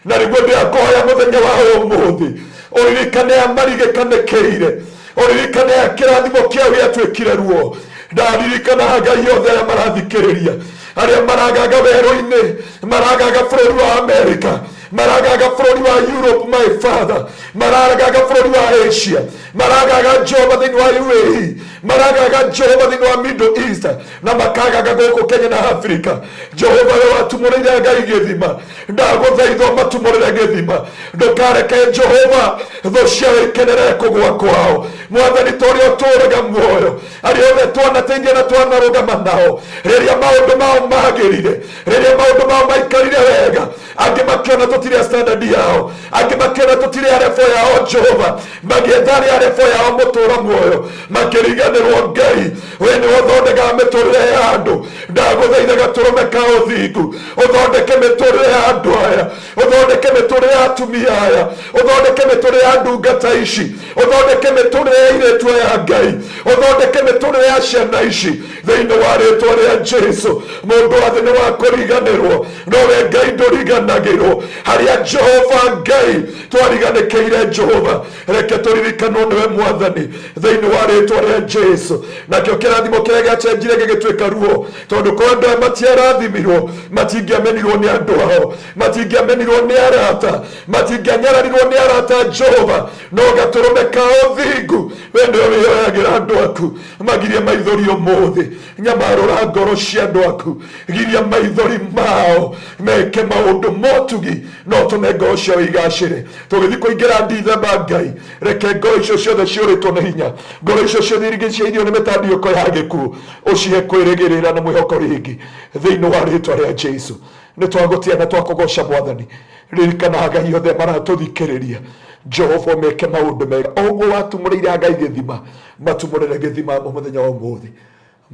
na nĩguo ndĩrakũhoya mũthenya wa ũmũthĩ ũririkane amarigĩkanĩkĩire ũririkane kĩrathimo kĩao gĩatuĩkire ruo ndaririkana Hagai othe arĩa marathikĩrĩria arĩa maragaga werũ-inĩ maragaga bũrũri wa Amerika maragaga bũrũri wa Europe my father maragaga bũrũri wa Asia maragaga Jehova thĩinĩ wa UAE maragaga Jehova thĩinĩ wa Middle East na makagaga gũkũ Kenya na Africa Jehova we watumũrĩire Ngai gĩthima ndagũthaitha matumũrĩre gĩthima ndũkareke Jehova thũ ciao ikenere kũgũa kwao Mwathani tũrĩa ũtũũraga muoyo arĩa othe twanateithia na twanarũgama nao rĩrĩa maũndũ mao magĩrire rĩrĩa maũndũ mao maikarire wega angĩ makĩona tũtirĩ standard yao angĩ makĩona tũtirĩ arefo yao Jehova magĩetha arefo yao mũtũũra muoyo makĩriganĩrwo Ngai we nĩ ũthondekaga mĩtũrĩre ya andũ ndagũthaitha gatũrũme ka ũthingu ũthondeke mĩtũrĩre ya andũ aya ũthondeke mĩtũrĩre ya atumia aya ũthondeke mĩtũrĩre ya ndungata ici ũthondeke mĩtũrĩre ya airĩtu aya Ngai ũthondeke mĩtũrĩre ya ciana ici thĩinĩ wa rĩĩtwa rĩa Jesũ mũndũ wa thĩ nĩ wa kũriganĩrwo no we Ngai ndũriganagĩrwo harĩa Jehova Ngai twariganĩkĩire Jehova reke tũririkanwo nĩwe Mwathani thĩinĩ wa rĩĩtwa rĩa Jesũ nakĩo kĩrathimo kĩrĩa gĩacenjire gĩgĩtuĩka ruo tondũ kwa andũ aya matiarathimirwo matingĩamenirwo nĩ andũ ao matingĩamenirwo nĩ arata matingĩanyararirwo nĩ arata Jehova no gatũrũme ka ũthingu we nĩwe wĩyoyagĩra andũ aku magirie maithori ũmũthĩ nyamarũra ngoro cia andũ aku giria maithori mao meke maũndũ motugi no tũme ngoro ciao igacĩre tũgĩthiĩ kũingĩra Ndithemba Ngai reke ngoro icio ciothe ciũrĩtwo nĩ hinya ngoro icio ciothe irigicĩirio nĩ mĩtandĩko ya gĩkuũ ũcihe kwĩrĩgĩrĩra na mwĩhoko rĩngĩ thĩinĩ wa rĩĩtwa rĩa Jesũ nĩ twagũtia na twakũgoca Mwathani ririkana Hagai othe maratũthikĩrĩria Jehova meke maũndũ mega ũguo watumũrĩire Hagai gĩthima matumũrĩre gĩthima mũthenya wa ũmũthĩ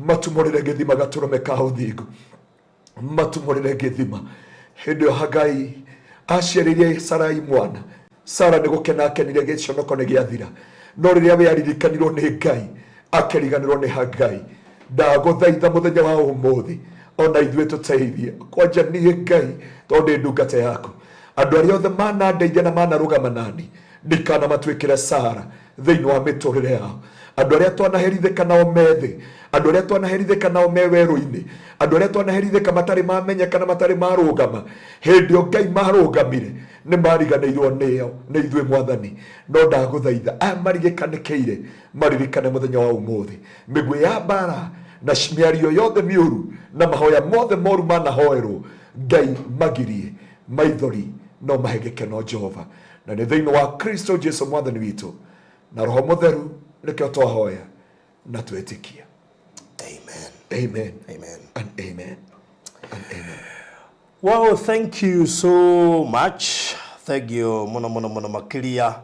matumũrĩre gĩthima gatũrũme ka ũthingu matumũrĩre gĩthima hĩndĩ ĩyo Hagai aciarĩire Sarai mwana Sara nĩ gũkena akenire gĩconoko nĩ gĩathira no rĩrĩa we aririkanirwo nĩ Ngai akĩriganĩrwo nĩ Hagai ndagũthaitha mũthenya wa ũmũthĩ ona ithuĩ tũteithie kwanja niĩ Ngai tondũ ndĩ ndungata yaku andũ arĩa othe manandeithia na manarũgama nani ndikana matuĩkĩre Sara thĩinĩ wa mĩtũrĩre yao andũ arĩa twanaherithĩka nao methĩ andũ arĩa twanaherithĩka nao me werũ-inĩ andũ arĩa twanaherithĩka matarĩ mamenyeka na matarĩ marũgama hĩndĩ ĩyo Ngai marũgamire nĩ mariganĩirwo nĩo nĩ ithuĩ Mwathani no ndagũthaitha aya marigĩkanĩkĩire maririkane mũthenya wa ũmũthĩ mĩguĩ ya mbara na mĩario yothe mĩũru na mahoya mothe moru manahoerwo Ngai magirie maithori no mahe gĩkeno Jehova, na nĩ thĩinĩ wa Kristo Jesu mwathani witũ na Roho Mũtheru nĩkĩo twahoya na twĩtĩkia. Amen. Amen. Amen. And amen. And amen. Wow, thank you so much. Thank you muno makiria.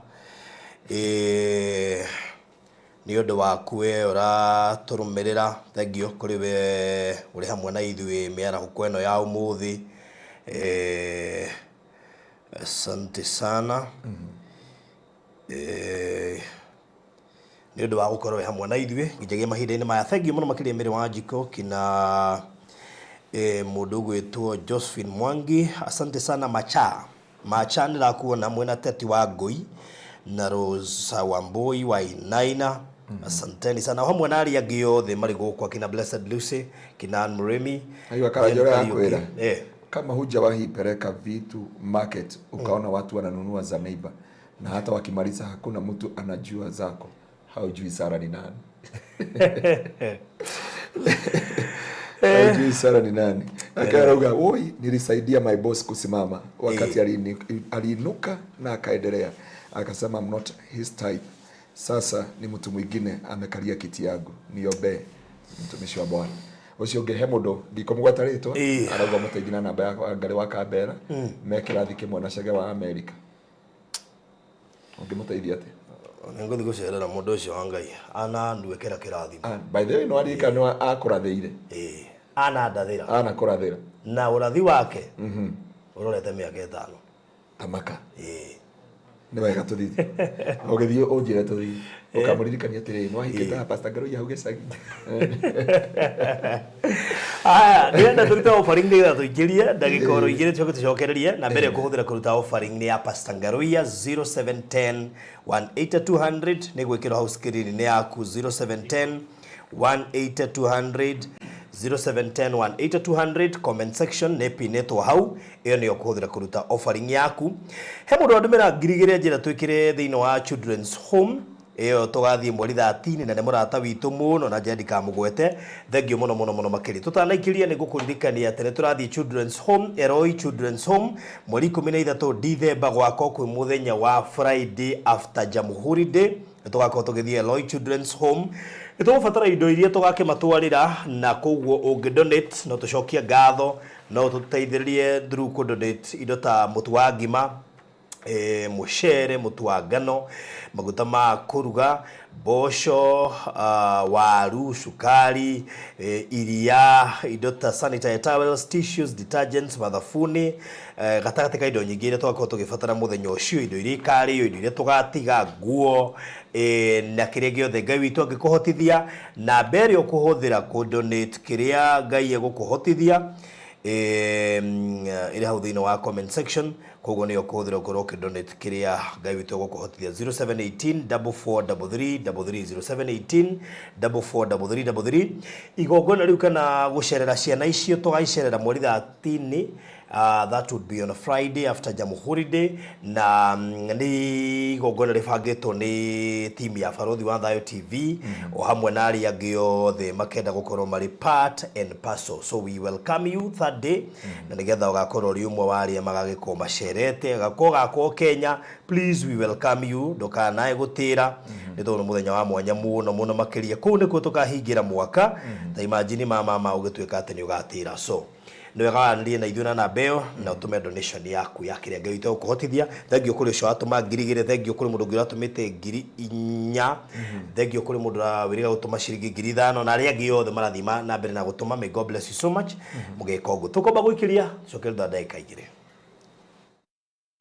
Ni undu waku we uraturumirira. Thank you kuri we uri hamwe na ithuĩ mĩaraho kweno ya umuthi. Asante sana. Ni undu wa gukorwo hamwe na ithuĩ nginyagia mahinda-inĩ maya. Thank you muno makiria Mary Wanjiko kina mundu gwitwo Josephine Mwangi. Asante sana Macha nirakuona mwena Teti wa Ngui na Rosa Wambui wa Inaina. Asanteni sana hamwe na aria angĩ othe marĩ gũkũ kina Blessed Lucy kina Ann Murimi. Ayo akajora kwenda kama hujawahi peleka vitu market ukaona watu wananunua za neighbor na hata wakimaliza hakuna mtu anajua zako, haujui Sara ni nani. Haujui Sara ni nani. Akaruga, "Oi, nilisaidia my boss kusimama wakati aliinuka na akaendelea." Akasema, "I'm not his type. Sasa ni mtu mwingine amekalia kiti yangu. Niombe mtumishi wa Bwana." Ucio ngehe mundu ndikomugwataritwa arauga muteithina namba ya ngari wa Kambera mekira thike mwana cege wa America. Ungimuteithia ati? Nguthi gucerera mundu ucio wa Ngai ana ndwekera kirathimo. By the way no arika no akuratheire. Ana ndathira. Ana kurathira. Na urathi wake. Urorete miaka 5. Tamaka. Ni wega tuthii. Ogithie unjire tuthii. Ukamuririkania atiri no ahikite Pastor Ngaruiya hau gicagi. Ndirenda turuta offering nĩgetha tũingĩrie ndagĩka oro igĩrĩ tũcoke tũcokererie na mbere kũhũthĩra kũruta offering nĩ ya Pastor Ngaruiya 0710 180 200 nĩ gwĩkĩrwo hau screen-inĩ yaku 0710 180 200 0710 180 200 comment section nĩ pinetwo hau. Ĩyo nĩyo kũhũthĩra kũruta offering yaku. He mũndũ andũmĩra ngirigĩre njĩra twĩkĩre thĩinĩ wa Children's Home. Iyo tugathie mweri 13 na nĩ mũrata witũ mũno na njendika mũgwete. Thengio mũno makĩria. Tũtanaikiria nĩ gũkũririkania atĩ nĩ tũrathiĩ Children's Home, Eroi Children's Home mweri 13 December gwako kwĩ mũthenya wa Friday after Jamhuri Day. Tũgakorwo tũgĩthiĩ Eroi Children's Home. Nĩtũgũbatara indo iria tũgakĩmatwarĩra na koguo ũngĩdonate no tũcokie ngatho no tũteithĩrĩrie through kũdonate indo ta mũtu wa ngima, mucere, mutu wa ngano, maguta ma kuruga, bosho, waru, sukari, iria, indo ta sanitary towels, tissues, detergents, mathafuni, gatagati ka indo nyingĩ iria twakorwo tũgĩbatara mũthenya ũcio, indo iria ikarĩo, indo iria tũgatiga, nguo, na kĩrĩa gĩothe Ngai witũ angĩkũhotithia na mbere ũkũhũthĩra kũdonate kĩrĩa Ngai egũkũhotithia ĩrĩ hau thĩinĩ wa comment section. Koguo nĩyo kũhũthĩra ũkorwo ũkĩdonate kĩrĩa Ngai witũ egũkũhotithia 0718 4433 0718 4433. Igongona rĩu kana gũcerera ciana icio tũgaicerera mweri 13. That would be on a Friday after Jamhuri Day na ni igongona rĩbangĩtwo nĩ team ya Barothi wa Thayo TV o hamwe na aria angĩ othe makenda gũkorwo marĩ part and parcel. So we welcome you that day na nĩgetha ũgakorwo ũrĩ ũmwe wa arĩa magagĩkorwo macerete gako Kenya. Please we welcome you, ndũkanae gũtĩra nĩ tondũ mũthenya wa mwanya mũno makĩria. Kũu nĩkuo tũkahingĩra mwaka ta imagine mama ũgĩtuĩka atĩ nĩ ũgatĩra. So nĩwegaranĩrie na ithuĩ na namba ĩyo na ũtũme donation yaku ya kĩrĩa Ngai witũ egũkũhotithia. Thengio kũrĩ ũcio watũma ngiri igĩrĩ, thengio kũrĩ mũndũ ũngĩ ũratũmĩte ngiri 4, thengio kũrĩ mũndũ wĩrĩga gũtũma ciringi ngiri 5 na arĩa angĩ othe marathima na mbere na gũtũma. May God bless you so much. Mũgeka ũguo tũkomba gũikĩria cokerera ndagĩka igĩrĩ.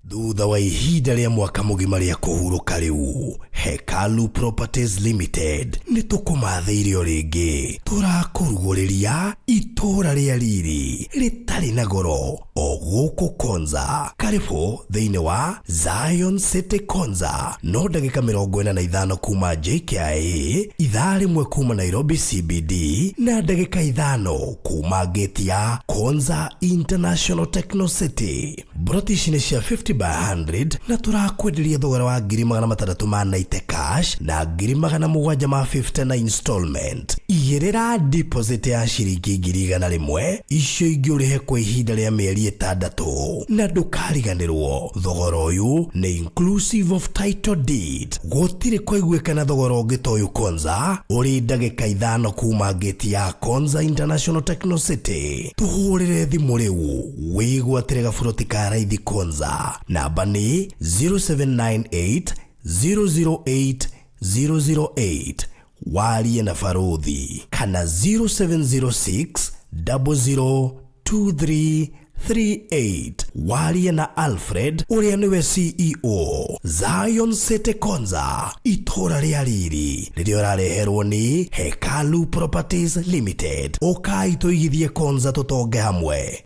Thutha wa ihinda rĩa mwaka mũgima rĩa kũhurũka rĩu, Hekalu Properties Limited nĩ tũkũmathĩire rĩngĩ. Tũrakũrugũrĩria itũũra rĩa riri rĩtarĩ na goro o gũkũ Konza. Karibu thĩinĩ wa Zion City Konza. No ndagĩka 45 kuma JKIA, ithaa rĩmwe kuma Nairobi CBD na ndagĩka 5 kuma gate ya Konza International Techno City. Broti ici nĩ cia 50 by 100 na turakwenderia thogora wa 690 ũgaite cash na 750 na installment. Igĩrĩra deposit ya ciringi 100 icio ingĩ ũrĩhe kwa ihinda rĩa mĩeri 6 na ndũkariganĩrwo thogora ũyũ nĩ inclusive of title deed. Gũtirĩ kũiguĩkana thogora ũngĩ ta ũyũ Konza ũrĩ ndagĩka 5 kuma gate ya Konza International Techno City. Tuhũrĩre thimũ rĩu wĩgwatĩre gaburoti ka raithi Konza. Namba nĩ 0798 008 008 warie na Farodhi kana 0706 002338 warie na Alfred ũrĩa nĩwe CEO. Zion City Konza, itũra rĩa riri rĩrĩa ũrareherwo nĩ Hekalu Properties Limited. Ũkai tũigithie Konza tũtonge hamwe.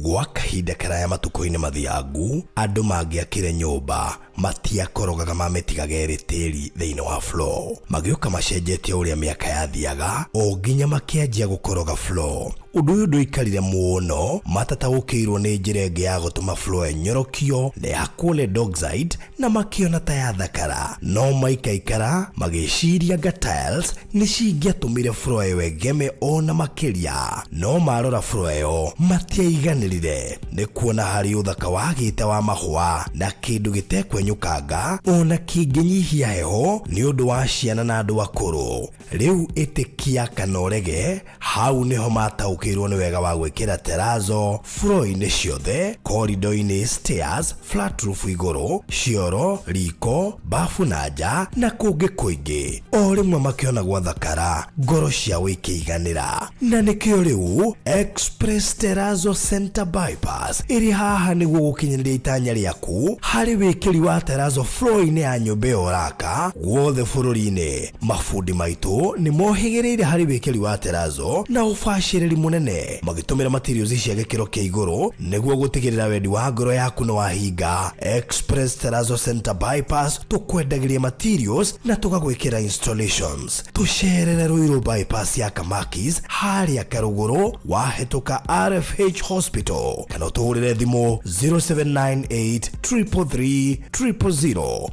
Gwa kahinda karaya matukũ-inĩ mathiangu andũ mangĩakire nyũmba matiakorogaga mamĩtigage tĩri thĩinĩ wa floor. Magĩũka macenjetie ũrĩa mĩaka yathiaga o nginya makĩanjia gũkoroga floor. Ũndũ ũyũ ndũikarire mũno, matataũkĩirwo nĩ njĩra ĩngĩ ya gũtũma floor enyorokio na ya kũle dockside na makĩona ta ya thakara. No maikaikara magĩciria anga tiles nĩ cingĩatũmire floor ĩyo ĩgeme ona makĩria. No marora floor ĩyo matiaiganĩrire nĩ kuona harĩ ũthaka wagĩte wa mahũa na kĩndũ gĩtekwenyũkanga ona kĩngĩnyihia heho nĩ ũndũ wa ciana na andũ akũrũ. Rĩu ĩtĩkia kana ũrege, hau nĩho mataũkĩirwo nĩ wega wa gwĩkĩra terrazzo floor-inĩ ciothe, corridor-inĩ, stairs, flat roof igũrũ, cioro, riko, bafu na nja na kũngĩ kũingĩ. O rĩmwe makĩona gwathakara, ngoro ciao ikĩiganĩra. Na nĩkĩo rĩu Express Terrazzo Center Bypass ĩrĩ haha nĩguo gũkinyĩrĩria itanya rĩaku harĩ wĩkĩri wa terrazzo floor-inĩ ya nyũmba ĩyo ũraka guothe bũrũri-inĩ. Mafundi maitũ nĩ mohĩgĩrĩire harĩ wĩkĩri wa terrazzo na ũbacĩrĩri mũnene, magĩtũmĩra materials cia gĩkĩro kĩa igũrũ nĩguo gũtigĩrĩra wendi wa ngoro yaku nĩ wahinga. Express Terrazzo Center Bypass tũkwendagĩria materials na tũgagwĩkĩra installations. Tũcerere Ruiru bypass ya Kamakis harĩa Karũgũrũ wahĩtũka RFH Hospital kana ũtũhũrĩre thimũ 0798 333 000.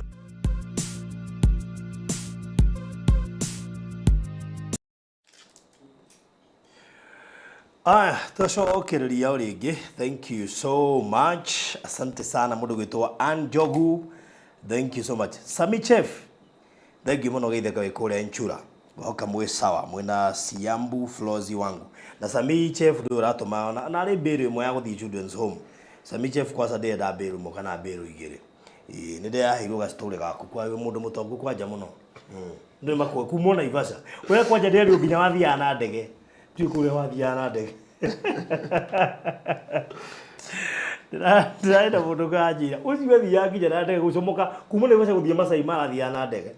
Tũcokereria rĩngĩ. Thank you so much. Asante sana mũndũ gwĩtwo Anjogu. Thank you so much. Sami Chef. Thank you mũno geitheka wĩ kũrĩa Nchura. Wahoka mwĩ sawa mwĩna Siambu Flozi wangu. Na Sami Chef ndio ũratũma na arĩ mbĩrũ ĩmwe ya gũthiĩ children's home. Sami Chef kwanza ndĩenda mbĩrũ ĩmwe kana mbĩrũ igĩrĩ. Nĩ ndĩraheirwo gastori gaku kwa mũndũ mũtongu kwanja mũno. Ndio makwa kumwo Naivasha. Wewe kwanja ndĩrĩ nginya wathiaga na ndege. Kule wathiaga na ndege. Ndĩraenda mũndũ kanjĩra ũcio thiaga nginya na ndege gũcomoka kuma Naivasha gũthiĩ Masai Mara thiaga na ndege.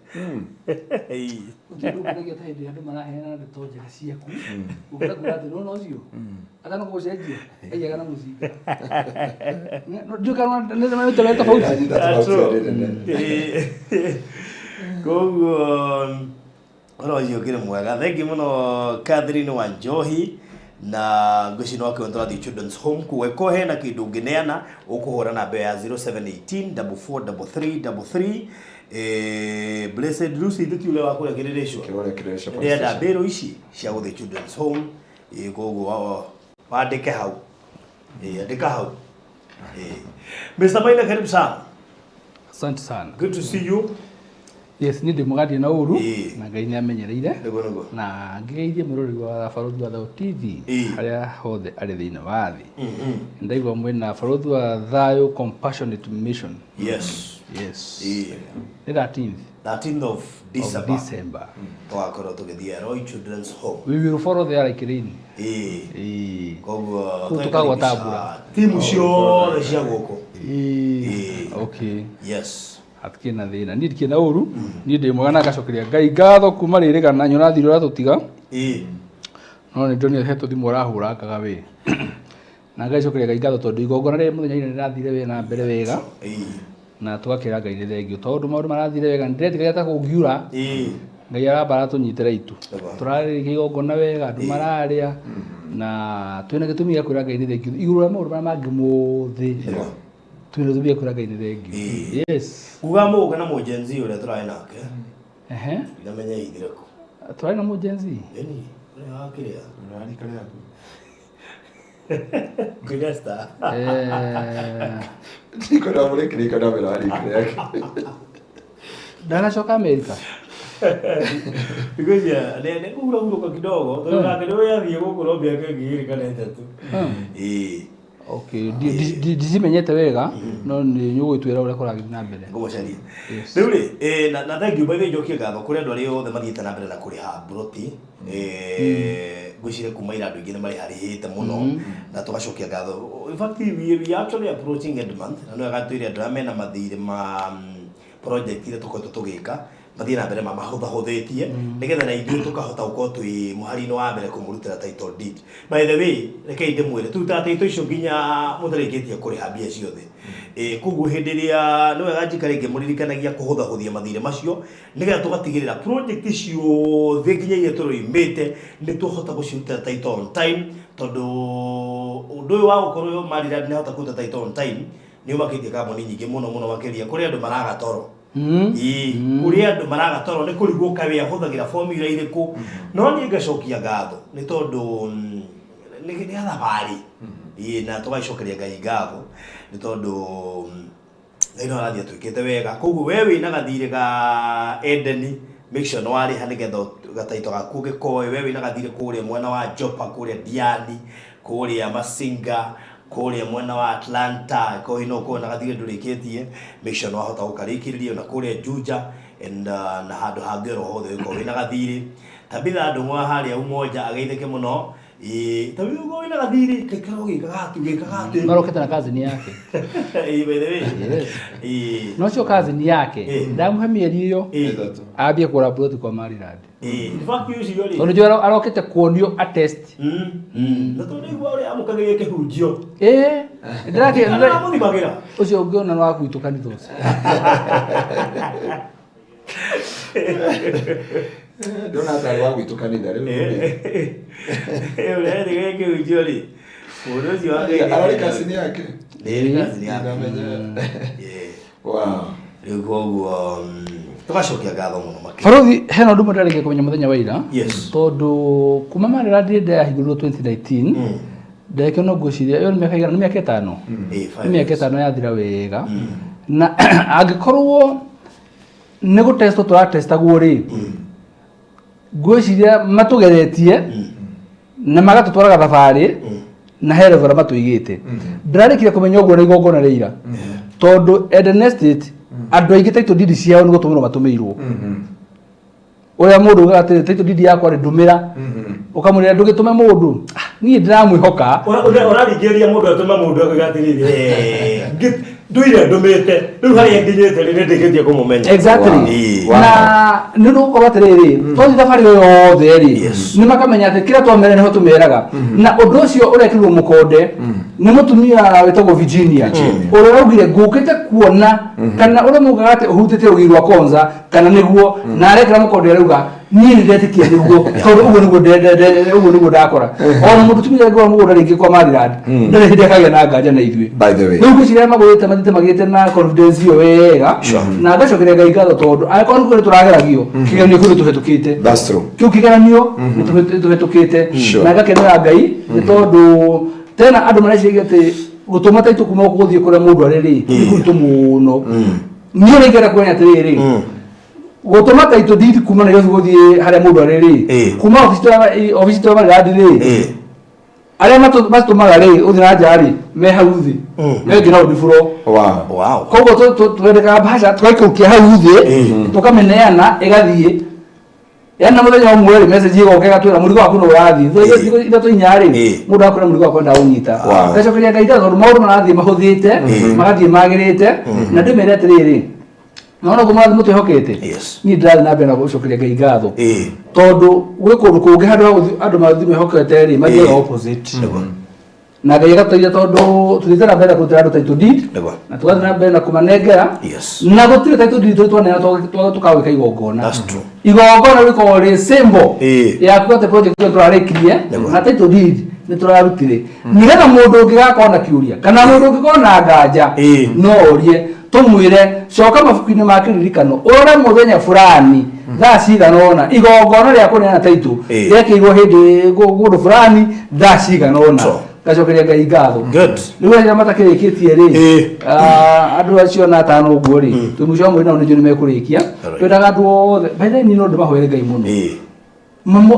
Ndũkũrĩkia ta hĩndĩ andũ maraheana ndeto njega ciaku ũkĩra kuga atĩ nona ũcio atano gũcenjia aiyaga na mũcinga nduka nĩ tofauti koguo ũcio kĩrĩ mwega. Thank you mũno Catherine Wanjohi na ngũcino wake tũrathiĩ children's home kuweko hena kĩndũ ũngĩneana ũkũhũra namba ya 0718 443333. Blessed Lucy ndĩtiule wa kũrĩa kĩrĩrĩcio ndĩenda mbĩrũ ici cia gũthiĩ children's home. Koguo wandĩke hau andĩka hau. Mr. Maina, karibu sana. Asante sana. Good to see you. Yes, ni ndĩmũgathie na ũru na Ngai nĩ amenyereire na ngĩgeithie mũrori wa Farodhi wa Thayũ TV harĩa hothe arĩ thĩinĩ wa thĩ. Ndaigua mwĩna Farodhi wa Thayũ Compassionate Mission. Yes. Ni 13th of December. Twakorwo tũgĩthiĩ Roy Children's Home. We will follow there like rain. Koguo tukagwatambura timu ciothe cia gũkũ. Okay. Yes. Atkĩ na thĩna ni ndikĩ na ũru ni ndĩ mwega na gacokeria Ngai ngatho kuma rĩrĩgana nyona thirũ ratũtiga no nĩ ndonire hetũ thimũ ũrahũra ngaga wĩ na ngacokeria Ngai ngatho tondũ igongona rĩrĩ mũthenya ĩrĩa rĩrathire wĩ na mbere wega na tũgakĩra Ngai nĩ thengio tondũ maũndũ marathire wega ndĩretĩkĩra ta kũngiura Ngai aramba aratũnyitĩra itu tũrarĩrĩkia igongona wega andũ mararĩa na twĩna gĩtũmi gĩa kwĩra Ngai nĩ thengio igũrũ rĩa maũndũ marĩa mangĩ mothe twirutubia kura Ngai ni thengi. Yes. Kuga mu kana mu Gen Z ule turae nake. Ndamenya ithire ko. Turae na mu Gen Z. Eni, ule hakiria. Nani kale hapo? Gudesta. Niko na mule kile kana bila hali yake. Dana choka Amerika. Because ne kula kwa kidogo, tuna kidogo ya hiyo kwa robi yake ngiri kana tatu. Okay, dizimenyete wega no ni nyugwitwira ure kora githina mbere. Ngomocari. Riu na thank you by the jokie gatho kuri andu ari othe mathiite na mbere na kuri ha broti. Gwicire kumaira andu ingi ni mari harihite muno na tugacokia gatho. In fact we actually approaching end month na no agatwire andu amena mathire ma project ile tukoto tugika mathire na mbere mahuthitie nigetha na ithuĩ tukahota gukorwo twi muhari-inĩ wa mbere kumurutira title deed. By the way reke ndimwire tuta title icio nginya mutharikitie kuriha mbia ciothe koguo hindi ria no wega njikare ngimuririkanagia kuhuthahuthia mathire macio nigetha tugatigirira project icio the nginya ile turoimite ni tuhota gucirutira title on time tondu undu uyu wa gukorwo marira ni hota kuruta title on time ni umakitie kambuni nyingi muno makiria kuri andu maraga toro kuri andu maraga toro ni kurigwo kawe ahuthagira formula iriku no ni ngacokia gatho ni tondu ni thabari na tugacokeria Ngai gatho ni tondu ino arathia twikite wega koguo we wina gathire ga Edeni make sure no ari hanigetha gataito gaku gikoe we wina gathire kuria mwena wa Jopa kuria Diani kuria Masinga kuria mwena wa Atlanta ko hino ko na gathire ndurikitie make sure no hota gukarikiririo na kuria Juja and na handu hangero hothe ko wina gathire tabitha andu mwa haria umoja ageitheke muno tabitha go wina gathire kekaro gikagatu marokete na kazi ni yake by the way no cio kazi ni yake ndamuhe mieri iyo ambie kura plot kwa Maryland in fact you yori ono jo arokete kuonio a test na to ni gwa uri amukagirie kihunjio ndirake na muthimagira ucio ungiona no akuituka nithoci Ndona tari wa gwitu kanitha riu ule ndige kihunjio ri uruzi wa Ngai arari kasini yake kazi yake wow riu koguo tugacokia gatho muno makiri Barothi hena undu mundareke kumenya muthenya wa ira tondu kuma Maryland ndahingũrirwo 2019 ndeke no ngwiciria iyo ni miaka igana ni miaka 5 ni miaka 5 yathira wega na angikorwo ni gutestwo turatestagwo ri ngwiciria matugeretie na magatutwaraga thabari na he level matuigite ndararikire kumenya uguo ni igongona rĩira tondu Eden Estate andu aingĩ title deed ciao ni gutumirwo matumirwo oya mundu gatire title deed yakwa ndumira ukamurira ndugitume mundu ni ndiramwihoka uraringiria mundu atuma mundu agatirire nduire ndumite riu hari nginyete ri ndigitie kumumenya exactly na ni nduko batiriri tothi thabari yothe ri ni makamenya ati kira twamere niho tumeraga na undu ucio urekirwo mukonde ni mutumia wetagwo Virginia uria augire ngukite kuona kana uria mugaga ati uhutite ugirwa konza kana niguo na arekira mukonde arauga ni ndetikia niguo tondu uguo niguo ndakora ona mundu tumire ngwa mugunda ringi kwa Maryland ndari hindi akagia na nganja na ithui by the way riu ngwiciria magurite mathite magite na confidence iyo wega na ngacokeria Ngai ngatho tondu akorwo kuri turageragio kigeranio kuri tuhetukite that's true kiu kigeranio ni tuhetukite na ngakenera Ngai ni tondu tena andu mareciria ati gutuma taitu kuma guthie kuria mundu ariri ni kuritu muno ni uri ngera kwenya atiriri gutuma taitu deed kuma na guthie haria mundu ariri kuma office to Maryland ri aria matumaga ri uthi na njari me hau thi me ngira udifuro wow koguo twendeka bahasha twaikia hau thi tukameneana igathie yana muthenya umwe ri message igoke gatwira murigo waku no urathi itha tuinyari mundu akwira murigo wakwa ndaunyita ngacokeria Ngai ngatho maundu marathie mahuthite magathie magirite na ndimere atiriri naona kumwa mutu hokete ni ndari na mbere na gucokeria Ngai ngatho tondu gwi kundu kungi andu mathi mehokete ri mathie opposite na Ngai gataira tondu tuthitara mbere kutira andu title deed na tugathie na mbere na kumanengera na gutire title deed twanena tukawika igongona igongona riko ri symbol ya kuote project yo turarikirie na title deed nĩ tũrarutire nĩgetha mũndũ ũngĩ gakona kĩũria kana mũndũ ũngĩ kona nganja no ũrie tũmwĩre coka mabuku-inĩ ma kĩririkano ũrore mũthenya fulani thaa cigana ũna igongona rĩa kũneana taitũ rĩekĩirwo hĩndĩ kũndũ fulani thaa cigana ũna gacokeria Ngai ngatho rĩu arĩa matakĩrĩkĩtie rĩ andũ acio na atano ũguo rĩ twĩ mũico wa mweri nao nĩnjũĩ nĩmekũrĩkia twendaga andũ othe baitha niĩ no ndĩmahoere Ngai mũno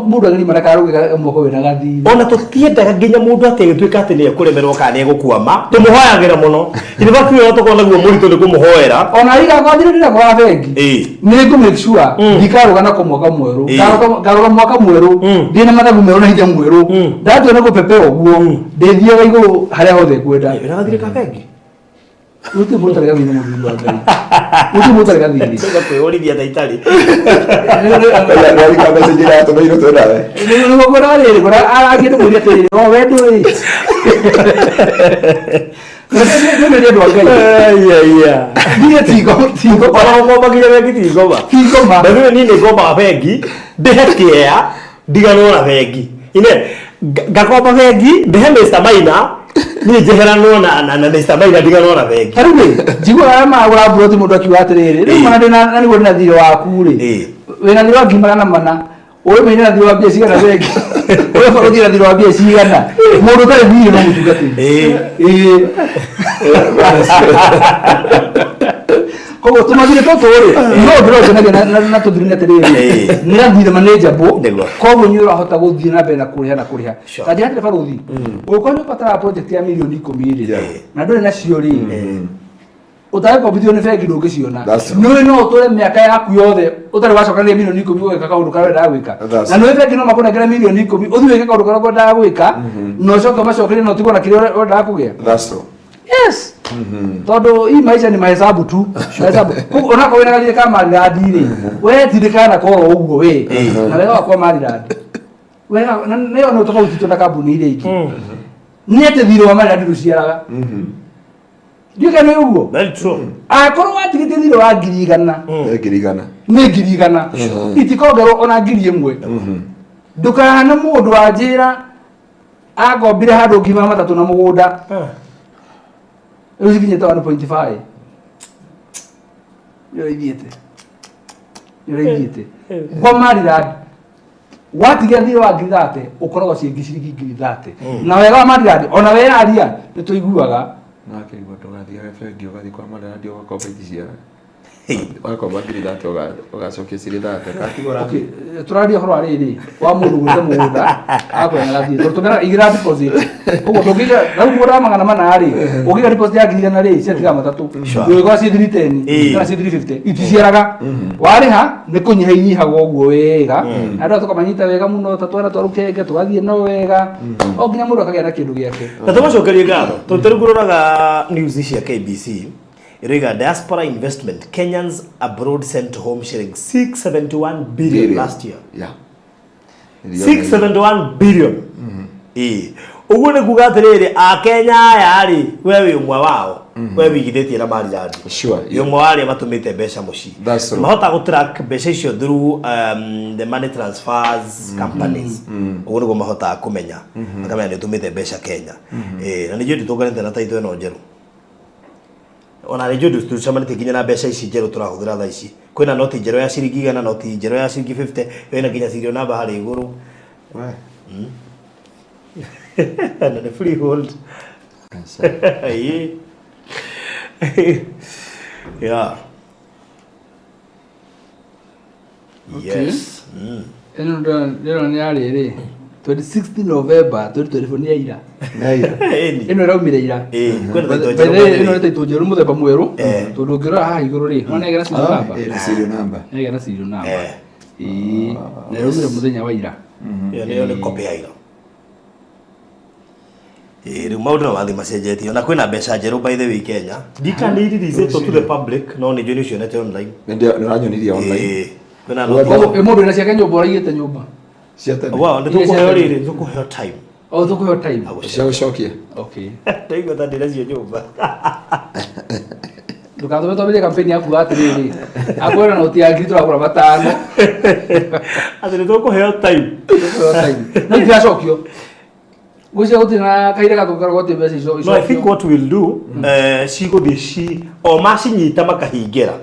mũndũ agĩri marakarũgĩka moko wĩna gathiri ona tũtiendaga nginya mũndũ atĩ agĩtuĩka atĩ nĩ ekũremerwo kana nĩ egũkwama tũmũhoyagĩra mũno ithe bakuĩ o tũkorwo naguo mũritũ nĩ kũmũhoera ona igagothire ndĩra kwa bengi nĩ ngũ make sure ndikarũga na mwaka mwerũ ngarũga mwaka mwerũ ndĩ na mathabu merũ na hinya mwerũ ndatũona gũpepea ũguo ndĩthiaga igũrũ harĩa hothe ngwenda ũragathire ka bengi Uti mũndũ tarega thĩinĩ mũndũ wa Ngai. Uti mũndũ tarega thĩinĩ. Tega kwĩyũrithia ndaitarĩ. Nĩ kambe njĩra ya tũmĩirwo twĩnawe. Nĩ gũkora rĩrĩ gũra agĩte mũria tĩrĩ o wendo rĩ. Nĩ ndũ wa Ngai. Ya. Niĩ tigo Ona ngomba nginya bengi tigoma. Tigoma. Ndio nini ngomba bengi ndehekea ndigano na bengi. Ine ngakomba bengi ndehe Mr. Maina ni jehera nona na Mr. Maina ndigano na bengi. Harũme njiguaga magũra buroti mũndũ akiuga atĩrĩrĩ rĩu mana ndĩna nĩguo ndĩna thirĩ waku rĩ. Wĩna thirĩ wa ngimagana mana ũrĩ menya thirĩ wa mbia cigana bengi. Ũrĩ bũrũri na thirĩ wa mbia cigana mũndũ tarĩ thirĩ no mũtungatĩri. Koguo tũmathirĩ tũtũ rĩ no ndĩrokenagia na tũthirĩ atĩrĩrĩ nĩ athirĩ manageable koguo nĩ ũrahota gũthiĩ na mbere na kũrĩha ta njĩra barũthi ũgĩkorwo nĩ ũbataraga project ya mirioni 10 rĩ na ndũrĩ nacio rĩ ũtagĩkombithio nĩ bengi ndũngĩciona nĩũĩ no ũtũre mĩaka yaku yothe ũtarĩ wacokanĩria mirioni 10 ũgĩka kaũndũ karĩa wendaga gwĩka na nĩũĩ bengi no makũnengere mirioni 10 ũthiĩ wĩke kaũndũ karĩa wendaga gwĩka na ũcoke macokerie na ũtigwo na kĩrĩa wendaga kũgĩa. Yes. Todo hii maisha ni mahesabu tu. Mahesabu. Unako wena kali kama maradi ile. Wewe tidikana kwa ugo we. Na wewe kwa maradi. Wewe leo no tofauti tu na kabuni ile iki. Niete thiro wa maradi ruciaraga. Ndio kana ugo. Very true. Akorwo watigite thiro wa ngirigana. Ngirigana. Ni ngirigana. Itikogero ona ngiri imwe. Ndukana mundu wa njira agombire handu ngima matatu na mugunda. Usikinye ta 1.5. Yore kwa maradi watigia thiro wa ngirigate ukoragwo ciĩngiciringi ngirigate na wega wa maradi ona wera aria nĩ tũiguaga nake igwa tũgathiaga bengi ũgathiĩ kwa maradi ũgakomba iticiara wakomba ngirigate ũgacokia cirithate okay tũraria ũhoro arĩrĩ wa mũndũ gwĩte mũgũnda akwena gathirĩ tondũ tũmera igira deposit ũguo ndũngĩga rĩu mũgũnda magana mana rĩ ũngĩga deposit ya ngiri 100 rĩ ciatiga matatũ ũgĩkora ciĩ 310 kana ciĩ 350 iticiaraga warĩha nĩ kũnyihanyihaga ũguo wega na andũ tũkamanyita wega mũno ta twana twarũkenge tũgathiĩ no wega o nginya mũndũ akagĩa na kĩndũ gĩake. Na tũmacokerie ngatho tondũ ngũroraga news cia KBC Iriga diaspora investment Kenyans abroad sent home sharing 671 billion last year. Yeah. 671 billion. Uguo nĩ kuga atĩrĩrĩ a Kenya aya rĩ we wĩ ũmwe wao we wĩigithĩtie na maradi. Sure. Wĩ ũmwe wa arĩa matũmĩte mbeca mũciĩ. Mahota gũtrack mbeca icio through the money transfers companies. Uguo nĩguo mahotaga kũmenya makamenya nĩ tũmĩte mbeca Kenya. Na nĩ njũĩ tũtũnganĩte na taito ĩno njerũ. Ona nĩ njũĩ tũcamanĩtie nginya na mbeca ici njerũ tũrahũthĩra thaa ici. Kwĩna noti njerũ ya ciringi 100 noti njerũ ya ciringi 50 wĩna nginya serial number harĩ igũrũ. Na nĩ freehold. Yeah. Yes. Eno nĩ arĩrĩ 26 November 2024 ya ira. Ino ĩraumire ira. Ino nĩ taito njerũ mũthemba mwerũ tondũ ũngĩrora haha igũrũ rĩ no negera serial number. Negera serial number. Na ĩraumire mũthenya wa ira. Nĩyo nĩ copy ya ira. Rĩu maũndũ no mathiĩ macenjetie na kwĩna mbeca njerũ by the way Kenya. Ndikanĩririze to the public no nĩ njũĩ nĩ cionete online. Nĩ ũranyonirie online. Kwĩna mũndũ wĩna ciake nyũmba ũraigĩte nyũmba. Wow, nĩ tũkũheo rĩrĩ nĩ tũkũheo time. Tũkũheo time. Cia gũcokia. Okay. Ndaigua ta ndĩna cio nyũmba. Ndũgatũme twambĩrĩrie kampeni yaku atĩrĩrĩ akwĩra noti ya ngiri tũragũra matano. Atĩ nĩ tũkũheo time. Tũkũheo time. No itiracokio. Gucia gutina kaire gatukara gote besi so. No, I think what we'll do, cigo thici o macinyita makahingera.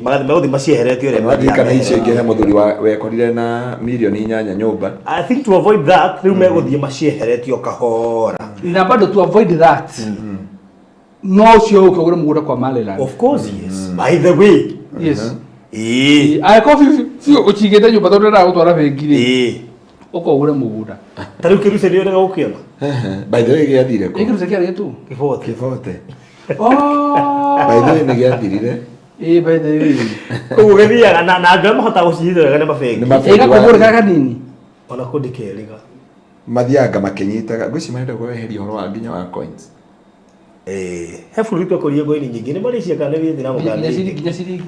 Magathi meguthi macieheretio re mathi kana icio ingĩ he mũthuri wekorire na milioni 8 nyũmba. I think to avoid that, riu meguthi macieheretio kahora. Na bado to avoid that. No cio ukagura mugura kwa Maliland. Of course, yes. By the way. Yes. Ai coffee fio uchigete nyumba tondu na gutwara bengi ukagura mugura. Tariu kiruse ni urega gukiona. By the way giathire ko. Ikiruse kia yetu. Kifote. Oh. By the way ni giathirire. By the way. Ko gethia na andũ mahota gucihithira ne mabengi. Ega kugura kaka nini. Ona kundikeriga. Mathianga makenyitaga ngwĩci marenda kweheria ũhoro wa nginya wa coins. He bũrũri twakorie ngoini nyingĩ nĩ marĩcia kana nĩ thina mũgandi. Nginya ciringi.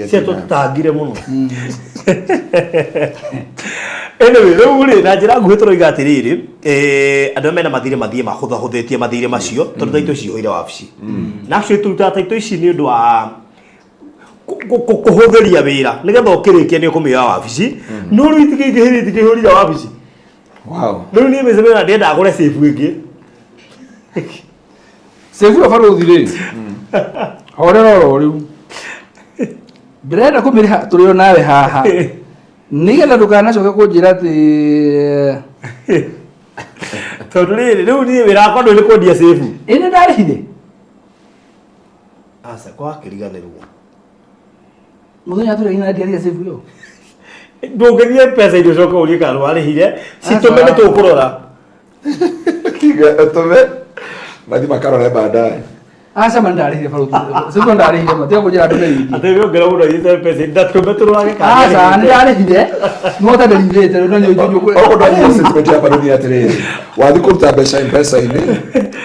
Cia tũtangire mũno. Anyway, rĩu rĩ na njĩra nguhĩ tũroiga atĩrĩrĩ, andũ mena mathirĩ mathiĩ mahũthahũthĩtie mathirĩ macio tondũ taito cihũire wabici. Na actually tũrutaga taito ici nĩ ũndũ wa kũhũthĩria wĩra nĩgetha ũkĩrĩkia nĩ ũkũmĩoya wabici no rĩu itikĩhũrire wabici. Wow. Rĩu niĩ mĩcemena ndĩrenda agũre safe ĩngĩ. Safe ya baro thire. Horero riu. Ndĩrenda kũmĩrĩha tũrĩo nawe haha. Nĩgetha ndũkanacoke kũnjĩra atĩ tondũ rĩu niĩ wĩra wakwa ndũrĩ kwendia safe. Ĩnĩ ndarĩhire. Aca kwa kĩriganĩrwo. Mũthenya tũrĩ ndia safe yo. Ndũngĩthie mbeca icio coka ũrie kana warĩhire citũme nĩ tũkũrora. Tũme mathi makarore baadaye. Aca mandarĩhire baro. Sio ndarĩhire mateo kũnjĩra andũ nĩ. Atĩ we ngera mũno yĩte mbeca ndatũme tũrorage kana. Aca ndarĩhire. No ta ndarĩhire no nyũnyũ. Ogo ndani statement ya baroni atĩrĩrĩ. Wathi kũruta mbeca M-Pesa-inĩ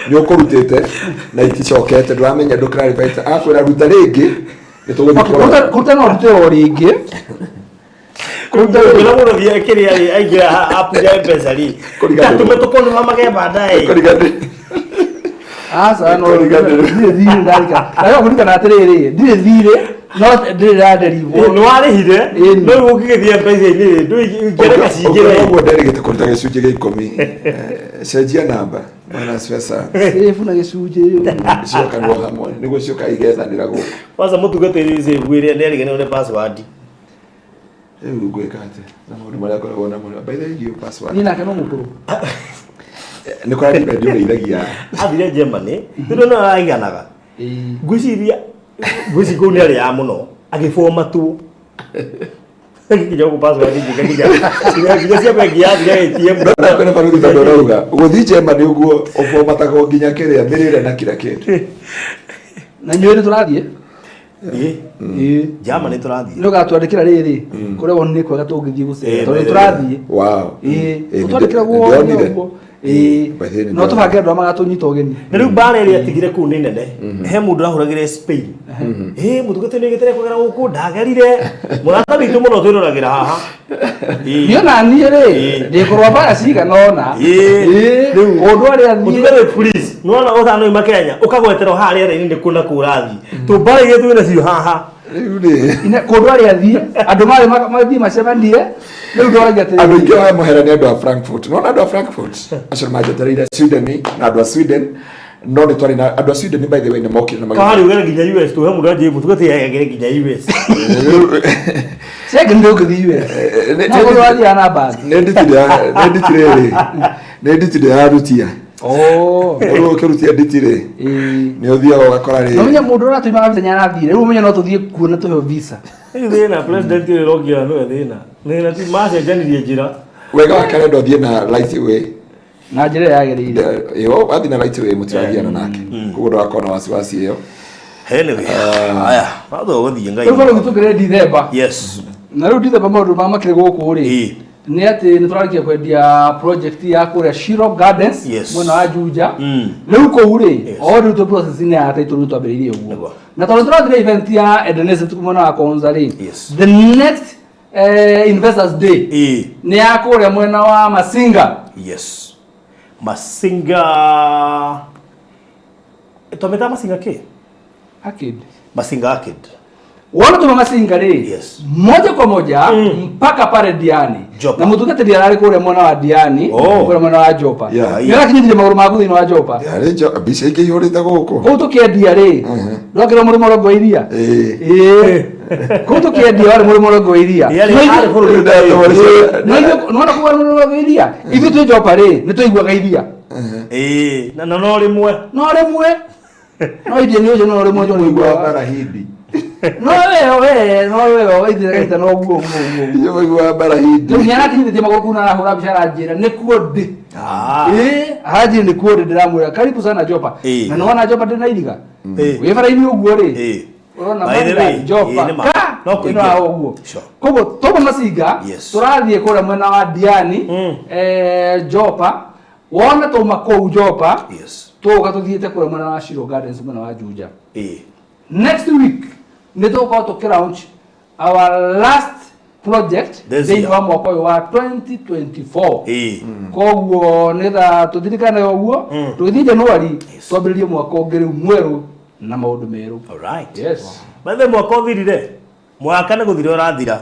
nĩ ũkũrutĩte na iticokete ndũramenya ndũkĩrarĩbaita akwĩra ruta rĩngĩ nĩ tũgũthikora. Kũruta no rute o rĩngĩ. Kũruta mũno thia kĩrĩa aingĩra app ya M-Pesa rĩ. Ndatũme tũkonora mage baadaye. Aca no thire ndarika. Ayo kũrika atĩrĩrĩ ndire thire no ndĩraderivwo. Nĩ warĩhire no ũngĩgĩthia mbeca-inĩ ndũingĩreka cingĩre. Ũguo nderĩgĩte kũruta gĩcunjĩ gĩa 10. Cenjia namba bwana Svesa. Safe na gĩcunjĩ. Cioka no hamwe nĩguo cioka igethanĩra gũkũ. Kwanza mũtungatĩri ũcio gwĩre nderĩgane ne password. Rĩu ngwĩka atĩ na maũndũ marĩa ngoragwo namo by the way password. Niĩ nake no mũkũrũ. Nĩ kwa ndio ndeithagia. Athire Germany tondũ no araiganaga. Ngwĩciria kũu nĩ arĩ ya mũno agĩboma tu. Nginya ku password nginya cia bengi ya thire ATM. Na kwenda barudi tondũ rauga gũthiĩ Germany ũguo ũbomataga nginya kĩrĩa mĩrĩre na kila kĩndũ. Na nyuĩ nĩ tũrathiĩ? Germany tũrathiĩ. Nĩ ũgatwandĩkĩra rĩrĩ kũrĩa wonu nĩ kwega tũngĩthiĩ gũcera tondũ tũrathiĩ. Wow. Ũtwandĩkĩra guo. No tũbange andũ magatũnyita ũgeni. Na rĩu mbara ĩrĩa atigire kũu nĩ nene. He mũndũ arahũragĩra Spain. Mũtungatĩri nĩ gĩtere kwagera gũkũ ndagerire. Mũrata witũ mũno twĩroragĩra haha. Niĩ na niĩ rĩ ndĩkorwo mbara cigana ona. Rĩu ũndũ arĩa thiĩ. Mũtungatĩri please. Nona ũthano ima Kenya ũkagwetera harĩa rĩrĩ nĩ kuna kũrathi. Tũmbara igĩ twĩna cio haha. Rĩu nĩ. Kũndũ arĩa thiĩ andũ marĩ macemanie. Rĩu ndwaragia atĩ andũ aingĩ wa mũhera nĩ andũ a Frankfurt. No andũ a Frankfurt acio majetereire Sweden na andũ a Sweden no nĩ twarĩ na andũ a Sweden by the way nĩ mokire na magari ugere nginya US tu he mũndũ anjĩ mũtungatĩri agere nginya US. Second ndio gũthiĩ US. Na gũthiĩ na bag. Nĩ nditire harutia. Rĩu ũkĩrutia nditire. Nĩ ũthiaga ũgakora rĩ. Ũmenye mũndũ ũratũima visa nyathire. Rĩu ũmenye no tũthiĩ kuona tũheo visa. Thĩna president ũyũ rogia no thĩna. Thĩna ti macenjanirie njĩra. Wega wakare ndo thiĩ na right way. Na njĩra yagĩrĩire. Yo athi na right way mũtirathiana nake. Koguo ndakona wasiwasi ĩyo. Anyway. Aya, bado gũthiĩ ngai. Rĩu bado tũkĩre December. Yes. Na rĩu December maũndũ mamakĩrĩ gũkũ rĩ. Nĩ atĩ nĩ tũrarĩkia kwendia project ya kũrĩa Shiro Gardens mwena wa Juja. Rĩu kũu rĩ o rĩu tũ process nĩ ya title nĩ twambĩrĩirie ũguo. Na tondũ tũrathire event ya Edenese mwena wa Konza rĩ. The next Investors Day nĩ ya kũrĩa mwena wa Masinga. Yes. Masinga twameta Masinga kĩ? Arcade. Masinga Arcade. Wala tu masinga ri. Yes. Moja kwa moja mpaka pale Diani. Jopa. Na mutugete Diani kule mwana wa Diani, kule mwana wa Jopa. Yala kinyi maguru magu ni wa Jopa. Diani jo abise ke yore ta goko. Ko to ke Diani. Ndokira muri moro goiria. Ko to ke Diani muri moro goiria. No kuwa moro goiria. Ibi tu Jopa ri, ni tuigwa gairia. Na no rimwe. No rimwe. No ide ni oje no rimwe jo ni Igwa barahidi. No wewe ithira no guo. Yo igwa barahidi. Ndio nyana kinyi maguru kuna hura bishara njira ni kuode. Haji ni kuode ndiramwira karibu sana Jopa. Na no wana Jopa ndina iriga. We bara ini uguo ri. Urona manda Jopa. No kuingia uguo. Kogo toba masinga turathie kura mwena wa Diani Jopa. Wona to makou Jopa. Toga tuthiete kura mwena wa Shiro Gardens mwena wa Juja. Next week nitoka to launch our last project thĩinĩ wa mwaka ũyũ wa 2024 koguo nĩtha tũthirikane ũguo tũgĩthiĩ January twambĩrĩrie mwaka ũngĩ rĩu mwerũ na maũndũ merũ. Alright. Yes. Mathe mwaka ũthirire mwaka nĩ gũthira ũrathira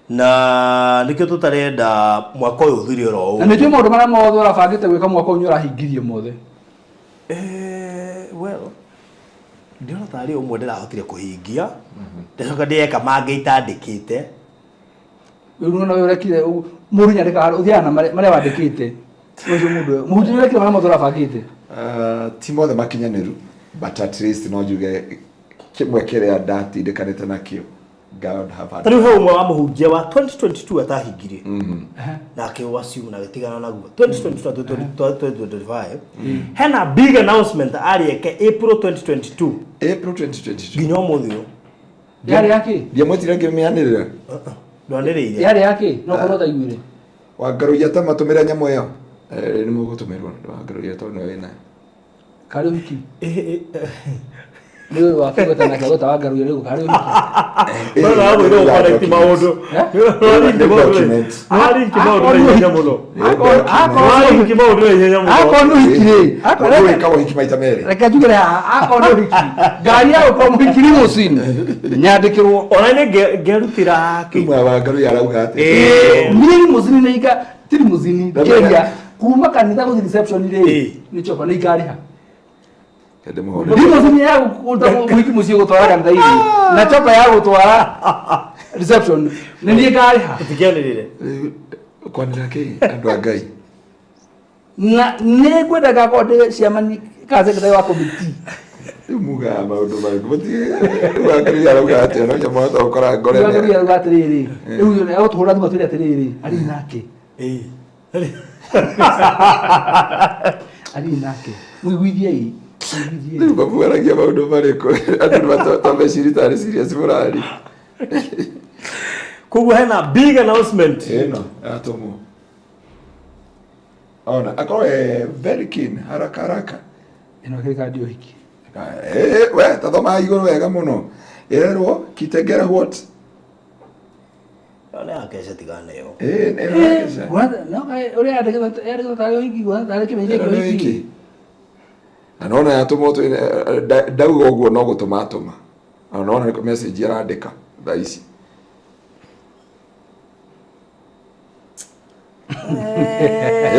na nĩkĩo tũtarenda mwaka ũyũ ũthire oro ũũ. Na nĩtũĩ maũndũ marĩa mothe ũrabangĩte gwĩka mwaka ũyũ ũrahingirie mothe. Well, ndio tari umwe ndirahotire kuhingia ndacoka ndieka mangĩ itandĩkĩte rĩu no ũrekire mũrunya ndĩka ũthiana marĩa wandĩkĩte ũcio mũndũ mũhunjia ũrekire marĩa mothe ũrabangĩte. Ti mothe makinyanĩru but at least no njuge kimwe kĩrĩa ndatindĩkanĩte nakĩo God have had. Rĩu he umwe wa mũhunjia wa 2022 atahingirie na akĩwasiu na gĩtigana naguo 2022-2025 hena big announcement arieke April 2022 nginya ũmũthĩ ũyũ yarĩ yake ndiamwĩtire ngĩmĩanĩrĩra ndwanĩrĩire yarĩ yake no korwo taiguire Wangaruia ta matũmĩra nyamũ ĩyo nĩ mũgũtũmĩrwo Wangaruia tondũ nĩ wĩna karĩ wiki ndio wakigota na kagota Wangaruia rĩu karĩ wiki no no no connect maũndũ reka njugire akorwo wiki ngari ya ũkorwo mũhikiri mũcini nyandĩkĩrwo ona nĩ ngerutĩra kimwe Wangaruia arauga atĩ miri mũcini nĩ ika tiri mũcini kĩria kuma kanitha gũthiĩ reception rĩ nĩ Jopa nĩ ikarĩha Ndimo zini ya wiki musi gutwara kanitha-ini na Jopa ya gutwara reception nĩ niĩ ngariha tũtikianĩrĩre kwanĩra kĩ andũ a Ngai na nĩ ngwenda gakorwo ndĩ ciamani ka secretary wa committee rĩu mugaga maũndũ marĩkũ mũtiĩ Wangaruia arauga atĩ no nyamũ hota gũkora ngore Wangaruia arauga atĩrĩrĩ rĩu egũtũhũra thimũ atwĩre atĩrĩrĩ arĩ nake arĩ nake mũiguithiei rĩu mabuaragia maũndũ marĩkũ andũ nĩmatameciri tarĩ serious mũrari koguo hena big announcement ĩno yatũmwo ona akorwo very keen haraka ĩno kĩrĩkandi ũhiki we tathomaga igũrũ wega mũno ĩrerwo Kitengela what nĩ akece tiganeyo ũrĩa yandĩkĩtwo tarĩ ũhiki tarĩ kĩmenyithia kĩa ũhiki na nona yatũmwo ndauga ũguo no gũtũma atũma na nona nĩ message arandĩka thaa ici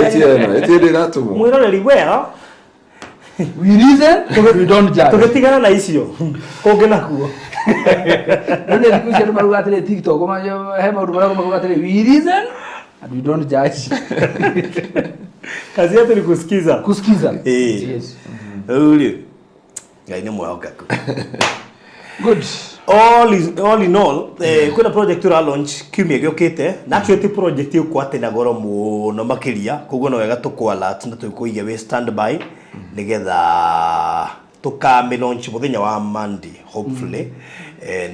ĩtie ndĩratũmwo mwĩroreri wega we reason we don't judge tũgĩtigana na icio kũngĩ nakuo nĩ thikũ ici andũ maruga atĩrĩ TikTok he maũndũ marĩa maruga atĩrĩ we reason and we don't judge kazi yetu ni kusikiza yes ule ngai nĩ mwĩhokeku good all in all kuna project ura launch kiumia gĩũkĩte na actually ti project ĩkwatĩ na goro mũno makĩria koguo no wega tũkũ alert na tũkũiga we stand by nĩgetha tũkame launch mũthenya wa Monday hopefully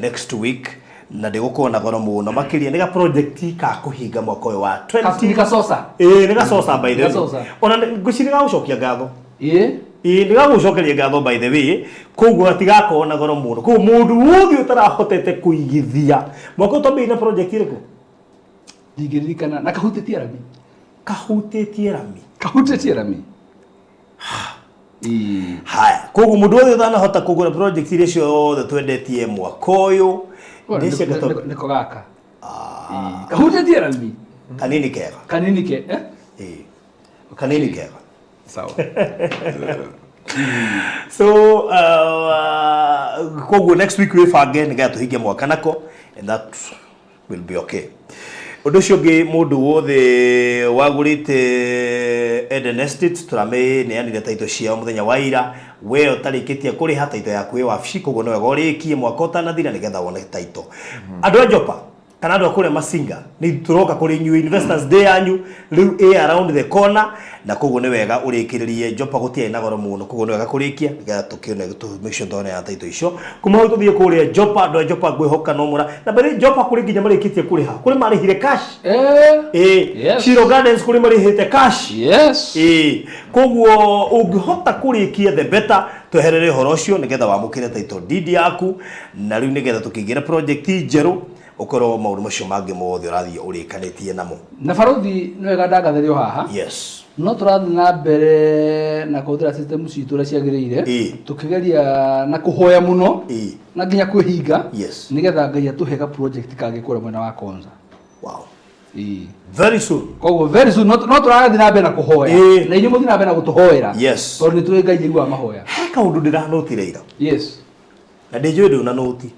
next week na ndĩgũkorwo na goro mũno makĩria nĩga project ka kũhinga mwaka ũyũ wa 20 nĩ gacoca nĩ gacoca by the way ona ngũcirĩga gũcokia ngatho ndigagũcokeria ngatho by the way koguo atigakorwo na goro mũno koguo mũndũ wothe ũtarahotete kũigithia mwaka ũtambĩi na project ĩrĩkũ ndingĩririkana na kahutĩtie rami haya koguo mundu othe thana hota kugura project iria ciothe twendetie mwaka uyu niko gaka kahutetie rami kanini kega kanini kega sawa so koguo next week we fange niga tuhinge mwaka nako and that will be okay. Undu ucio ngi mundu wothe wagurite Eden Estate turame ne yanire taito cia muthenya wa ira we utarikitie kuriha taito yaku wa wabici koguo no gorikie mwaka utanathira nigetha wone taito. Andu a Jopa kana andu akure Masinga ni turoka kuri new investors day anyu riu around the corner na koguo ni wega urikiririe Jopa gutie na goro muno koguo ni wega kurikia nigetha tukione tu make sure ndone ya taito icio kuma hu tuthie kuri Jopa andu a Jopa ngwihoka no mura na bari Jopa kuri nginya marikitie kuriha kuri marihire cash yes. Shiro Gardens kuri marihite cash yes koguo ungihota kurikia the better tweherere horo ucio nigetha wamukire taito deed yaku na riu nigetha tukigira project njeru ukoro maundu macio mangi mothe urathie urikanitie namo na baruthi no wega ndagatherio haha yes no turathi na mbere na kuthira system citu ria ciagirire tukigeria na kuhoya muno na nginya kwihinga yes nigetha Ngai atuhega project kangi kura mwena wa Konza wow very soon koguo very soon no turathi na mbere na kuhoya na inyu muthi na mbere na gutuhoera yes tondu ni tuwe Ngai igwa mahoya he kaundu ndiranotire ira yes na ndijwe ndu na noti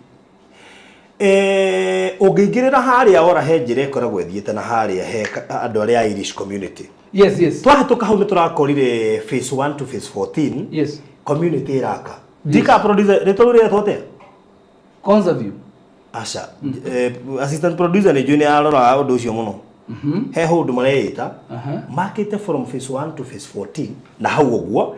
ungingirira haria ora he njire ikoragwo ethiete na haria he andu aria Irish community yes twahituka hau ni turakorire phase 1 to phase 14 yes community iraka dika producer retorure tote Konza view asha assistant producer ni juni arora undu ucio muno he hundu mareita market from phase 1 to phase 14 na hau uguo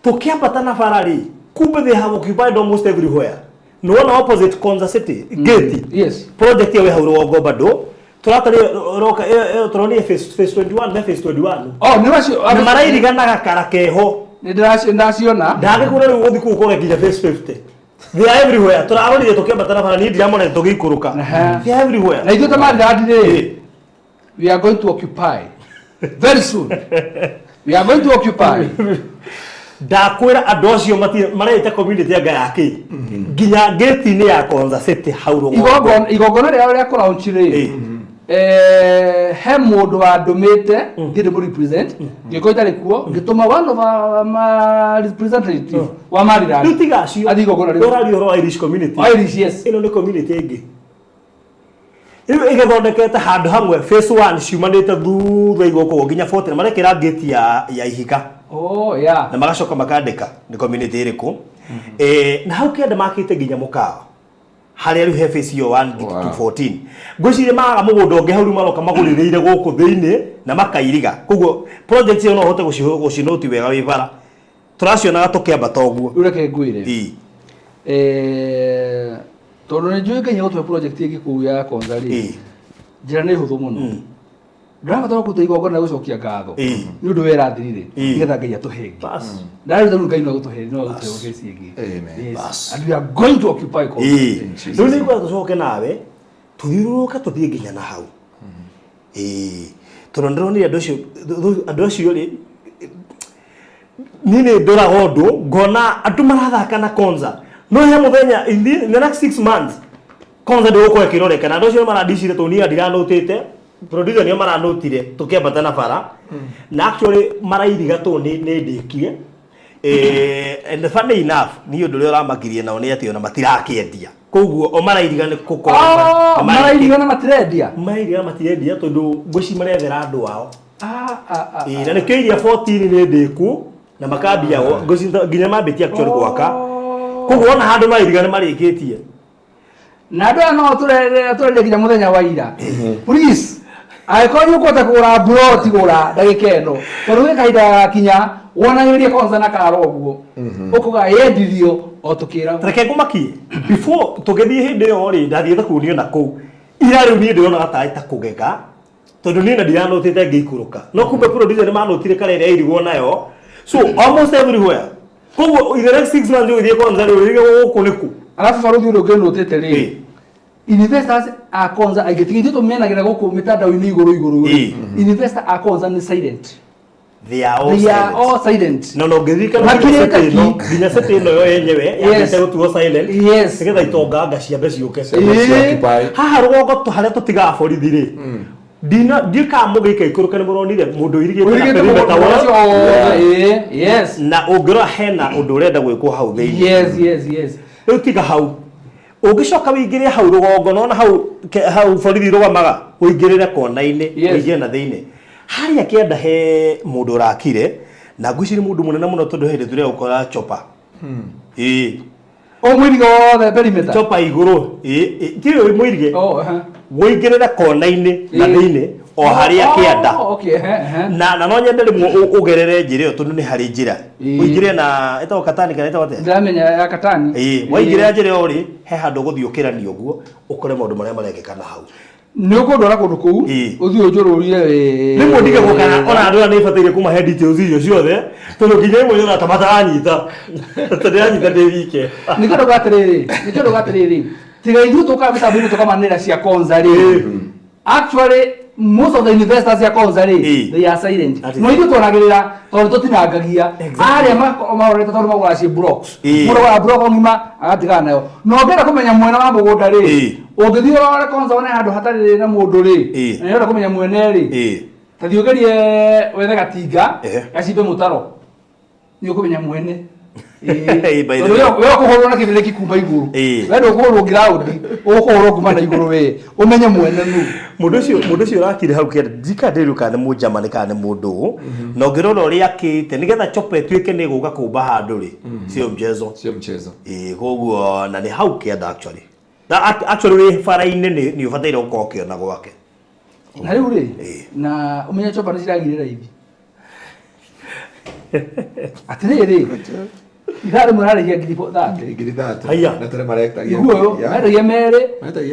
tukiambata na farari kumbe they have occupied almost everywhere no one opposite Konza City gate yes project ya we hauro go bado turatari roka turoni phase 21 na phase 21 ni wacio na marairigana gakara keho ni ndaciona ndage kuna ri uthi kukora nginya phase 50 they are everywhere turarorire tukiambata na farari ndiamona tugikuruka they are everywhere na ithu tamaradi we are going to occupy very soon we are going to occupy ndakwira andu acio marete community anga yake nginya gate ni ya Konza City hauro igongona ria kuraunchire he mundu wa ndumite ngire mu represent ngiko itari kuo ngituma one of my representative wa Marira tutigacio athi igongona ria orario ro Irish community Irish yes ino ni community ingi riu igathondekete handu hamwe phase 1 ciumanite thutha igoko nginya 40 marekera gate ya ihiga yeah na magacoka makandika ni community iriku na hau kenda makite nginya mukawa haria riu he phase yo 1 to 14 ngwicire maga mugundo ungi hau riu maroka maguririire guku thiini na makairiga koguo project yo no hote gucinoti wega wi bara turacionaga tukiambata uguo ureke ngwire tondu ni njui Kenya gutwe project ingi kuu ya Konza ri njira ni huthu muno ndirabatara kuta igongona na gucokia ngatho ni undu werathirire nigetha Ngai atuhenge bas ndari tanu Ngai no gutuhenge no gutuhe ngeci ingi amen bas and we are going to occupy Konza ndu ni kwa tucoke nawe tuthiururuka tuthie nginya na hau tondu ndironi andu acio ri nini ndora gondu ngona andu marathaka na Konza no he muthenya in the next 6 months Konza ndigukorwo ikiroreka na andu acio maradicire tunia ndiranotite producer ni maranotire tukiambata na bara na actually marairiga tu ni ndikie and funny enough ni undu ria ramakirie nao ni ati ona matirakiendia koguo o marairiga ni gukora marairiga na matirendia mairiga matirendia tondu ngwici marethera andu ao na ni kiria 14 ni ndiku na makambia ngwici nginya mambitia actually gwaka koguo ona handu mairiga ni marikitie na andu no turere nginya muthenya wa ira please aikonyo kota kugura broti gura ndagika eno tondu we kahinda kinya wonagiririe Konza na karo guo ukuga yendirio o tukira reke ngumakie before tugethie hindi yo ri ndathiete kunio na ku ira riu ni ndiona gataita kugega tondu ni na ndiranotite ngiikuruka no kumbe producer ni manotire karere irigwo nayo so almost everywhere koguo in the next 6 months you Konza riu rige guku niku alafu baruthi undu ngenotite ri investors a Konza aigetigitie tumenagira guku mitandao-ini iguru investors a Konza ni silent they are all silent. No, ngirika nginya sete no yo yenyewe yagite gutuo silent nigetha itonganga ciambe ciuke haha rugongo tu haria tutiga borithi ri ndika mugika ikuruka ni muronire mundu irigite na ungirora hena undu urenda gwikwo hau thei yes riu tiga hau ungicoka wingire hau rugongo nona hau borithi rugamaga uingirire kona-ini uingire na thiini haria kienda he mundu urakire na ngwiciri mundu munene muno tondu hindi turia ukora chopa o mwirigo the perimeter chopa iguru tiyo mwirige wingirire kona-ini na thiini o haria kienda na no nyendere ugerere njira iyo tondu ni hari njira uingire na itago katani kana itago te ndamenya ya katani waingire njira iyo ri he handu guthiukirania uguo ukore maundu maria marekekana hau ni ukundora kundu kuu uthio njururire ni mundige gukana ona andu ni fatire kuma head details icio ciothe tondu nginya imwe yona tamata anyita tandanyita ndi wike ni kindu gatiriri tiga ithu tuka mitambo tukamanira cia konza ri actually most of the investors ya konza ri they are silent no ithu twanagirira tondu tutinangagia aria maorete tondu magura ci blocks mundu wa block ngima agatigana nayo no ngera kumenya mwena wa mugunda ri ungithio ore konza one handu hatari na mundu ri na yora kumenya mwene ri tathiogerie wethe gatinga gacibe mutaro ni ukumenya mwene wewe kuhorwo na kibile kikumba iguru wewe kuhorwo ground ukuhorwo kuma na iguru we umenye mwene nu mundu cio rakire hau kenda dikadiru kana mujamani kana mundu no ngirora uri akite nigetha chope tuike ni guka kumba handu ri sio mchezo koguo na ni hau kenda actually we fara-ini ni ubataire gukorwo ukiona gwake na riu ri na umenye chopa ni ciragirira ithi atiriri idare murare ya gilipo date haya na tare marekta ya mero ya mere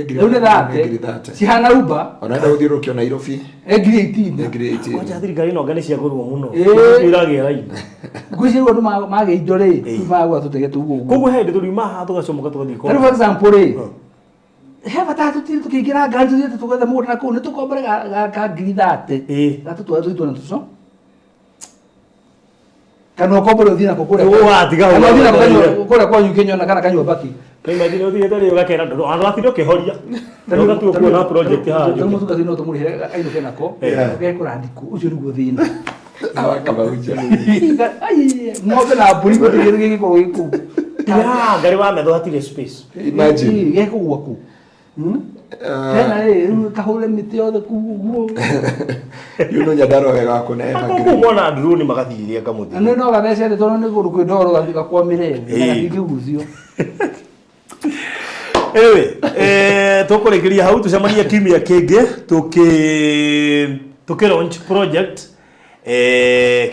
riu ni date cihana uba onaenda guthiurukio Nairobi grade 18 wacha thirikari no ngane cia gurwo muno iragia rai ngwiciri wandu mage indo ri magwa tutege tuguo koguo hindi turiuma ha tugacomoka tugathii kwa for example ri he batatu tiri tukigira ngari tuthie tugethe mundu na kuu ni tukombere ga grade gatu twathu na tuco kana ukombere uthina kukure watiga kure kwa nyukenyo na kana kanywa baki kaima thina uthiyete ri ugakera ndu andu atiro kihoria ndu gatu kuona project ha ndu tuka thina tumuri aino kena ko ugekura ndiku ucio niguo thina awakaba uja ai ng'ombe na mburi gutigire gikorwo giku ngari wa metho hatire space imagine gekugwa ku tena kahule miti yothe kuguo yuno nyandaro wega wako na ema ngiri kuona drone magathiria kamuthi no gathece tondu ni gundu kwindoro gathika kwa mirembe na gikigucio tukurikiria hau tucemania timu ya kingi tuki launch project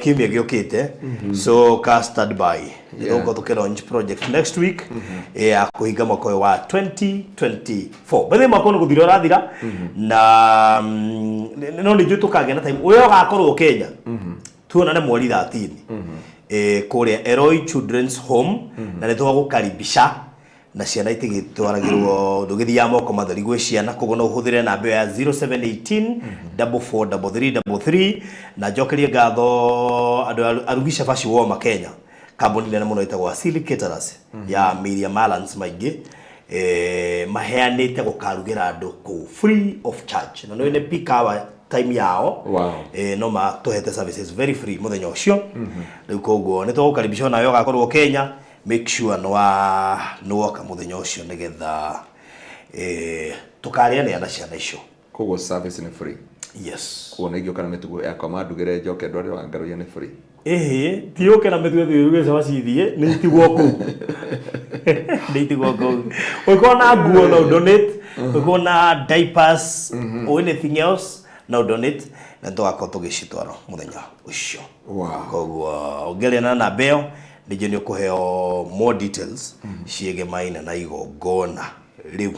kiumia giukite so ka stand by ndio tuki launch project next week ya kuhinga mwaka wa 2024 bale mwaka no guthira rathira na no ni jutu kagena time uyo gakorwo Kenya tuonane mweri 13 kuria Eroi Children's Home na nĩ twagukaribisha na ciana itigitwaragirwo ndugithia moko mathori gwe ciana koguo no uhuthire namba ya 0718 443333 na njokerie ngatho andu arugisha faci woma Kenya kambuni nene muno itagwo Asili Caterers ya Miriam Alans maingi maheanite gukarugira andu ku free of charge na no ine peak hour time yao no ma tuhete services very free muthenya ucio riu koguo ni tugukaribisha nayo gakorwo Kenya make sure no waka muthenya ucio nigetha tukaria na ciana icio koguo service ni free yes kuona igio kana mitugo yakwa mandugire njoke ndware wa ngaruya ni free tiuke na mitugo thiruge cewa cithie ni itigwo ku ni itigwo ku uko na nguo no donate uko na diapers or anything else no donate na twako tugicitwara muthenya ucio koguo ongeria na namba ĩyo nije ni ukuheo more details ciege maina na igongona riu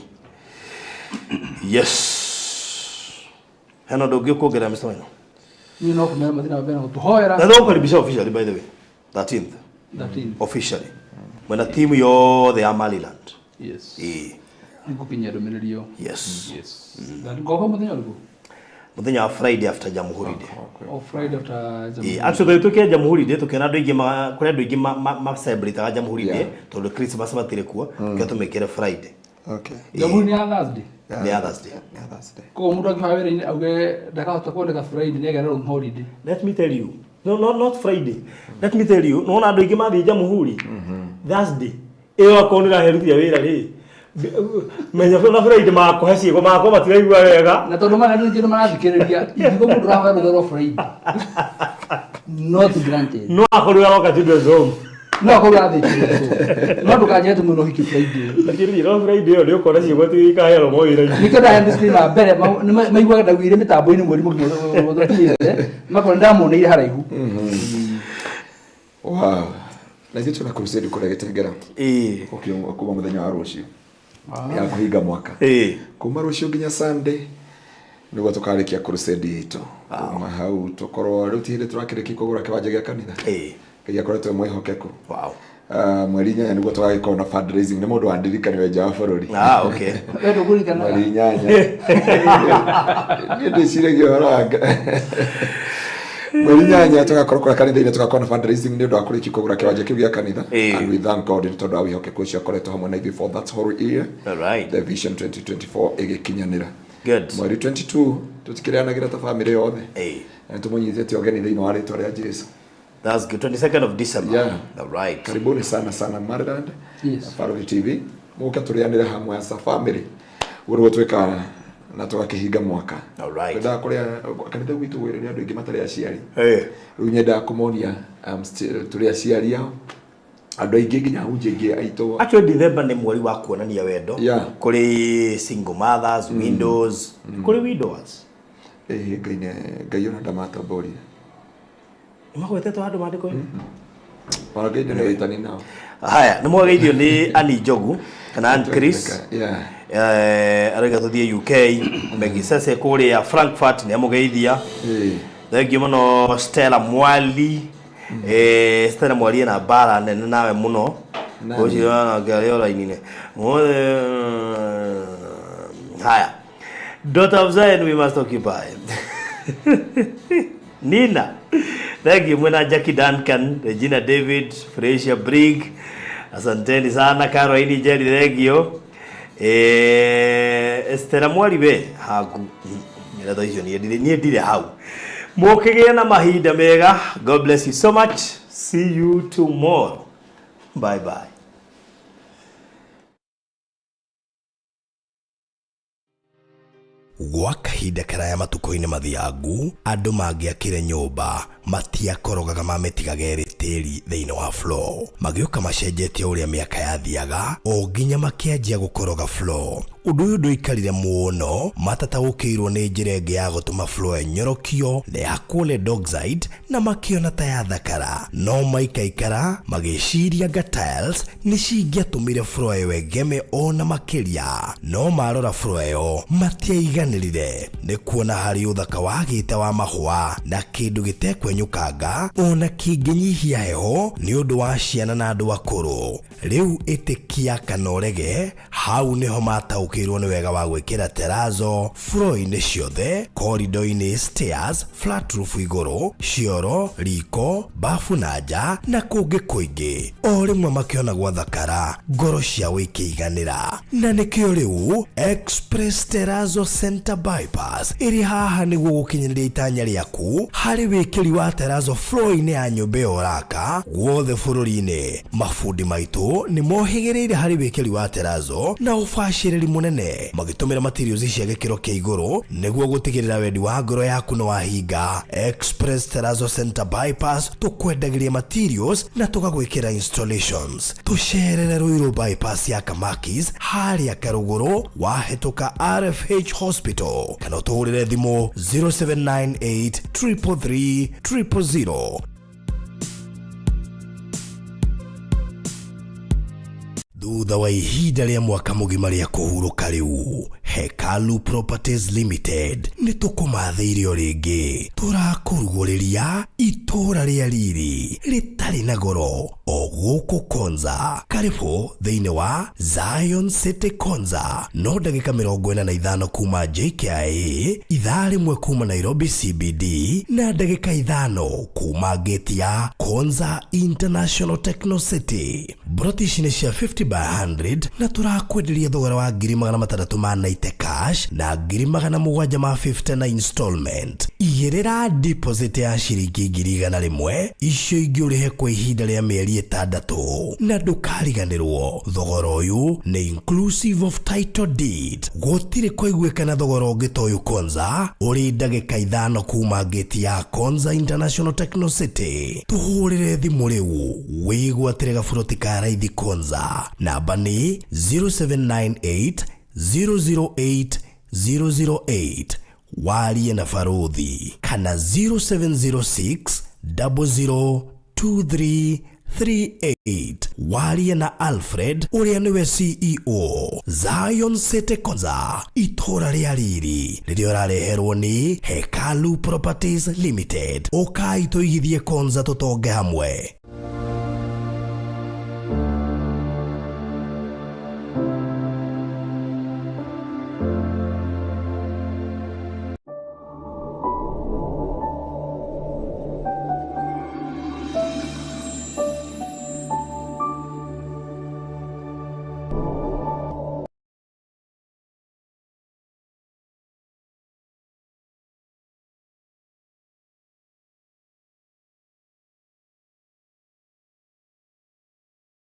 yes hano ndogi kuongerera Mr. Maina ni no kumenya mathina bena tuhoera na ndo karibisha officially by the way 13th officially when team yothe ya Maliland yes nikukinya ndomererio yes ngoko muthenya uliku muthenya wa Friday after Jamhuri Day. Friday after Jamhuri. Actually tukia Jamhuri Day tukena andu ingi kuri andu ingi ma celebrate Jamhuri Day tondu Christmas matire kuo tukia tumekere Friday. Okay. Jamhuri ni Thursday. Ni Thursday. Ko mundu akihawira ni auge ndakahota kuoneka Friday ni egera holiday. Let me tell you. No, not Friday. Let me tell you. No, andu ingi mathi Jamhuri. Thursday. Iyo akonira heruthia wira ri. Menya na Friday mako heci go mako matiraigua wega. Na tondu mana ndio marathikiriria igo mundu rahwa rutho Friday. Not granted. No akorira roka tindo zone. No ko gathi. No ndukanye tumu no hiki Friday. Lakini ro Friday ndio kora cigo tu ikahero mo wira. Nikada ya ndisi na mbere maigua ndagwire mitambo-ini mweri muthire. Makora ndamone ire haraihu. Wow. Na jitu na crusade kule Gitengera. Kuba muthenya wa rucio. Ya kuhiga mwaka. Kuma rucio nginya Sunday niguo tukarikia crusade itu. Kuma hau tukorwo riu tihinde turakiriki kugura kiwanja gia kanitha. Kia koretwo mwihokeku. Wow. Mweri nyanya niguo tugagikora na fundraising ni mundu wandirikani we nja wa bururi. Okay. Wewe ndugurikana. Mweri nyanya. Ni ndiciragia oranga. Mweri nyanya tugakorwo kura kanitha-ini tugakorwo na fundraising ni undu wa kuriki kugura kiwanja kiu gia kanitha. And we thank God in tondu wa wihokeku ucio akoretwo hamwe na for that whole year. All right. The vision 2024 igikinyanira. Good. Mweri 22 tutikirianagira ta family yothe. Na tumunyithite ogeni thiini wa ritwa ria Jesu. That's good. 22nd of December. Yeah. All right. Karibuni sana Maryland. Yes. Farogi TV. Muka turianire hamwe as a family. Urugo twikana na tugakihinga mwaka. All right. Nda kuria kanitha gwitu wira ni andu ingi matari aciari. Riu nyenda kumonia turi aciari ao. Andu aingi nginya hunje ingi aito. Actually December ni mweri wa kuonania wendo. Kuri single mothers, widows, kuri widows. Ngai ona ndamatamboria. Imagwetete andu mandiko ini. Warageithio ni witani nao. Haya, ni mwageithio ni Annie Njogu kana Ann Chris. Arega tuthie UK, Megisese kuri ya Frankfurt ni amugeithia. Thengiu muno Stella Mwali. Stella Mwali na bara nene nawe muno. Ucio na ngalio lainine. Haya. Daughter of Zion we must occupy. Nina. Thank you mwena Jackie Duncan, Regina David, Frecia Brig. Asanteni sana Caroline Jerry Regio. Estera Mwali be hagu. Nira hiyo ni ndire hau. Mokege na mahinda mega. God bless you so much. See you tomorrow. Bye bye. Gwa kahinda karaya matuko-ini mathiangu andu mangiakire nyumba matiakorogaga mametigaga tĩri thĩinĩ wa floor magĩũka macenjetie ũrĩa mĩaka yathiaga o nginya makĩanjia gũkoroga floor. Ũndũ ũyũ ndũikarire mũno matataũkĩirwo nĩ njĩra ĩngĩ ya gũtũma floor enyorokio na ya kũle dockside na makĩona ta yathakara no maikaikara magĩciria anga tiles nĩ cingĩatũmire floor ĩyo ĩgeme ona makĩria no marora floor ĩyo matiaiganĩrire nĩ kuona harĩ ũthaka wagĩte wa mahũa na kĩndũ gĩtekwenyũkanga ona kĩngĩnyihia heho nĩ ũndũ wa ciana na andũ akũrũ. Rĩu ĩtĩkia kana ũrege hau nĩho mataũkĩirwo nĩ wega wa gwĩkĩra terazo floor-inĩ ciothe, corridor-inĩ, stairs, flat roof igũrũ, cioro, riko, bafu na nja na kũngĩ kũingĩ. O rĩmwe makĩona gwathakara ngoro ciao ikĩiganĩra na nĩkĩo rĩu Express Terazo Center Bypass ĩrĩ haha nĩguo gũkinyĩria itanya rĩaku harĩ wĩkĩri wa terazo floor-inĩ ya nyũmba ĩyo ũraka guothe bũrũri-inĩ. Mafundi maitũ nĩ mohĩgĩrĩire harĩ wĩkĩri wa terazo na ũbacĩrĩri mũnene magĩtũmĩra materials cia gĩkĩro kĩa igũrũ nĩguo gũtigĩrĩra wendi wa ngoro yaku nĩ wahinga. Express Terazo Center Bypass tũkwendagĩria materials na tũgagwĩkĩra installations. Tũcerere Ruiru bypass ya Kamakis harĩa Karũgũrũ wahĩtũka RFH Hospital kana ũtũhũrĩre thimũ 0798 333 000. Thutha wa ihinda rĩa mwaka mũgima rĩa kũhurũka rĩu Hekalu Properties Limited nitukumathĩire ringi turakurugũrĩria itura ria riri ritari na goro o gũkũ Konza. Karibu thĩinĩ wa Zion City Konza, no ndagĩka 45 kuma JKIA, ithaa rĩmwe kuma Nairobi CBD na ndagĩka 5 kuma gate ya Konza International Techno City. Brotish nĩ cia 50 by 100 na turakwenderia thogora wa 690 cash na 750 na installment. Igĩrĩra deposit ya ciringi 100 icio ingĩũrĩhe kwa ihinda rĩa mĩeri 6 na ndũkariganĩrwo. Thogora ũyũ nĩ inclusive of title deed. Gũtirĩ kũiguĩkana thogora ũngĩ ta ũyũ Konza ũrĩ ndagĩka 5 kuma gate ya Konza International Techno City. Tuhũrĩre thimũ rĩu wĩgwatĩre gaburoti ka raithi Konza. Namba nĩ 0798 008 008 warie na Farothi, kana 0706 002338 warie na Alfred ũrĩa nĩwe CEO. Zion City Konza, itura rĩa riri rĩrĩa ũrareherwo nĩ Hekalu Properties Limited. Ũkai tũigithie Konza tũtonge hamwe.